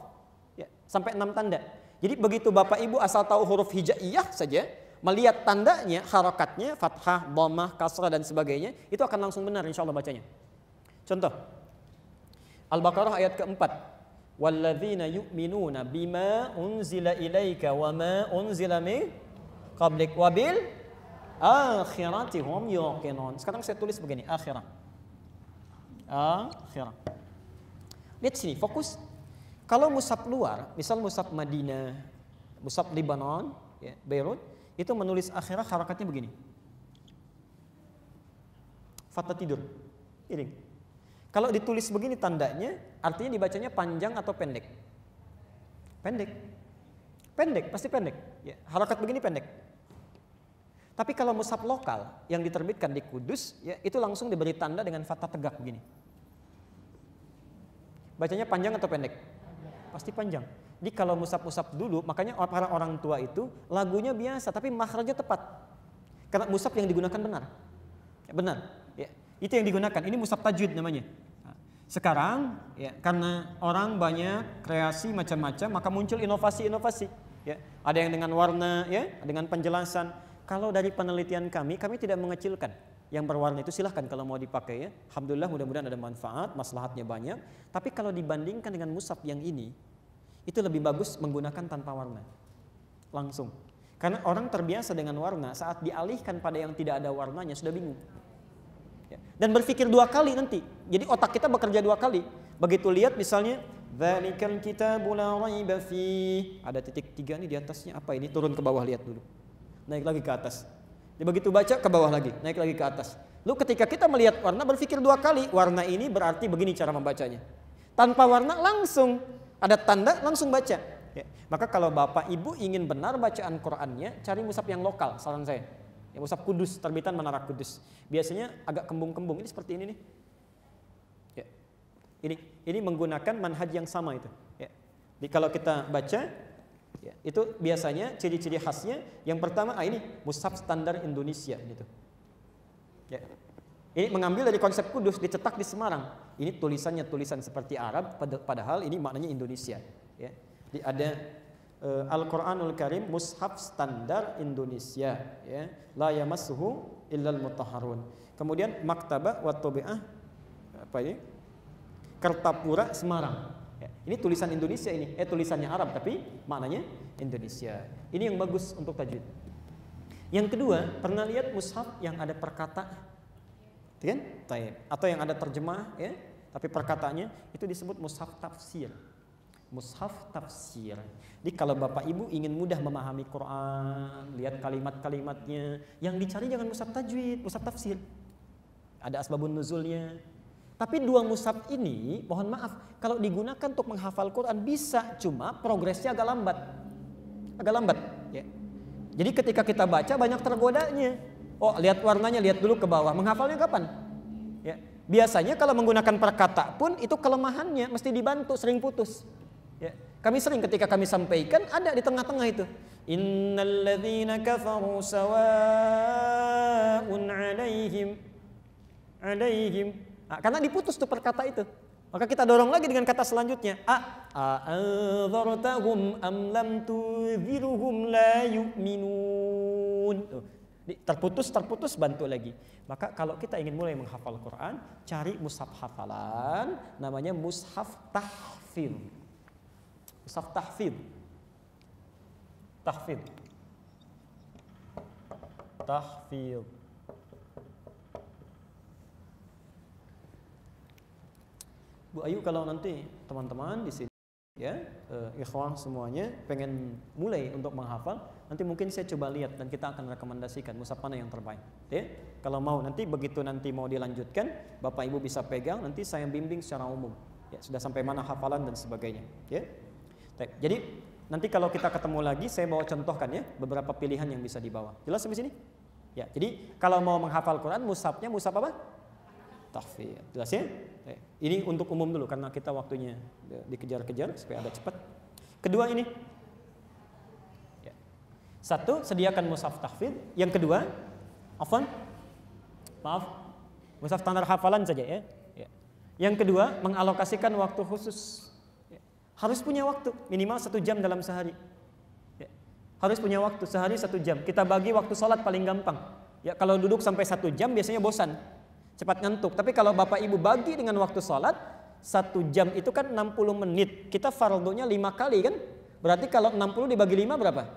Ya, sampai 6 tanda. Jadi begitu Bapak Ibu asal tahu huruf hijaiyah saja, melihat tandanya, harakatnya, fathah, dhammah, kasrah dan sebagainya, itu akan langsung benar insya Allah bacanya. Contoh, Al-Baqarah ayat keempat. Walladzina yu'minuna bima unzila ilaika wa ma unzila min qablik wabil akhirati hum yuqinun. Sekarang saya tulis begini, akhirah. Akhirah. Lihat sini, fokus. Kalau mushaf luar, misal mushaf Madinah, mushaf Lebanon, ya, Beirut, itu menulis akhirah harakatnya begini. Fathah tidur. Ini. Kalau ditulis begini tandanya, artinya dibacanya panjang atau pendek? Pendek. Pendek, pasti pendek. Ya, harakat begini pendek. Tapi kalau mushaf lokal yang diterbitkan di Kudus, ya, itu langsung diberi tanda dengan fathah tegak begini. Bacanya panjang atau pendek? Pasti panjang. Jadi kalau mushaf-mushaf dulu, makanya para orang tua itu lagunya biasa, tapi makhrajnya tepat. Karena mushaf yang digunakan benar. Ya, benar. Ya, itu yang digunakan. Ini mushaf tajwid namanya. Sekarang, ya, karena orang banyak kreasi macam-macam, maka muncul inovasi-inovasi. Ya, ada yang dengan warna, ya, dengan penjelasan. Kalau dari penelitian kami tidak mengecilkan. Yang berwarna itu silahkan kalau mau dipakai, ya. Alhamdulillah, mudah-mudahan ada manfaat, maslahatnya banyak. Tapi kalau dibandingkan dengan mushaf yang ini, itu lebih bagus menggunakan tanpa warna. Langsung. Karena orang terbiasa dengan warna, saat dialihkan pada yang tidak ada warnanya sudah bingung. Ya. Dan berpikir dua kali nanti. Jadi otak kita bekerja dua kali. Begitu lihat misalnya, dzalikal kitabu la raiba fi. Ada titik 3 nih di atasnya, apa ini? Turun ke bawah, lihat dulu. Naik lagi ke atas. Jadi begitu baca ke bawah lagi, naik lagi ke atas. Lalu ketika kita melihat warna berpikir dua kali, warna ini berarti begini cara membacanya. Tanpa warna langsung ada tanda langsung baca. Ya. Maka kalau Bapak Ibu ingin benar bacaan Qur'annya, cari mushaf yang lokal, saran saya. Ya, mushaf Kudus, terbitan Menara Kudus. Biasanya agak kembung-kembung, ini seperti ini nih. Ya. Ini menggunakan manhaj yang sama itu. Ya. Jadi kalau kita baca, ya, itu biasanya ciri-ciri khasnya yang pertama ini mushaf standar Indonesia gitu. Ya. Ini mengambil dari konsep Kudus, dicetak di Semarang. Ini tulisannya tulisan seperti Arab, padahal ini maknanya Indonesia. Ya. Jadi ada Al-Qur'anul Karim mushaf standar Indonesia. Ya. La yamassuhu illal mutahharun. Kemudian Maktabah wa Tabi'ah apa ini? Kertapura Semarang. Ya, ini tulisan Indonesia ini, tulisannya Arab tapi maknanya Indonesia. Ini yang bagus untuk tajwid. Yang kedua, pernah lihat mushaf yang ada perkata, kan? Atau yang ada terjemah, ya, tapi perkataannya itu disebut mushaf tafsir. Mushaf tafsir. Jadi kalau Bapak Ibu ingin mudah memahami Quran, lihat kalimat-kalimatnya, yang dicari jangan mushaf tajwid, mushaf tafsir. Ada asbabun nuzulnya. Tapi dua mushaf ini, mohon maaf, kalau digunakan untuk menghafal Quran bisa, cuma progresnya agak lambat. Agak lambat. Ya. Jadi ketika kita baca banyak tergodanya. Oh, lihat warnanya, lihat dulu ke bawah. Menghafalnya kapan? Ya. Biasanya kalau menggunakan perkata pun itu kelemahannya, mesti dibantu, sering putus. Ya. Kami sering ketika kami sampaikan ada di tengah-tengah itu. Innalladzina kafaru sawa'un 'alaihim. Nah, karena diputus tuh perkata itu. Maka kita dorong lagi dengan kata selanjutnya. A'anzartahum am lam tunzirhum la yu'minun. Terputus bantu lagi. Maka kalau kita ingin mulai menghafal Quran, cari mushaf hafalan, namanya mushaf tahfidz. Mushaf tahfidz. Tahfidz. Bu Ayu, kalau nanti teman-teman di sini, ya, ikhwah semuanya pengen mulai untuk menghafal, nanti mungkin saya coba lihat dan kita akan rekomendasikan mushaf mana yang terbaik. Ya, kalau mau nanti begitu nanti mau dilanjutkan, Bapak Ibu bisa pegang, nanti saya bimbing secara umum. Ya, sudah sampai mana hafalan dan sebagainya. Ya, jadi nanti kalau kita ketemu lagi, saya bawa contohkan ya beberapa pilihan yang bisa dibawa. Jelas sampai sini? Ya, jadi kalau mau menghafal Quran, mushafnya mushaf apa? Tahfidz. Jelas ya? Ini untuk umum dulu karena kita waktunya dikejar-kejar supaya agak cepat. Kedua ini. Ya. Satu, sediakan mushaf tahfidz. Yang kedua, mushaf standar hafalan saja ya. Ya. Yang kedua, mengalokasikan waktu khusus. Ya. Harus punya waktu minimal 1 jam dalam sehari. Ya. Harus punya waktu sehari 1 jam. Kita bagi waktu sholat paling gampang. Ya, kalau duduk sampai 1 jam biasanya bosan. Cepat ngantuk. Tapi kalau Bapak Ibu bagi dengan waktu sholat 1 jam itu kan 60 menit. Kita fardunya 5 kali kan? Berarti kalau 60 dibagi 5 berapa?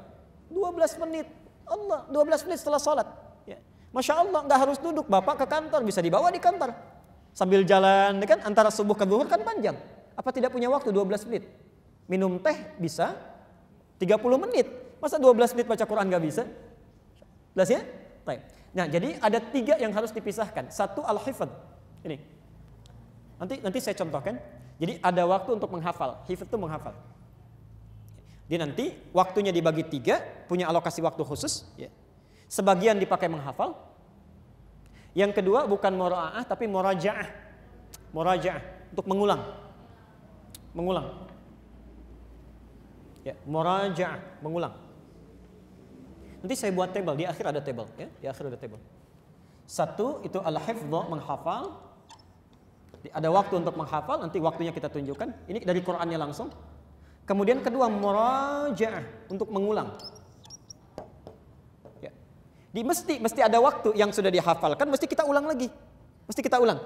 12 menit. Allah, 12 menit setelah sholat. Ya. Masya Allah, nggak harus duduk. Bapak ke kantor, bisa dibawa di kantor. Sambil jalan kan antara subuh ke zuhur kan panjang. Apa tidak punya waktu 12 menit? Minum teh bisa 30 menit. Masa 12 menit baca Quran nggak bisa? Jelas ya? Baik. Nah, jadi ada 3 yang harus dipisahkan. Satu al-hifdz. Ini. Nanti saya contohkan. Jadi ada waktu untuk menghafal. Hifdz itu menghafal. Dia nanti waktunya dibagi 3, punya alokasi waktu khusus. Ya. Sebagian dipakai menghafal. Yang kedua bukan mura'ah tapi murajaah. Murajaah untuk mengulang. Mengulang. Ya, murajaah, mengulang. Nanti saya buat tabel, di akhir ada tabel, ya, di akhir ada tabel. Satu itu al-hifdz, menghafal. Ada waktu untuk menghafal, nanti waktunya kita tunjukkan. Ini dari Qur'annya langsung. Kemudian kedua murajaah, untuk mengulang. Ya. Mesti ada waktu yang sudah dihafalkan, mesti kita ulang lagi. Mesti kita ulang.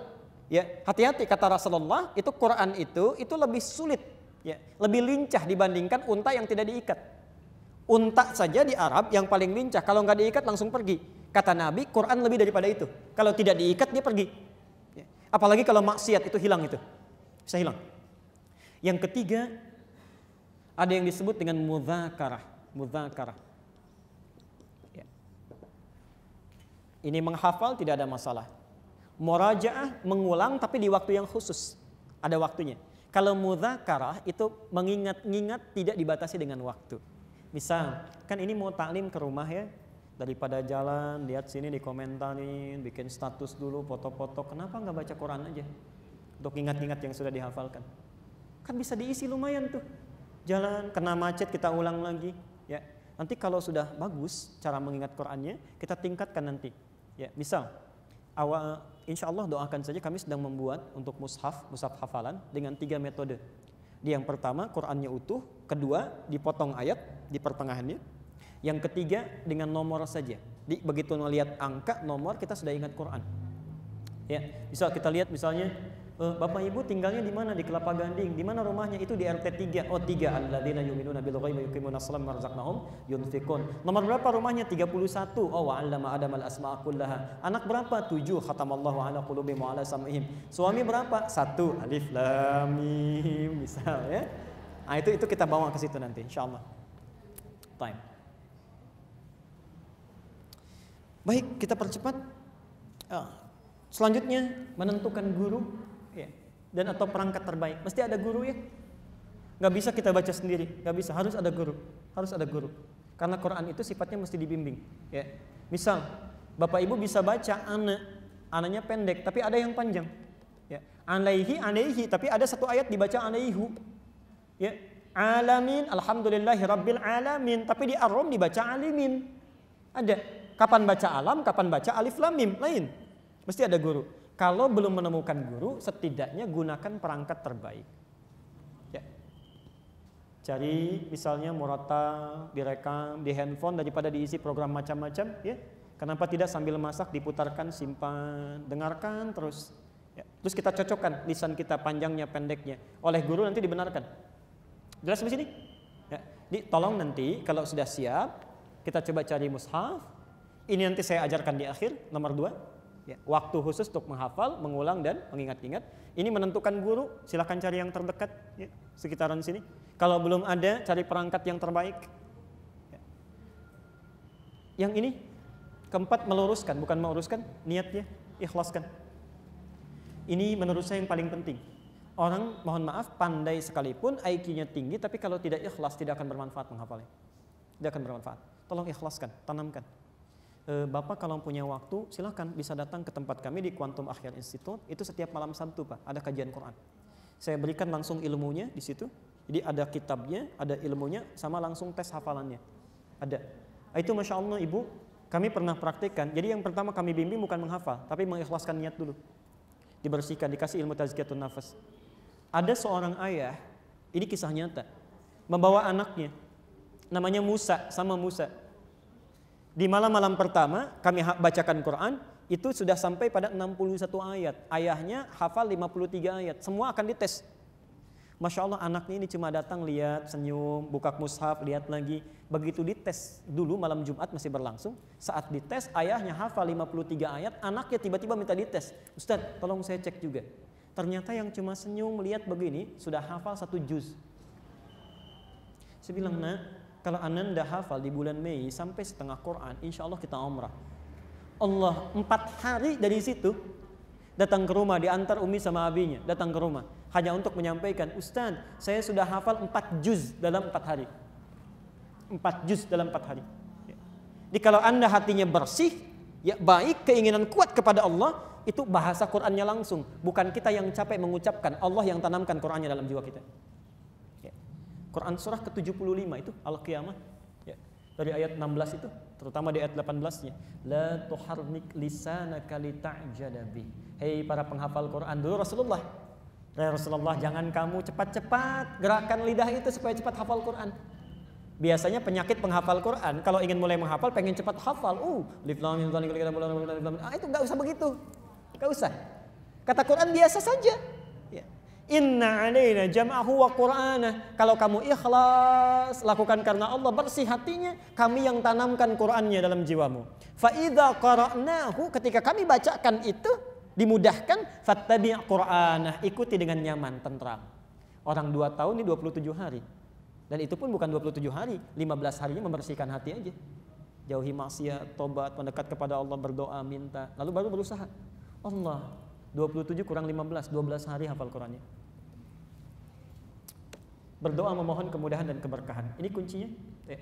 Ya, hati-hati kata Rasulullah, itu Quran itu lebih sulit, ya, lebih lincah dibandingkan unta yang tidak diikat. Unta saja di Arab yang paling lincah, kalau nggak diikat langsung pergi. Kata Nabi, Quran lebih daripada itu. Kalau tidak diikat dia pergi. Ya. Apalagi kalau maksiat itu hilang itu, bisa hilang. Yang ketiga, ada yang disebut dengan mudzakarah. Mudzakarah. Ya. Ini menghafal tidak ada masalah. Murajaah mengulang tapi di waktu yang khusus, ada waktunya. Kalau mudzakarah itu mengingat-ingat tidak dibatasi dengan waktu. Misal, kan ini mau taklim ke rumah ya, daripada jalan, lihat sini dikomentarin, bikin status dulu, foto-foto, kenapa nggak baca Quran aja? Untuk ingat-ingat yang sudah dihafalkan. Kan bisa diisi lumayan tuh. Jalan, kena macet kita ulang lagi. Ya, nanti kalau sudah bagus cara mengingat Qurannya, kita tingkatkan nanti. Ya, misal, insya Allah doakan saja kami sedang membuat untuk mushaf hafalan dengan 3 metode. Yang pertama Qurannya utuh, kedua dipotong ayat di pertengahannya, yang ketiga dengan nomor saja. Begitu melihat angka nomor kita sudah ingat Quran. Ya, misal kita lihat misalnya Bapak Ibu tinggalnya di mana? Di Kelapa Gading. Di mana rumahnya? Itu di RT 3. Oh 3. Alladzina yu'minuna bil ghaibi wa yuqimunas shalata wa razaqnahum yunfiqun. Nomor berapa rumahnya? 31. Oh wa 'allama Adam al asma'a kullaha. Anak berapa? 7. Khatamallahu ala qulubihim wa ala sam'ihim. Suami berapa? 1. Alif lam mim. Misal ya. Nah, itu kita bawa ke situ nanti insyaallah. Time. Baik, kita percepat. Selanjutnya menentukan guru. Ya. Dan atau perangkat terbaik, mesti ada guru ya. Nggak bisa kita baca sendiri, nggak bisa, harus ada guru, Karena Quran itu sifatnya mesti dibimbing. Ya. Misal, Bapak Ibu bisa baca ananya pendek, tapi ada yang panjang. Ya. Alaihi, tapi ada satu ayat dibaca alaihu. Ya. Alamin, alhamdulillahi rabbil alamin, tapi di Ar-Rum dibaca alimin. Ada. Kapan baca alam, kapan baca alif lam mim, lain. Mesti ada guru. Kalau belum menemukan guru, setidaknya gunakan perangkat terbaik. Ya. Cari misalnya muratal, direkam di handphone daripada diisi program macam-macam. Ya. Kenapa tidak sambil masak diputarkan, simpan, dengarkan terus. Ya. Terus kita cocokkan lisan kita panjangnya, pendeknya. Oleh guru nanti dibenarkan. Jelas di sini? Ya. Tolong nanti kalau sudah siap, kita coba cari mushaf. Ini nanti saya ajarkan di akhir, nomor 2. Ya, waktu khusus untuk menghafal, mengulang dan mengingat-ingat. Ini menentukan guru, silakan cari yang terdekat ya, sekitaran sini. Kalau belum ada, cari perangkat yang terbaik. Ya. Yang ini keempat meluruskan, bukan meluruskan niatnya, ikhlaskan. Ini menurut saya yang paling penting. Orang mohon maaf pandai sekalipun, IQ-nya tinggi, tapi kalau tidak ikhlas tidak akan bermanfaat menghafalnya. Tidak akan bermanfaat. Tolong ikhlaskan, tanamkan. Bapak kalau punya waktu silahkan bisa datang ke tempat kami di Quantum Akhyar Institute. Itu setiap malam Sabtu Pak, ada kajian Quran. Saya berikan langsung ilmunya di situ. Jadi ada kitabnya, ada ilmunya, sama langsung tes hafalannya. Ada. Itu Masya Allah Ibu, kami pernah praktekkan. Jadi yang pertama kami bimbing bukan menghafal, tapi mengikhlaskan niat dulu. Dibersihkan, dikasih ilmu tazkiyatun nafas. Ada seorang ayah, ini kisah nyata, membawa anaknya, namanya Musa, sama Musa. Di malam-malam pertama kami bacakan Quran, itu sudah sampai pada 61 ayat. Ayahnya hafal 53 ayat. Semua akan dites. Masya Allah anaknya ini cuma datang lihat, senyum, buka mushaf, lihat lagi. Begitu dites dulu malam Jumat masih berlangsung. Saat dites ayahnya hafal 53 ayat, anaknya tiba-tiba minta dites. Ustadz tolong saya cek juga. Ternyata yang cuma senyum lihat begini sudah hafal 1 juz. Saya bilang, nak, kalau Ananda hafal di bulan Mei sampai setengah Quran, insya Allah kita umrah. Allah 4 hari dari situ datang ke rumah, diantar Umi sama abinya, datang ke rumah hanya untuk menyampaikan, Ustaz, saya sudah hafal 4 juz dalam 4 hari. 4 juz dalam 4 hari. Jadi kalau Anda hatinya bersih, ya baik, keinginan kuat kepada Allah, itu bahasa Qur'annya langsung. Bukan kita yang capek mengucapkan, Allah yang tanamkan Qur'annya dalam jiwa kita. Ya. Quran surah ke-75 itu Al-Qiyamah. Ya. Dari ayat 16 itu, terutama di ayat 18-nya. La tuharnik lisanaka lita'jala bi. Hei para penghafal Quran, dulu Rasulullah. Ya Rasulullah, jangan kamu cepat-cepat gerakan lidah itu supaya cepat hafal Quran. Biasanya penyakit penghafal Quran, kalau ingin mulai menghafal pengen cepat hafal. Alif lam mim dzalika kitabul la raiba fihi. Itu enggak usah begitu. Enggak usah. Kata Quran biasa saja. Ya. Inna alaina jam'ahu wa qur'ana. Kalau kamu ikhlas, lakukan karena Allah, bersih hatinya, kami yang tanamkan Qur'annya dalam jiwamu. Fa idza qara'nahu, ketika kami bacakan itu dimudahkan, fattabi' qur'ana, ikuti dengan nyaman, tentram. Orang 2 tahun ini 27 hari. Dan itu pun bukan 27 hari, 15 harinya membersihkan hati aja. Jauhi maksiat, tobat, mendekat kepada Allah, berdoa, minta, lalu baru berusaha. Allah, 27 kurang 15, 12 hari hafal Qurannya. Berdoa memohon kemudahan dan keberkahan. Ini kuncinya. Ya.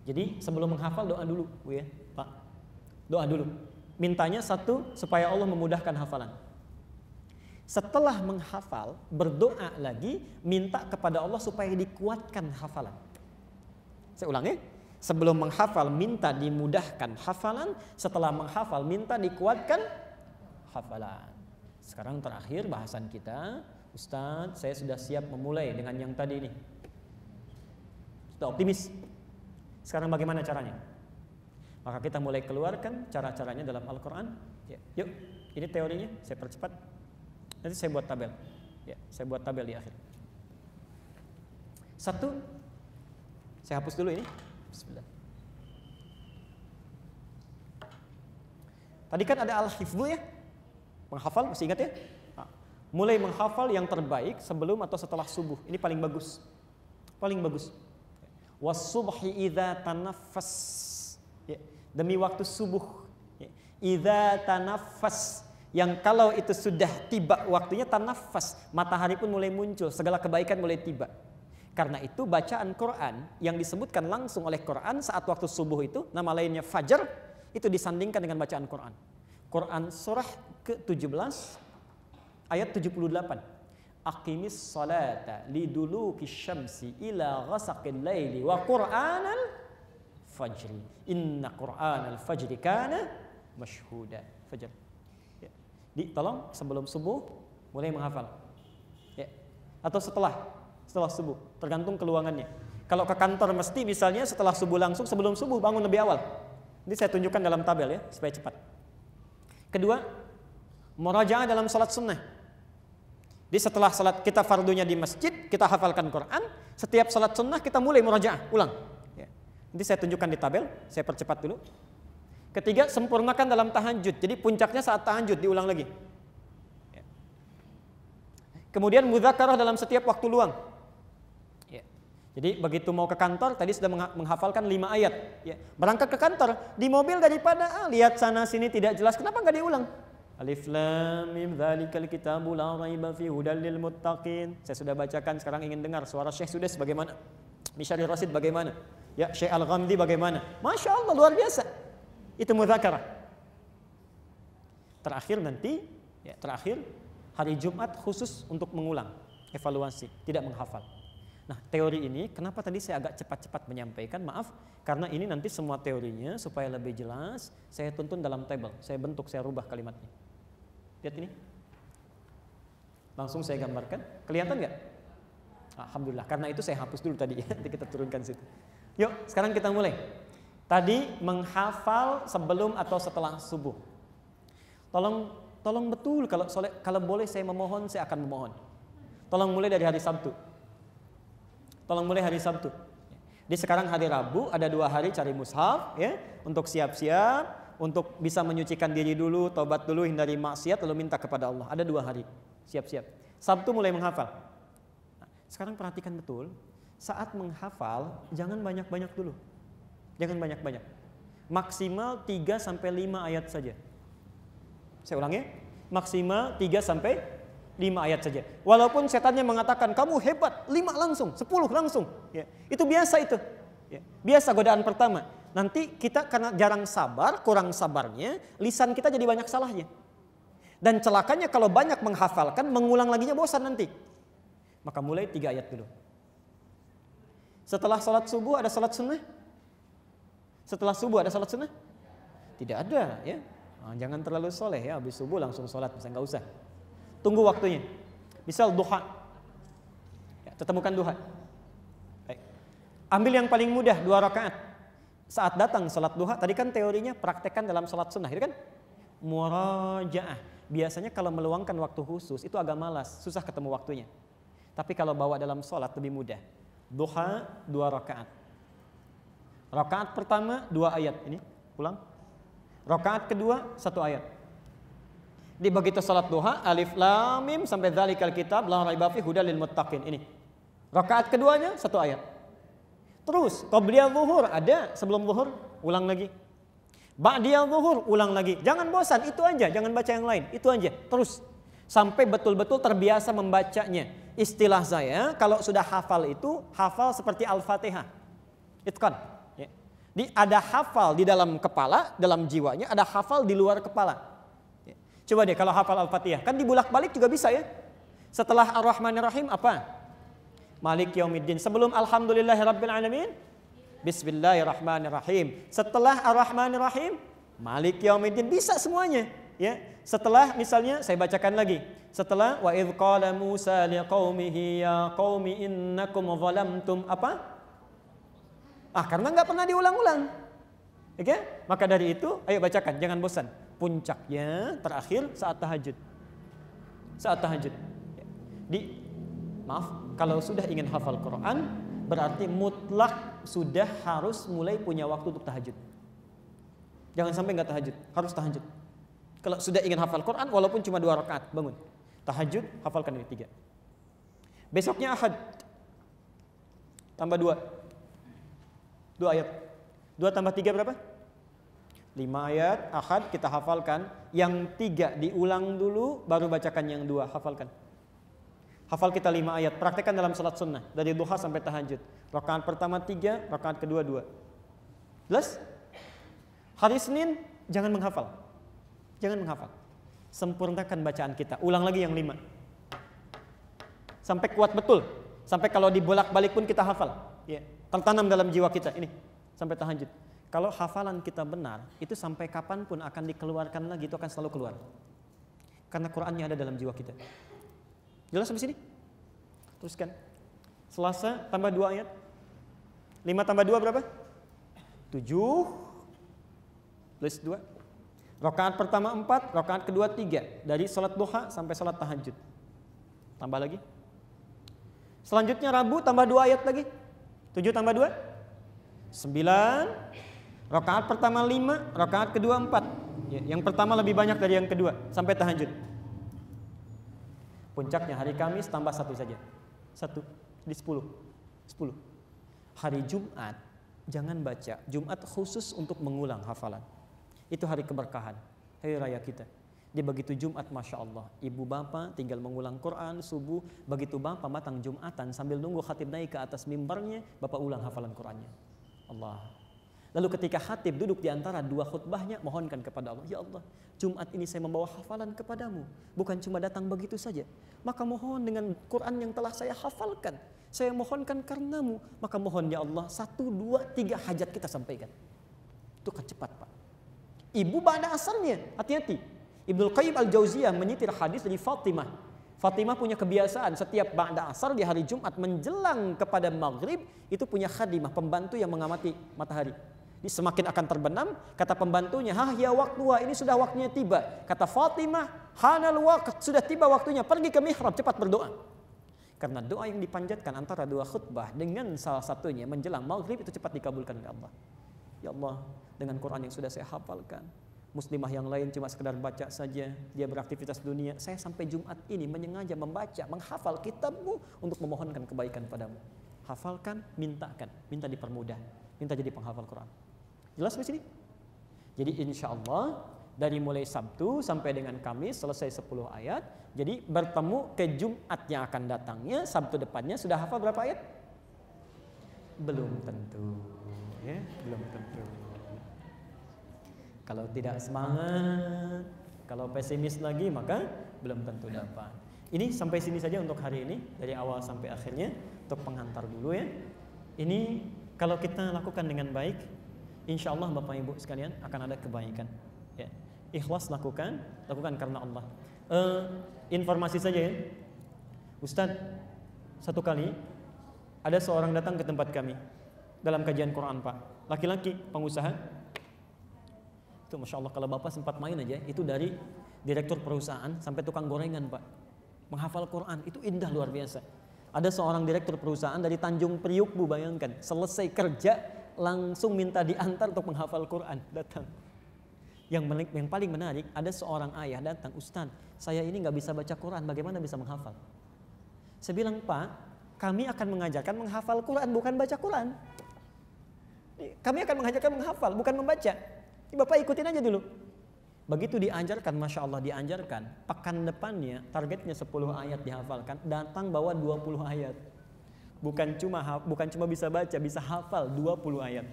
Jadi sebelum menghafal doa dulu, Bu ya, Pak. Doa dulu. Mintanya satu, supaya Allah memudahkan hafalan. Setelah menghafal, berdoa lagi, minta kepada Allah supaya dikuatkan hafalan. Saya ulangi, sebelum menghafal minta dimudahkan hafalan, setelah menghafal minta dikuatkan hafalan. Sekarang terakhir bahasan kita, Ustadz, saya sudah siap memulai dengan yang tadi ini. Sudah optimis. Sekarang bagaimana caranya? Maka kita mulai keluarkan cara-caranya dalam Al-Quran. Ya, yuk, ini teorinya, saya percepat. Nanti saya buat tabel. Ya, saya buat tabel di akhir. 1, saya hapus dulu ini. Bismillah. Tadi kan ada al-hifdzu ya, menghafal, masih ingat ya? Nah, mulai menghafal yang terbaik sebelum atau setelah subuh. Ini paling bagus. Paling bagus. Was-subhi idza tanaffas. Ya, demi waktu subuh. Ya, idza tanaffas. Yang kalau itu sudah tiba waktunya tanafas, matahari pun mulai muncul, segala kebaikan mulai tiba. Karena itu bacaan Quran yang disebutkan langsung oleh Quran saat waktu subuh itu, nama lainnya fajar, itu disandingkan dengan bacaan Quran. Quran surah ke-17 ayat 78. Aqimis salata liduluki syamsi ila ghasaqil laili wa Qur'anal fajri. Inna Qur'anal fajri kana mashhuda. Fajar. Tolong sebelum subuh mulai menghafal. Ya. Atau setelah subuh, tergantung keluangannya. Kalau ke kantor mesti misalnya setelah subuh langsung, sebelum subuh bangun lebih awal. Ini saya tunjukkan dalam tabel ya, supaya cepat. Kedua, murajaah dalam salat sunnah. Jadi setelah salat kita fardunya di masjid, kita hafalkan Quran. Setiap salat sunnah kita mulai murajaah, ulang. Ya. Nanti saya tunjukkan di tabel, saya percepat dulu. Ketiga, sempurnakan dalam tahajud. Jadi puncaknya saat tahajud, diulang lagi. Ya. Kemudian mudzakarah dalam setiap waktu luang. Ya. Jadi begitu mau ke kantor, tadi sudah menghafalkan 5 ayat. Ya. Berangkat ke kantor, di mobil daripada lihat sana sini tidak jelas, kenapa nggak diulang? Alif lam mim dzalikal kitabul la raiba fihi hudal lil muttaqin. Saya sudah bacakan, sekarang ingin dengar suara Syekh Sudes bagaimana? Misyari Rasid bagaimana? Ya, Syekh Al-Ghamdi bagaimana? Masya Allah, luar biasa. Itu mudzakarah. Terakhir nanti, ya, terakhir hari Jumat khusus untuk mengulang, evaluasi, tidak menghafal. Nah, teori ini kenapa tadi saya agak cepat-cepat menyampaikan, maaf, karena ini nanti semua teorinya supaya lebih jelas, saya tuntun dalam tabel, saya bentuk, saya rubah kalimatnya. Lihat ini. Langsung saya gambarkan. Kelihatan nggak? Alhamdulillah, karena itu saya hapus dulu tadi ya, nanti kita turunkan situ. Yuk, sekarang kita mulai. Tadi menghafal sebelum atau setelah subuh. Tolong betul, kalau boleh saya memohon, saya akan memohon. Tolong mulai dari hari Sabtu. Tolong mulai hari Sabtu. Di sekarang hari Rabu, ada 2 hari cari mushaf ya, untuk siap-siap, untuk bisa menyucikan diri dulu, tobat dulu, hindari maksiat, lalu minta kepada Allah. Ada 2 hari, siap-siap. Sabtu mulai menghafal. Nah, sekarang perhatikan betul. saat menghafal jangan banyak-banyak dulu. Jangan banyak-banyak. Maksimal 3 sampai 5 ayat saja. Saya ulangi, maksimal 3 sampai 5 ayat saja. Walaupun setannya mengatakan kamu hebat, 5 langsung, 10 langsung. Ya, itu biasa itu. Ya, biasa godaan pertama. Nanti kita karena jarang sabar, kurang sabarnya, lisan kita jadi banyak salahnya. Dan celakanya kalau banyak menghafalkan, mengulang laginya bosan nanti. Maka mulai 3 ayat dulu. Setelah salat subuh ada salat sunnah? Setelah subuh ada salat sunnah? Tidak ada, ya. Nah, jangan terlalu soleh ya, habis subuh langsung salat, bisa nggak usah. Tunggu waktunya. Misal duha, ya, temukan duha. Baik. Ambil yang paling mudah 2 rakaat. Saat datang salat duha, tadi kan teorinya praktekkan dalam salat sunnah, itu kan? Murajaah. Biasanya kalau meluangkan waktu khusus itu agak malas, susah ketemu waktunya. Tapi kalau bawa dalam salat lebih mudah. Duha 2 rakaat. Rakaat pertama 2 ayat. Ini ulang. Rakaat kedua 1 ayat. Di begitu salat duha, alif lam mim sampai dzalikal kitab la raiba fihi hudal lil muttaqin. Ini. Rakaat keduanya 1 ayat. Terus qabliyah zuhur ada sebelum zuhur, ulang lagi. Ba'diyah zuhur, ulang lagi. Jangan bosan, itu aja, jangan baca yang lain, itu aja. Terus sampai betul-betul terbiasa membacanya. Istilah saya kalau sudah hafal itu hafal seperti Al-Fatihah. Itqan. Ya. Ada hafal di dalam kepala, dalam jiwanya, ada hafal di luar kepala. Ya. Coba deh kalau hafal Al-Fatihah, kan dibulak-balik juga bisa ya. Setelah Ar-Rahmanir-Rahim apa? Malik Yaumiddin. Sebelum Alhamdulillahirabbil alamin, Bismillahirrahmanirrahim. Setelah Ar-Rahmanir-Rahim, Malik Yaumiddin, bisa semuanya, ya. Setelah misalnya saya bacakan lagi. Setelah wa idz qala Musa liqaumihi ya qaumi innakum zalamtum apa? Karena enggak pernah diulang-ulang. Oke? Maka dari itu ayo bacakan, jangan bosan. Puncaknya terakhir saat tahajud. Saat tahajud. Kalau sudah ingin hafal Quran, berarti mutlak sudah harus mulai punya waktu untuk tahajud. Jangan sampai enggak tahajud, harus tahajud. Kalau sudah ingin hafal Quran, walaupun cuma 2 rakaat, bangun. Tahajud, hafalkan ini 3. Besoknya Ahad. Tambah 2. 2 ayat. 2 tambah 3 berapa? 5 ayat, Ahad kita hafalkan. Yang 3 diulang dulu, baru bacakan yang 2, hafalkan. Hafal kita 5 ayat, praktekkan dalam salat sunnah. Dari duha sampai tahajud. Rakaat pertama 3, rakaat kedua 2. Jelas? Hari Senin, jangan menghafal. Jangan menghafal. Sempurnakan bacaan kita. Ulang lagi yang 5. Sampai kuat betul. Sampai kalau dibolak-balik pun kita hafal. Ya, tertanam dalam jiwa kita. Ini. Sampai tahajud. Kalau hafalan kita benar, itu sampai kapanpun akan dikeluarkan lagi, itu akan selalu keluar. Karena Qur'annya ada dalam jiwa kita. Jelas sampai sini? Teruskan. Selasa tambah 2 ayat. 5 tambah 2 berapa? 7. Plus 2. Rakaat pertama 4, rakaat kedua 3. Dari salat duha sampai salat tahajud. Tambah lagi. Selanjutnya Rabu tambah 2 ayat lagi. 7 tambah 2? 9. Rakaat pertama 5, rakaat kedua 4. Ya, yang pertama lebih banyak dari yang kedua sampai tahajud. Puncaknya hari Kamis tambah 1 saja. 1 di 10. 10. Hari Jumat jangan baca. Jumat khusus untuk mengulang hafalan. Itu hari keberkahan, hari raya kita. Di begitu Jumat, Masya Allah, ibu bapak tinggal mengulang Quran, subuh. Begitu bapak matang Jumatan, sambil nunggu khatib naik ke atas mimbarnya, bapak ulang hafalan Qurannya. Allah. Lalu ketika khatib duduk di antara 2 khutbahnya, mohonkan kepada Allah, ya Allah, Jumat ini saya membawa hafalan kepadamu. Bukan cuma datang begitu saja. Maka mohon dengan Quran yang telah saya hafalkan, saya mohonkan karenamu. Maka mohon ya Allah, 1, 2, 3 hajat kita sampaikan. Itu kan cepat Pak. Ibu ba'da asarnya, hati-hati. Ibnu Qayyim al-Jauziyah menyitir hadis dari Fatimah. Fatimah punya kebiasaan setiap ba'da asar di hari Jumat menjelang kepada maghrib itu punya khadimah, pembantu yang mengamati matahari. Ini semakin akan terbenam, kata pembantunya, ya waktuha, ini sudah waktunya tiba. Kata Fatimah, hanal waqt, sudah tiba waktunya, pergi ke mihrab, cepat berdoa. Karena doa yang dipanjatkan antara 2 khutbah dengan salah satunya menjelang maghrib itu cepat dikabulkan oleh Allah. Ya Allah, dengan Quran yang sudah saya hafalkan, muslimah yang lain cuma sekedar baca saja, dia beraktivitas dunia. Saya sampai Jumat ini menyengaja membaca, menghafal kitabmu untuk memohonkan kebaikan padamu. hafalkan, minta dipermudah, minta jadi penghafal Quran. Jelas di sini? Jadi insya Allah dari mulai Sabtu sampai dengan Kamis selesai 10 ayat. Jadi bertemu ke Jumat yang akan datangnya, Sabtu depannya sudah hafal berapa ayat? Belum tentu, ya, belum tentu. Kalau tidak semangat, kalau pesimis lagi maka belum tentu dapat. Ini sampai sini saja untuk hari ini, dari awal sampai akhirnya, untuk penghantar dulu ya. Ini kalau kita lakukan dengan baik, insya Allah Bapak Ibu sekalian akan ada kebaikan. Ya. Ikhlas lakukan karena Allah. Informasi saja ya, Ustadz, satu kali ada seorang datang ke tempat kami dalam kajian Quran Pak, laki-laki pengusaha. Itu Masya Allah kalau Bapak sempat main aja, itu dari direktur perusahaan sampai tukang gorengan Pak, menghafal Quran, itu indah luar biasa. Ada seorang direktur perusahaan dari Tanjung Priuk Bu, bayangkan, selesai kerja langsung minta diantar untuk menghafal Quran, datang. Yang paling menarik, ada seorang ayah datang, Ustadz, saya ini nggak bisa baca Quran, bagaimana bisa menghafal? Saya bilang, Pak, kami akan mengajarkan menghafal Quran, bukan baca Quran. Kami akan mengajarkan menghafal, bukan membaca. Bapak ikutin aja dulu. Begitu diajarkan, Masya Allah diajarkan, pekan depannya targetnya 10 ayat dihafalkan, datang bawa 20 ayat. Bukan cuma bisa baca, bisa hafal 20 ayat.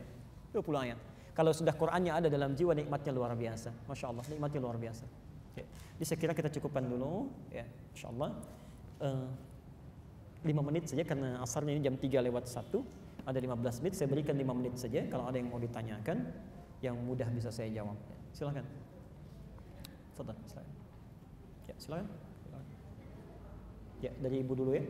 20 ayat. Kalau sudah Qur'annya ada dalam jiwa, nikmatnya luar biasa. Masya Allah, nikmatnya luar biasa. Ya. Jadi saya kira kita cukupkan dulu, ya, Masya Allah. 5 menit saja karena asarnya ini jam 3:01. Ada 15 menit, saya berikan 5 menit saja. Kalau ada yang mau ditanyakan, yang mudah bisa saya jawab. Ya, silakan. Silakan. Ya, silakan. Ya, dari Ibu dulu ya.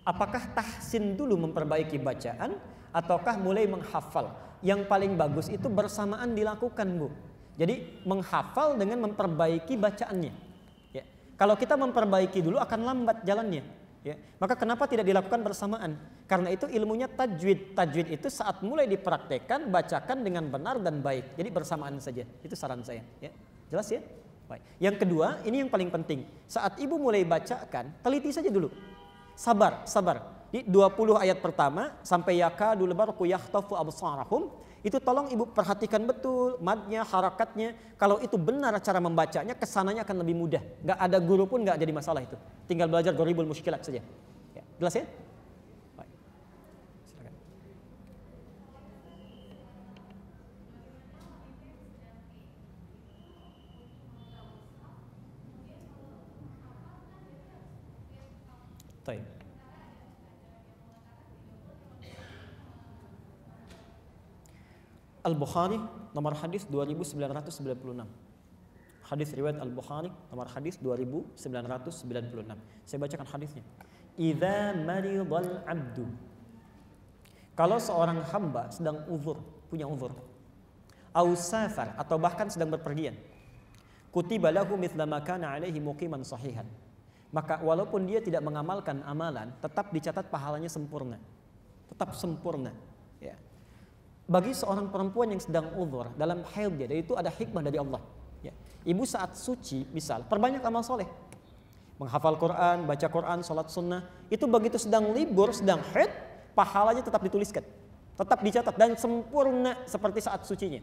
Apakah tahsin dulu memperbaiki bacaan ataukah mulai menghafal? Yang paling bagus itu bersamaan dilakukan, Bu. Jadi menghafal dengan memperbaiki bacaannya. Ya. Kalau kita memperbaiki dulu akan lambat jalannya. Ya. Maka kenapa tidak dilakukan bersamaan? Karena itu ilmunya tajwid. Tajwid itu saat mulai dipraktekkan, bacakan dengan benar dan baik. Jadi bersamaan saja. Itu saran saya. Ya. Jelas ya? Baik. Yang kedua, ini yang paling penting. Saat ibu mulai bacakan, teliti saja dulu. Sabar. Di 20 ayat pertama sampai yakadul barqu yakhtafu absarahum, itu tolong ibu perhatikan betul madnya, harakatnya. Kalau itu benar cara membacanya, kesananya akan lebih mudah. Gak ada guru pun gak jadi masalah itu. Tinggal belajar Gharibul Mushkilat saja. Ya, jelas ya? Baik. Silakan. Baik. Al-Bukhari nomor hadis 2996. Hadis riwayat Al-Bukhari nomor hadis 2996. Saya bacakan hadisnya. Idza maridal 'abdu. Kalau seorang hamba sedang punya uzur. Au safar atau bahkan sedang berpergian. Kutiba lahu mithla ma kana 'alaihi muqiman sahihan. Maka walaupun dia tidak mengamalkan amalan, tetap dicatat pahalanya sempurna. Tetap sempurna, ya. Bagi seorang perempuan yang sedang uzur dalam haidnya, dan itu ada hikmah dari Allah. Ya. Ibu saat suci, misal, perbanyak amal soleh, menghafal Quran, baca Quran, sholat sunnah, itu begitu sedang libur, sedang haid, pahalanya tetap dituliskan, tetap dicatat dan sempurna seperti saat sucinya.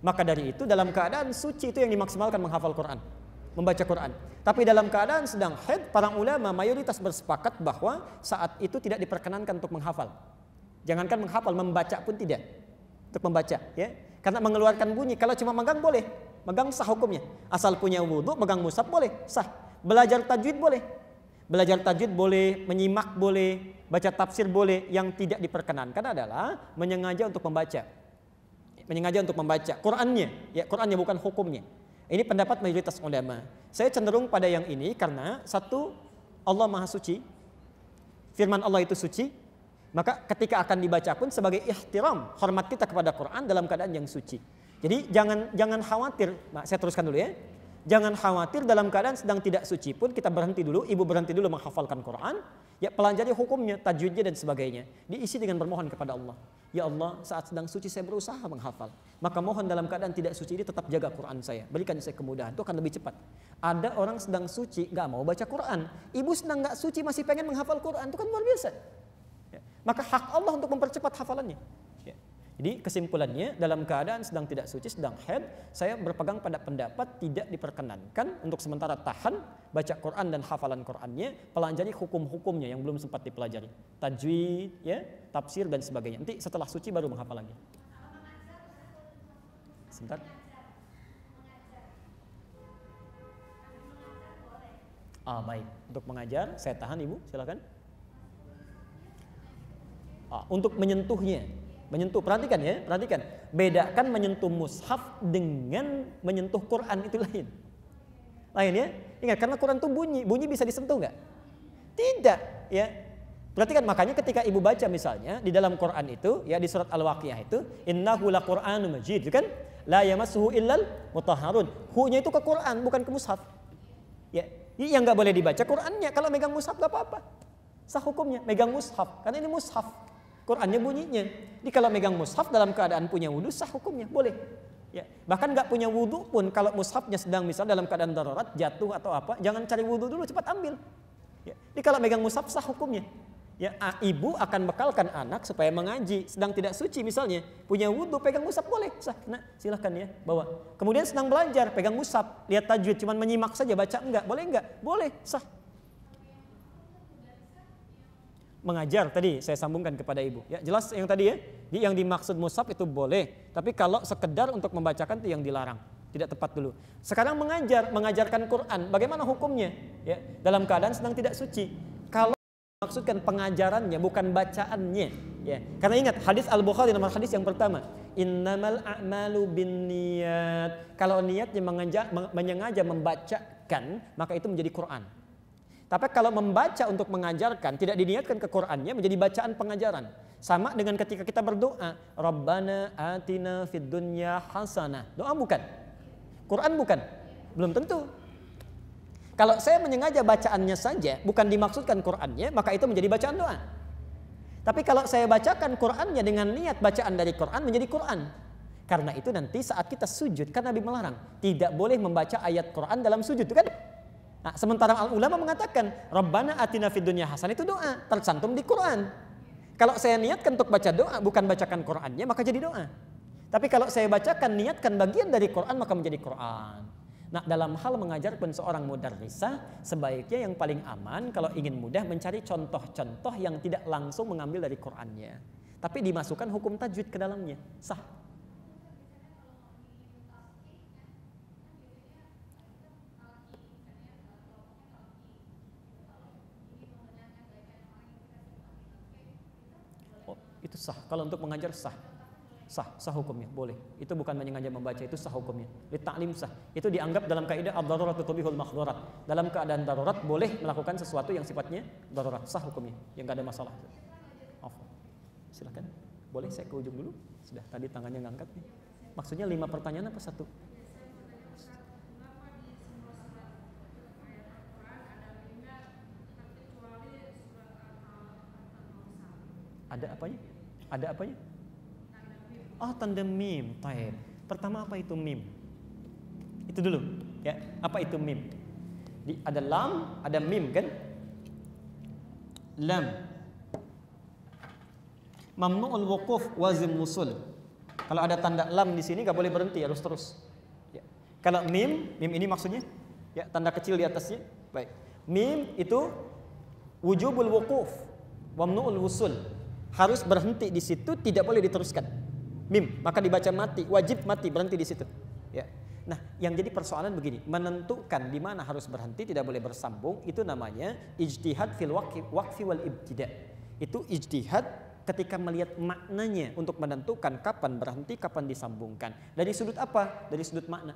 Maka dari itu dalam keadaan suci itu yang dimaksimalkan menghafal Quran, membaca Quran. Tapi dalam keadaan sedang haid, para ulama mayoritas bersepakat bahwa saat itu tidak diperkenankan untuk menghafal. Jangankan menghafal, membaca pun tidak. Untuk membaca, ya, karena mengeluarkan bunyi. Kalau cuma megang boleh, megang sah hukumnya. Asal punya wudhu, megang mushaf boleh, sah. Belajar tajwid boleh, menyimak boleh, baca tafsir boleh. Yang tidak diperkenankan adalah menyengaja untuk membaca, Qurannya, ya, Qurannya bukan hukumnya. Ini pendapat mayoritas ulama. Saya cenderung pada yang ini karena satu, Allah Maha Suci, firman Allah itu suci. Maka ketika akan dibaca pun sebagai ihtiram, hormat kita kepada Quran dalam keadaan yang suci. Jadi jangan khawatir. Nah, saya teruskan dulu ya. Jangan khawatir dalam keadaan sedang tidak suci pun kita berhenti dulu, ibu berhenti dulu menghafalkan Quran, ya pelajari hukumnya, tajwidnya dan sebagainya. Diisi dengan bermohon kepada Allah. Ya Allah, saat sedang suci saya berusaha menghafal. Maka mohon dalam keadaan tidak suci ini tetap jaga Quran saya. Berikan saya kemudahan, itu akan lebih cepat. Ada orang sedang suci gak mau baca Quran. Ibu sedang gak suci masih pengen menghafal Quran, itu kan luar biasa. Ya. Maka hak Allah untuk mempercepat hafalannya. Ya. Jadi kesimpulannya dalam keadaan sedang tidak suci, sedang haid, saya berpegang pada pendapat tidak diperkenankan untuk sementara tahan baca Quran dan hafalan Qurannya, pelajari hukum-hukumnya yang belum sempat dipelajari, tajwid, ya, tafsir dan sebagainya. Nanti setelah suci baru menghafal lagi. Sebentar. Baik, untuk mengajar saya tahan ibu, silakan. Untuk menyentuhnya. Menyentuh, perhatikan ya, perhatikan. Bedakan menyentuh mushaf dengan menyentuh Quran itu lain. Lain ya. Ingat, karena Quran itu bunyi bisa disentuh nggak? Tidak, ya. Perhatikan, makanya ketika ibu baca misalnya di dalam Quran itu, ya di surat Al-Waqiah itu, innahu laqur'anun majid, itu kan? La yamassuhu illal mutahharun. Hu-nya itu ke Quran, bukan ke mushaf. Ya, yang nggak boleh dibaca Qurannya. Kalau megang mushaf nggak apa-apa. Sah hukumnya, megang mushaf, karena ini mushaf. Qurannya bunyinya. Jadi kalau megang mushaf dalam keadaan punya wudu sah hukumnya, boleh. Ya, bahkan nggak punya wudu pun kalau mushafnya sedang misal dalam keadaan darurat jatuh atau apa, jangan cari wudu dulu, cepat ambil. Ya, jadi kalau megang mushaf sah hukumnya. Ya, ibu akan bekalkan anak supaya mengaji, sedang tidak suci misalnya, punya wudu pegang mushaf boleh, sah. Nah, silahkan ya, bawa. Kemudian sedang belajar pegang mushaf, lihat tajwid, cuman menyimak saja baca enggak, boleh, sah. Mengajar tadi saya sambungkan kepada ibu. Ya, jelas yang tadi ya. Yang dimaksud mushaf itu boleh, tapi kalau sekedar untuk membacakan itu yang dilarang. Tidak tepat dulu. Sekarang mengajarkan Quran, bagaimana hukumnya? Ya, dalam keadaan sedang tidak suci. Kalau maksudkan pengajarannya bukan bacaannya, ya. Karena ingat hadis Al-Bukhari nomor hadis yang pertama, innamal a'malu binniyat. Kalau niatnya menyengaja membacakan, maka itu menjadi Quran. Tapi kalau membaca untuk mengajarkan, tidak diniatkan ke Qur'annya, menjadi bacaan pengajaran. Sama dengan ketika kita berdoa, Rabbana atina fid dunya hasanah. Doa bukan? Quran bukan? Belum tentu. Kalau saya menyengaja bacaannya saja, bukan dimaksudkan Qur'annya, maka itu menjadi bacaan doa. Tapi kalau saya bacakan Qur'annya dengan niat bacaan dari Qur'an, menjadi Qur'an. Karena itu nanti saat kita sujud, kan Nabi melarang, tidak boleh membaca ayat Qur'an dalam sujud, kan? Nah, sementara ulama mengatakan Rabbana atina fid dunya hasanah itu doa, tercantum di Quran. Kalau saya niatkan untuk baca doa, bukan bacakan Qurannya, maka jadi doa. Tapi kalau saya bacakan, niatkan bagian dari Quran, maka menjadi Quran. Nah, dalam hal mengajarkan seorang mudarrisah, sebaiknya yang paling aman kalau ingin mudah mencari contoh-contoh yang tidak langsung mengambil dari Qurannya, tapi dimasukkan hukum tajwid ke dalamnya, sah. Itu sah. Kalau untuk mengajar sah hukumnya, boleh. Itu bukan menyengaja membaca, itu sah hukumnya. Di ta'lim sah. Itu dianggap dalam kaidah ad-daruratu tubihul mahdhurat. Dalam keadaan darurat boleh melakukan sesuatu yang sifatnya darurat, sah hukumnya, yang enggak ada masalah. Silakan. Boleh saya ke ujung dulu? Sudah tadi tangannya ngangkat nih. Maksudnya 5 pertanyaan apa 1? Ada apanya? Ada apanya? Tanda mim. Taib. Pertama apa itu mim? Itu dulu, ya. Apa itu mim? Ada lam, ada mim kan? Lam. Mamnu'ul wuquf wazim wusul. Kalau ada tanda lam di sini enggak boleh berhenti, harus terus. Ya. Kalau mim ini maksudnya ya tanda kecil di atasnya. Baik. Mim itu wujubul wuquf, mamnu'ul wusul. Harus berhenti di situ, tidak boleh diteruskan. Mim, maka dibaca mati, wajib mati, berhenti di situ. Ya. Nah, yang jadi persoalan begini, menentukan di mana harus berhenti, tidak boleh bersambung, itu namanya ijtihad fil waqfi wal ibtida. Itu ijtihad ketika melihat maknanya untuk menentukan kapan berhenti, kapan disambungkan. Dari sudut apa? Dari sudut makna.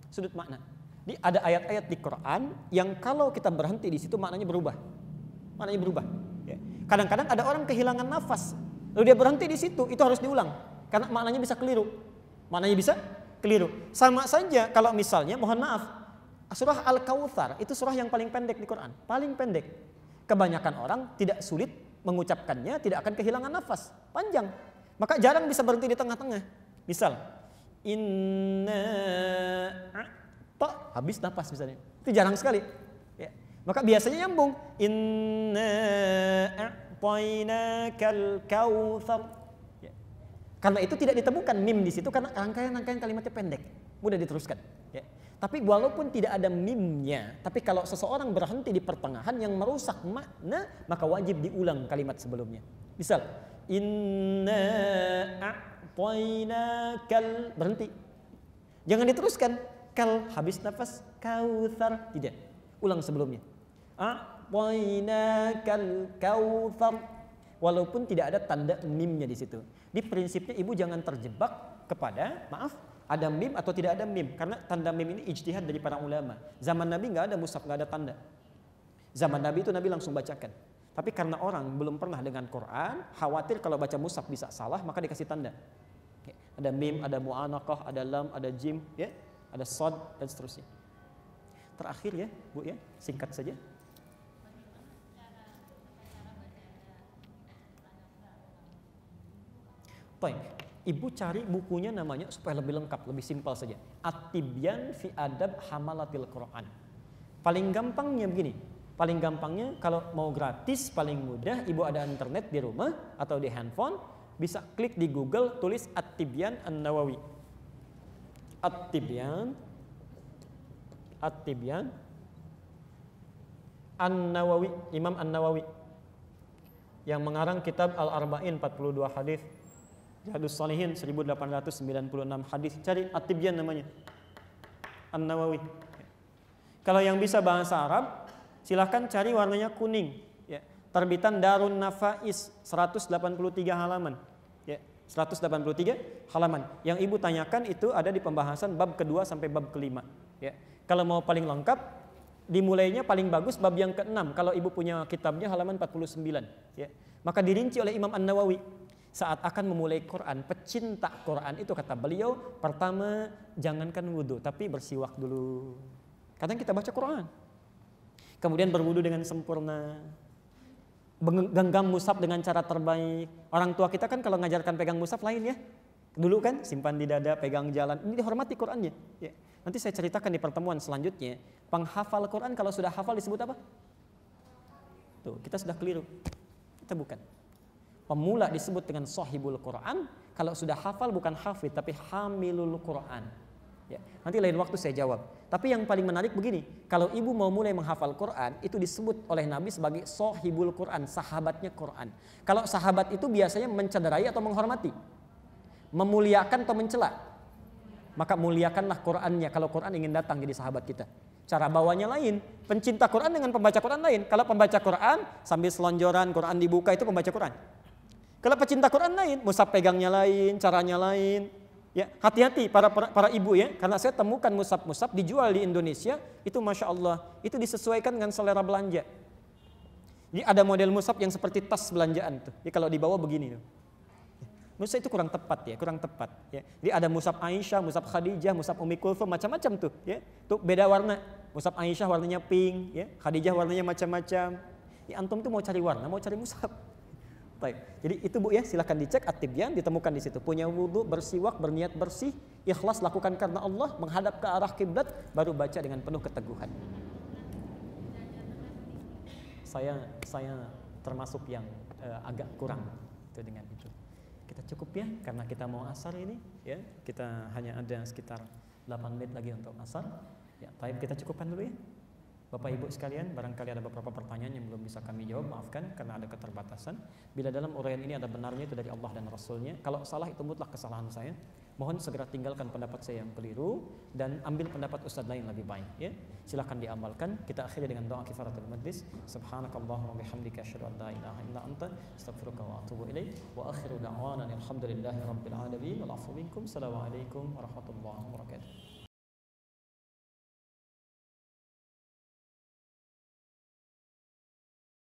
Sudut makna. Jadi ada ayat-ayat di Quran yang kalau kita berhenti di situ maknanya berubah. Maknanya berubah. Ya. Kadang-kadang ada orang kehilangan nafas, lalu dia berhenti di situ, itu harus diulang karena maknanya bisa keliru. Maknanya bisa keliru. Sama saja kalau misalnya, mohon maaf, Surah Al-Kautsar itu surah yang paling pendek di Quran, paling pendek. Kebanyakan orang tidak sulit mengucapkannya, tidak akan kehilangan nafas, panjang. Maka jarang bisa berhenti di tengah-tengah. Misal, inna habis nafas misalnya. Itu jarang sekali. Ya. Maka biasanya nyambung. Inna a'tainakal kautsar. Ya. Karena itu tidak ditemukan mim di situ karena rangkaian-rangkaian kalimatnya pendek, mudah diteruskan. Ya. Tapi walaupun tidak ada mimnya, tapi kalau seseorang berhenti di pertengahan yang merusak makna, maka wajib diulang kalimat sebelumnya. Misal, inna a'tainakal, berhenti. Jangan diteruskan. Kal, habis nafas, kautsar, tidak. Ulang sebelumnya. A'tainakal kautsar. Walaupun tidak ada tanda mimnya di situ. Di prinsipnya ibu jangan terjebak kepada, ada mim atau tidak ada mim, karena tanda mim ini ijtihad dari para ulama. Zaman Nabi nggak ada mushaf, nggak ada tanda. Zaman Nabi itu Nabi langsung bacakan. Tapi karena orang belum pernah dengan Quran, khawatir kalau baca mushaf bisa salah, maka dikasih tanda. Ada mim, ada mu'anaqah, ada lam, ada jim, ya, ada shad dan seterusnya. Terakhir ya, Bu ya, singkat saja. Baik. Ibu cari bukunya namanya supaya lebih lengkap, lebih simpel saja. At-Tibyan fi Adab Hamalatil Quran. Paling gampangnya begini. Paling gampangnya kalau mau gratis, paling mudah, ibu ada internet di rumah atau di handphone, bisa klik di Google, tulis At-Tibyan An-Nawawi. At-Tibyan An-Nawawi, Imam An-Nawawi yang mengarang kitab Al-Arba'in 42 hadis. Jihadus Shalihin 1896 hadis. Cari At-Tibyan namanya. An-Nawawi. Kalau yang bisa bahasa Arab, silahkan cari warnanya kuning. Ya. Terbitan Darun Nafais 183 halaman. Ya. 183 halaman. Yang ibu tanyakan itu ada di pembahasan bab kedua sampai bab kelima. Ya. Kalau mau paling lengkap, dimulainya paling bagus bab yang ke-6. Kalau ibu punya kitabnya halaman 49. Ya. Maka dirinci oleh Imam An-Nawawi. Saat akan memulai Quran, pecinta Quran itu kata beliau, pertama jangankan wudhu, tapi bersiwak dulu. Kadang kita baca Quran, kemudian berwudhu dengan sempurna, genggam mushaf dengan cara terbaik. Orang tua kita kan kalau ngajarkan pegang mushaf lain ya, dulu kan simpan di dada, pegang jalan. Ini dihormati Qurannya. Ya. Nanti saya ceritakan di pertemuan selanjutnya. Penghafal Quran kalau sudah hafal disebut apa? Tuh, kita sudah keliru. Kita bukan. Pemula disebut dengan sahibul Quran, kalau sudah hafal bukan hafid tapi hamilul Quran. Ya, nanti lain waktu saya jawab. Tapi yang paling menarik begini, kalau ibu mau mulai menghafal Quran, itu disebut oleh Nabi sebagai sahibul Quran, sahabatnya Quran. Kalau sahabat itu biasanya mencederai atau menghormati, memuliakan atau mencela. Maka muliakanlah Qurannya kalau Quran ingin datang jadi sahabat kita. Cara bawanya lain, pencinta Quran dengan pembaca Quran lain. Kalau pembaca Quran sambil selonjoran, Quran dibuka, itu pembaca Quran. Kalau pecinta Quran lain, mushaf pegangnya lain, caranya lain. Ya, hati-hati para ibu ya, karena saya temukan mushaf dijual di Indonesia, itu Masya Allah, itu disesuaikan dengan selera belanja. Jadi ada model mushaf yang seperti tas belanjaan tuh. Jadi kalau dibawa begini tuh. Menurut saya itu kurang tepat ya. Jadi ada mushaf Aisyah, mushaf Khadijah, mushaf Ummi Kulthum, macam-macam tuh ya. Tuh beda warna. Mushaf Aisyah warnanya pink, ya. Khadijah warnanya macam-macam. Ya, antum tuh mau cari warna, mau cari mushaf. Baik. Jadi itu Bu ya, silakan dicek At-Tibyan, ditemukan di situ. Punya wudu, bersiwak, berniat bersih, ikhlas lakukan karena Allah, menghadap ke arah kiblat, baru baca dengan penuh keteguhan. Saya termasuk yang agak kurang itu dengan itu. Kita cukup ya, karena kita mau asar ini ya. Kita hanya ada sekitar 8 menit lagi untuk asar. Ya, baik, kita cukupkan dulu ya. Bapak Ibu sekalian, barangkali ada beberapa pertanyaan yang belum bisa kami jawab, maafkan karena ada keterbatasan. Bila dalam uraian ini ada benarnya itu dari Allah dan Rasulnya, kalau salah itu mutlak kesalahan saya. Mohon segera tinggalkan pendapat saya yang keliru dan ambil pendapat ustadz lain lebih baik ya. Silakan diamalkan. Kita akhiri dengan doa kifaratul majlis. Subhanakallahumma bihamdika asyhadu an la ilaha illa anta astaghfiruka wa atubu ilaik. Wa akhiru da'wana alhamdulillahi rabbil alamin. Wal 'afwu minkum. Assalamualaikum warahmatullahi wabarakatuh.